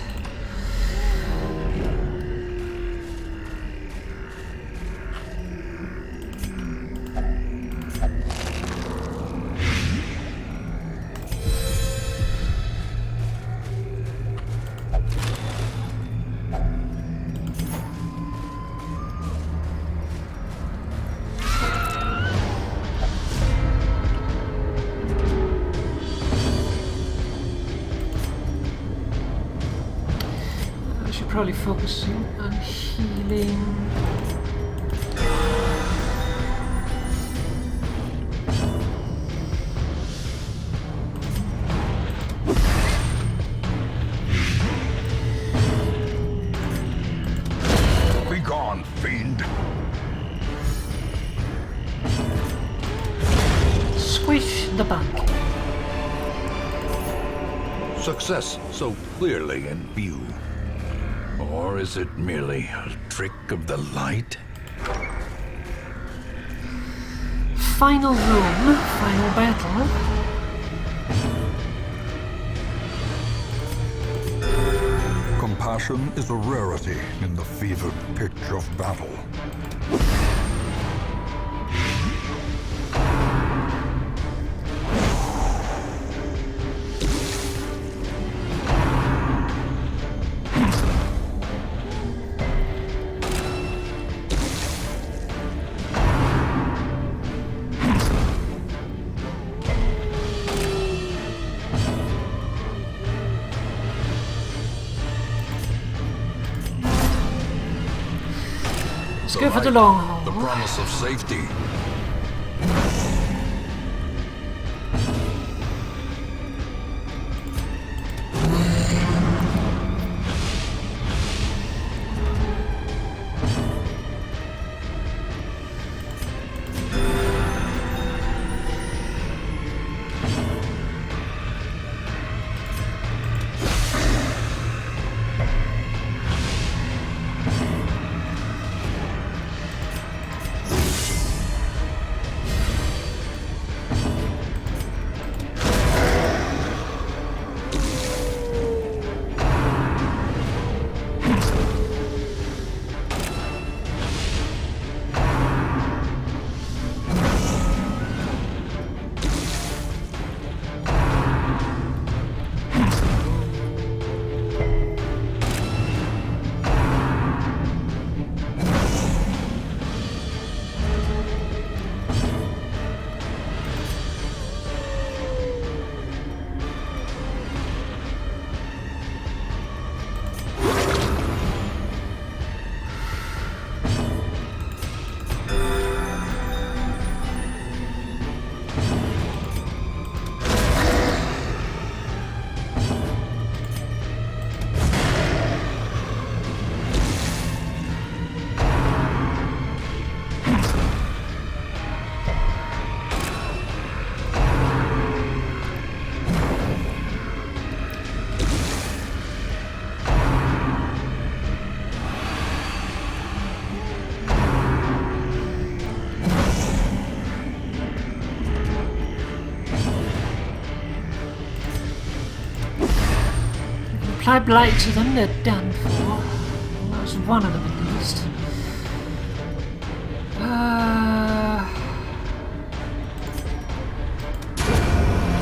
S1: Probably focusing on healing.
S3: Be gone, fiend.
S1: Squish the bug.
S3: Success so clearly in view. Or is it merely a trick of the light?
S1: Final room, final battle.
S2: Compassion is a rarity in the fevered pitch of battle.
S1: Let's go for the long haul.
S3: The promise of safety.
S1: Apply blight to them, they're done for. That was one of them at least.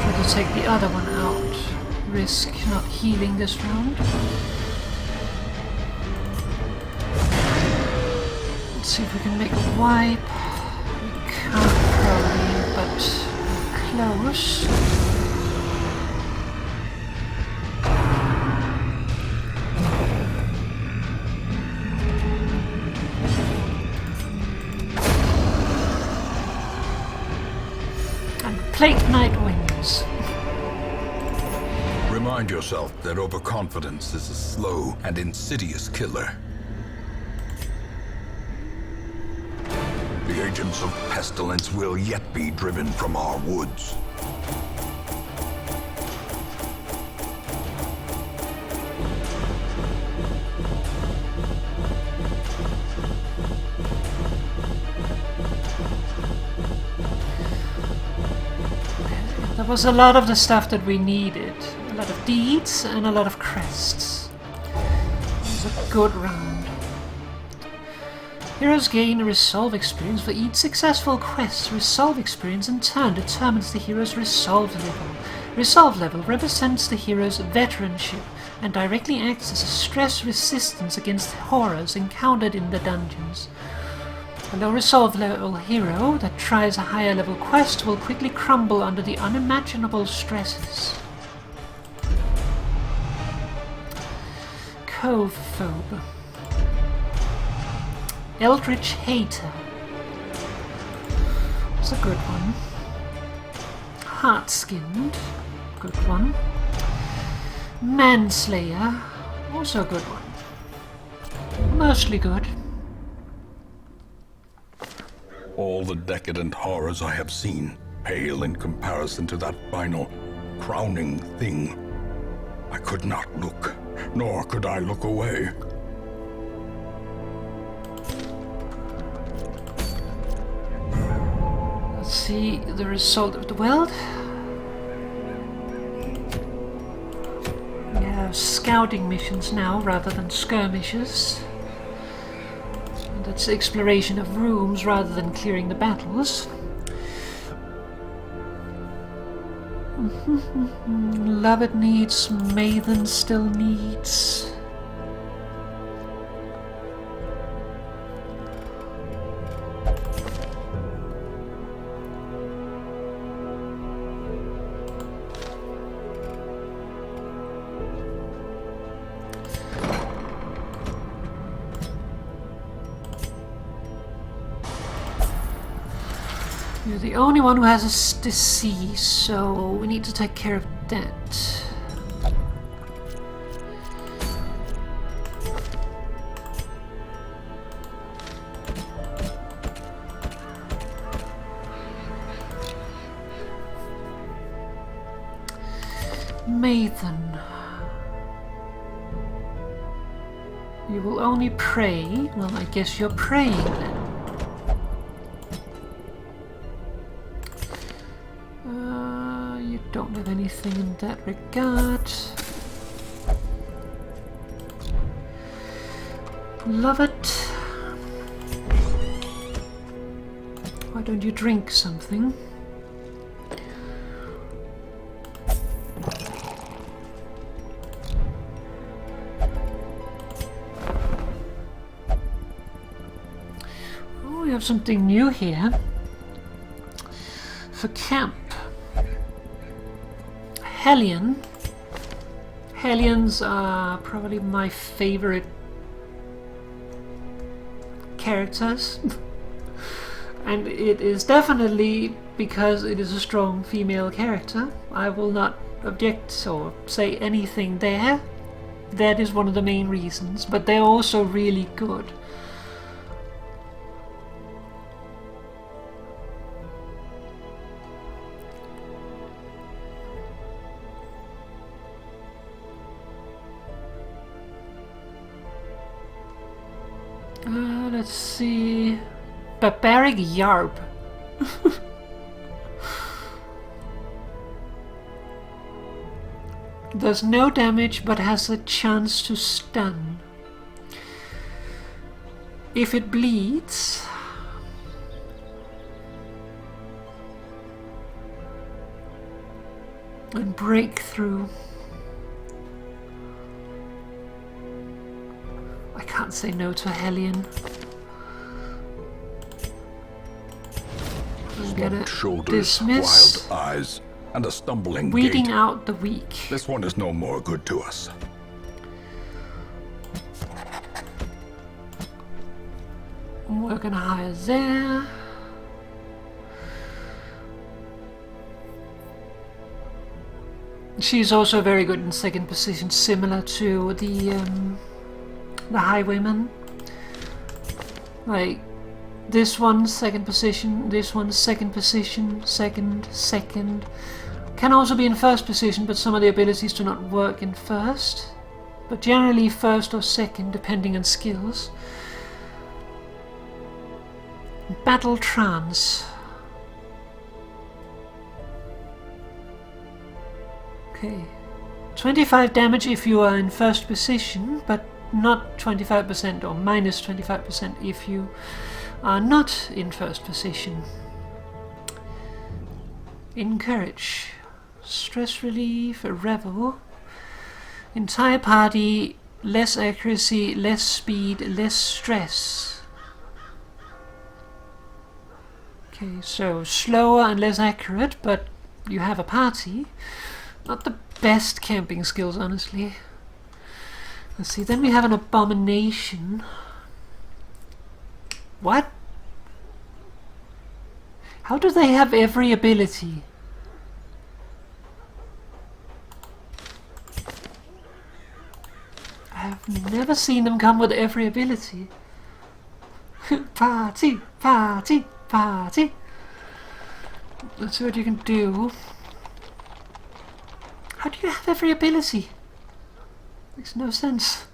S1: Try to take the other one out. Risk not healing this round. see if we can make a wipe. We can't probably, but we're close. And plate night wings.
S3: Remind yourself that overconfidence is a slow and insidious killer. The agents of pestilence will yet be driven from our woods.
S1: There was a lot of the stuff that we needed. A lot of deeds and a lot of crests. It was a good round. Heroes gain a resolve experience for each successful quest. Resolve experience in turn determines the hero's resolve level. Resolve level represents the hero's veteranship and directly acts as a stress resistance against horrors encountered in the dungeons. A low resolve level hero that tries a higher level quest will quickly crumble under the unimaginable stresses. Covephobe. Eldritch Hater. That's a good one. Heart-skinned. Good one. Manslayer. Also a good one. Mostly good.
S3: All the decadent horrors I have seen pale in comparison to that final, crowning thing. I could not look, nor could I look away.
S1: Let's see the result of the world. We have scouting missions now rather than skirmishes. And that's exploration of rooms rather than clearing the battles. Love it needs, Maiden still needs. You're the only one who has a disease, so we need to take care of that. Maiden. You will only pray? Well, I guess you're praying then. Don't have anything in that regard. Love it. Why don't you drink something? Oh, we have something new here. For camp. Hellion. Hellions are probably my favorite characters. And it is definitely because it is a strong female character. I will not object or say anything there. That is one of the main reasons, but they're also really good. Let's see. Barbaric Yarb. Does no damage but has a chance to stun. If it bleeds, and breakthrough. I can't say no to Hellion. I'm gonna
S3: Slumped shoulders,
S1: dismiss.
S3: wild eyes, and a stumbling
S1: Weeding
S3: gait.
S1: out the weak.
S3: This one is no more good to us.
S1: We're gonna hire there. She's also very good in second position, similar to the highwayman. Like this one's second position, this one's second position, second. Can also be in first position, but some of the abilities do not work in first. But generally first or second, depending on skills. Battle trance. Okay. 25 damage if you are in first position, but not 25% or minus 25% if you are not in first position. Encourage. Stress relief, a revel. Entire party, less accuracy, less speed, less stress. Okay, so slower and less accurate, but you have a party. Not the best camping skills, honestly. Let's see, then we have an abomination. What? How do they have every ability? I've never seen them come with every ability. Party, party, party. Let's see what you can do. How do you have every ability? Makes no sense.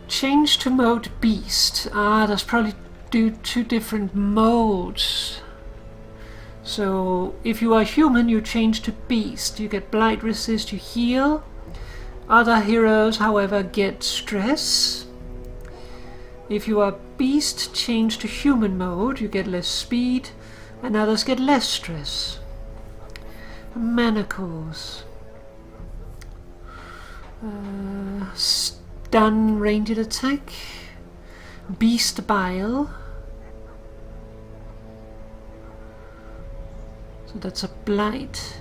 S1: Change to mode beast. That's probably do two different modes. So if you are human, you change to beast. You get blight resist, you heal. Other heroes, however, get stress. If you are beast, change to human mode, you get less speed, and others get less stress. Manacles. Stun ranged attack. Beast bile. So that's a blight.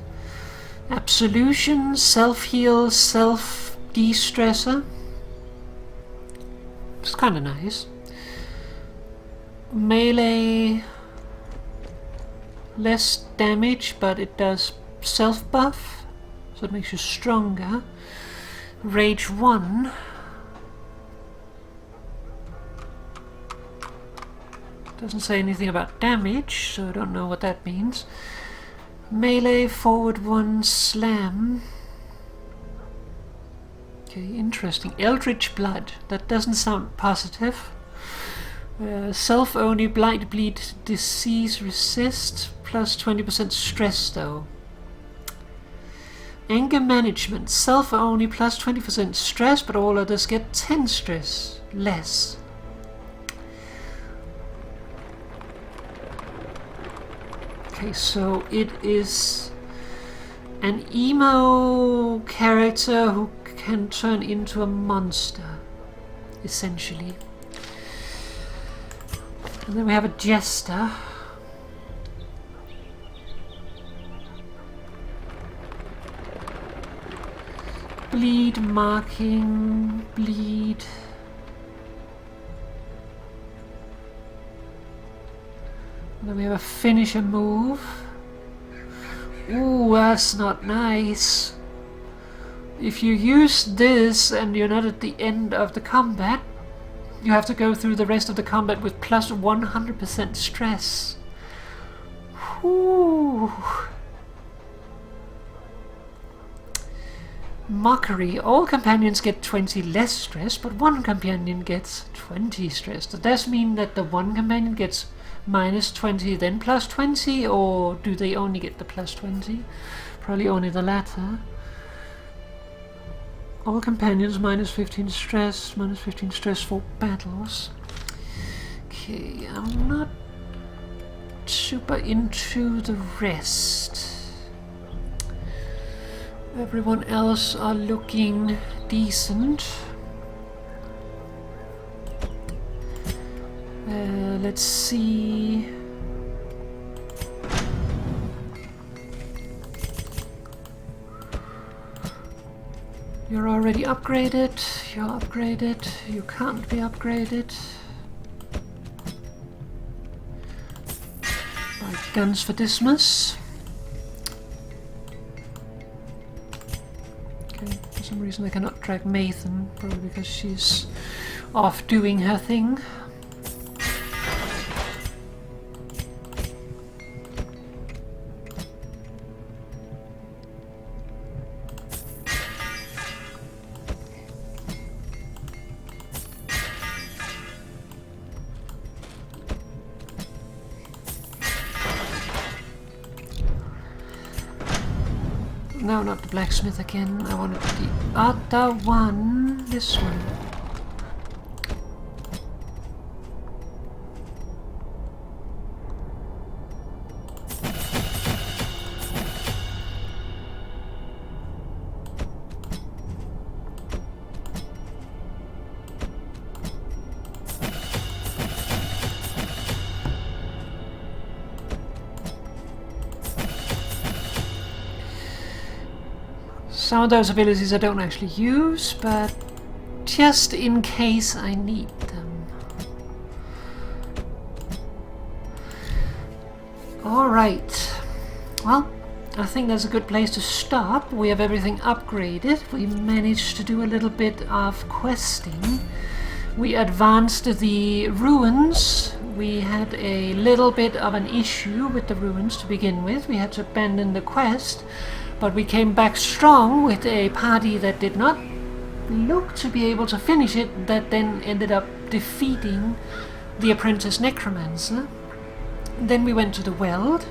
S1: Absolution, self-heal, self-de-stressor. It's kind of nice. Melee, less damage, but it does self-buff, so it makes you stronger. Rage 1. Doesn't say anything about damage, so I don't know what that means. Melee, forward 1, slam. Okay, interesting. Eldritch Blood. That doesn't sound positive. Self-only, blight, bleed, disease, resist. Plus 20% stress though. Anger management. Self-only, plus 20% stress, but all others get 10 stress. Less. Okay, so it is an emo character who can turn into a monster, essentially. And then we have a jester. Bleed, marking, bleed. And then we have a finisher move. Ooh, that's not nice. If you use this and you're not at the end of the combat, you have to go through the rest of the combat with plus 100% stress. Whew. Mockery. All companions get 20 less stress, but one companion gets 20 stress. Does that mean that the one companion gets minus 20 then plus 20, or do they only get the plus 20? Probably only the latter. All companions minus 15 stress, minus 15 stress for battles. Okay, I'm not super into the rest. Everyone else are looking decent. Let's see. You're already upgraded. You're upgraded. You can't be upgraded. Right, guns for Dismas. Okay, for some reason I cannot drag Mathan, probably because she's off doing her thing. No, not the blacksmith again. I wanted the other one. This one. Some of those abilities I don't actually use, but just in case I need them. Alright. Well, I think that's a good place to stop. We have everything upgraded. We managed to do a little bit of questing. We advanced the ruins. We had a little bit of an issue with the ruins to begin with. We had to abandon the quest. But we came back strong with a party that did not look to be able to finish it, that then ended up defeating the apprentice necromancer. Then we went to the Weld,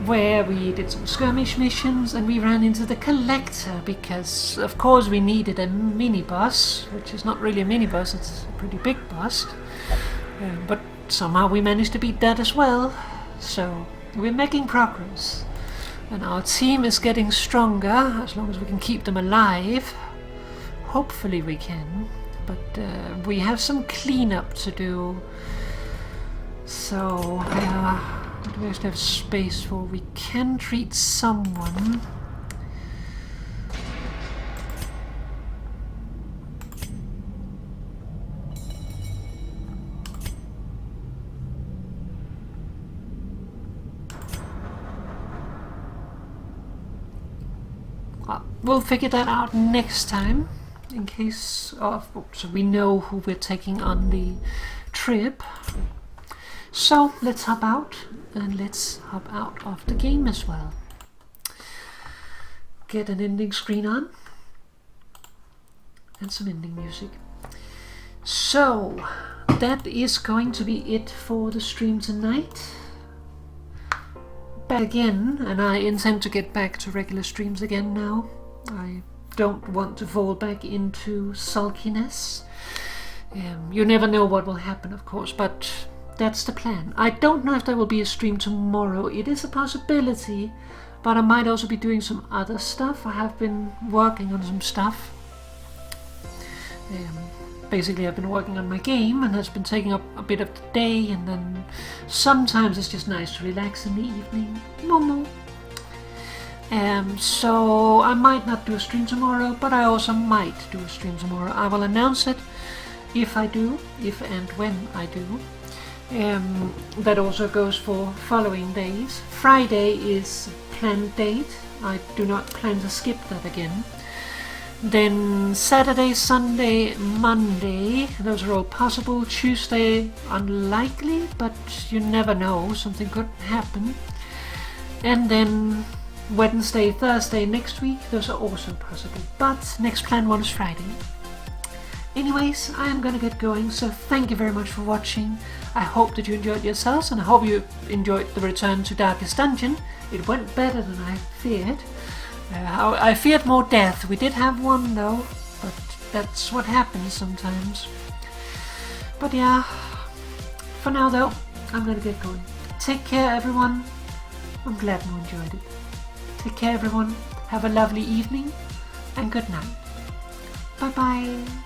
S1: where we did some skirmish missions, and we ran into the collector because of course we needed a mini boss, which is not really a mini boss, it's a pretty big boss. But somehow we managed to beat that as well. So we're making progress. And our team is getting stronger, as long as we can keep them alive. Hopefully we can. But we have some cleanup to do. So, what do we actually have space for? We can treat someone. We'll figure that out next time, in case of, so we know who we're taking on the trip. So let's hop out, and let's hop out of the game as well. Get an ending screen on, and some ending music. So that is going to be it for the stream tonight. Back again, and I intend to get back to regular streams again now. I don't want to fall back into sulkiness. You never know what will happen, of course, but that's the plan. I don't know if there will be a stream tomorrow. It is a possibility, but I might also be doing some other stuff. I have been working on some stuff. Basically, I've been working on my game, and that's been taking up a bit of the day, and then sometimes it's just nice to relax in the evening. Momo. So I might not do a stream tomorrow, but I also might do a stream tomorrow. I will announce it if I do, if and when I do. That also goes for following days. Friday is planned date. I do not plan to skip that again. Then Saturday, Sunday, Monday, those are all possible. Tuesday, unlikely, but you never know, something could happen. And then Wednesday, Thursday next week, those are also possible. But next planned one is Friday. Anyways, I am gonna get going, so thank you very much for watching. I hope that you enjoyed yourselves, and I hope you enjoyed the return to Darkest Dungeon. It went better than I feared. I feared more death. We did have one though, but that's what happens sometimes. But yeah, for now though, I'm gonna get going. Take care everyone. I'm glad you enjoyed it. Take care everyone. Have a lovely evening, and good night. Bye-bye.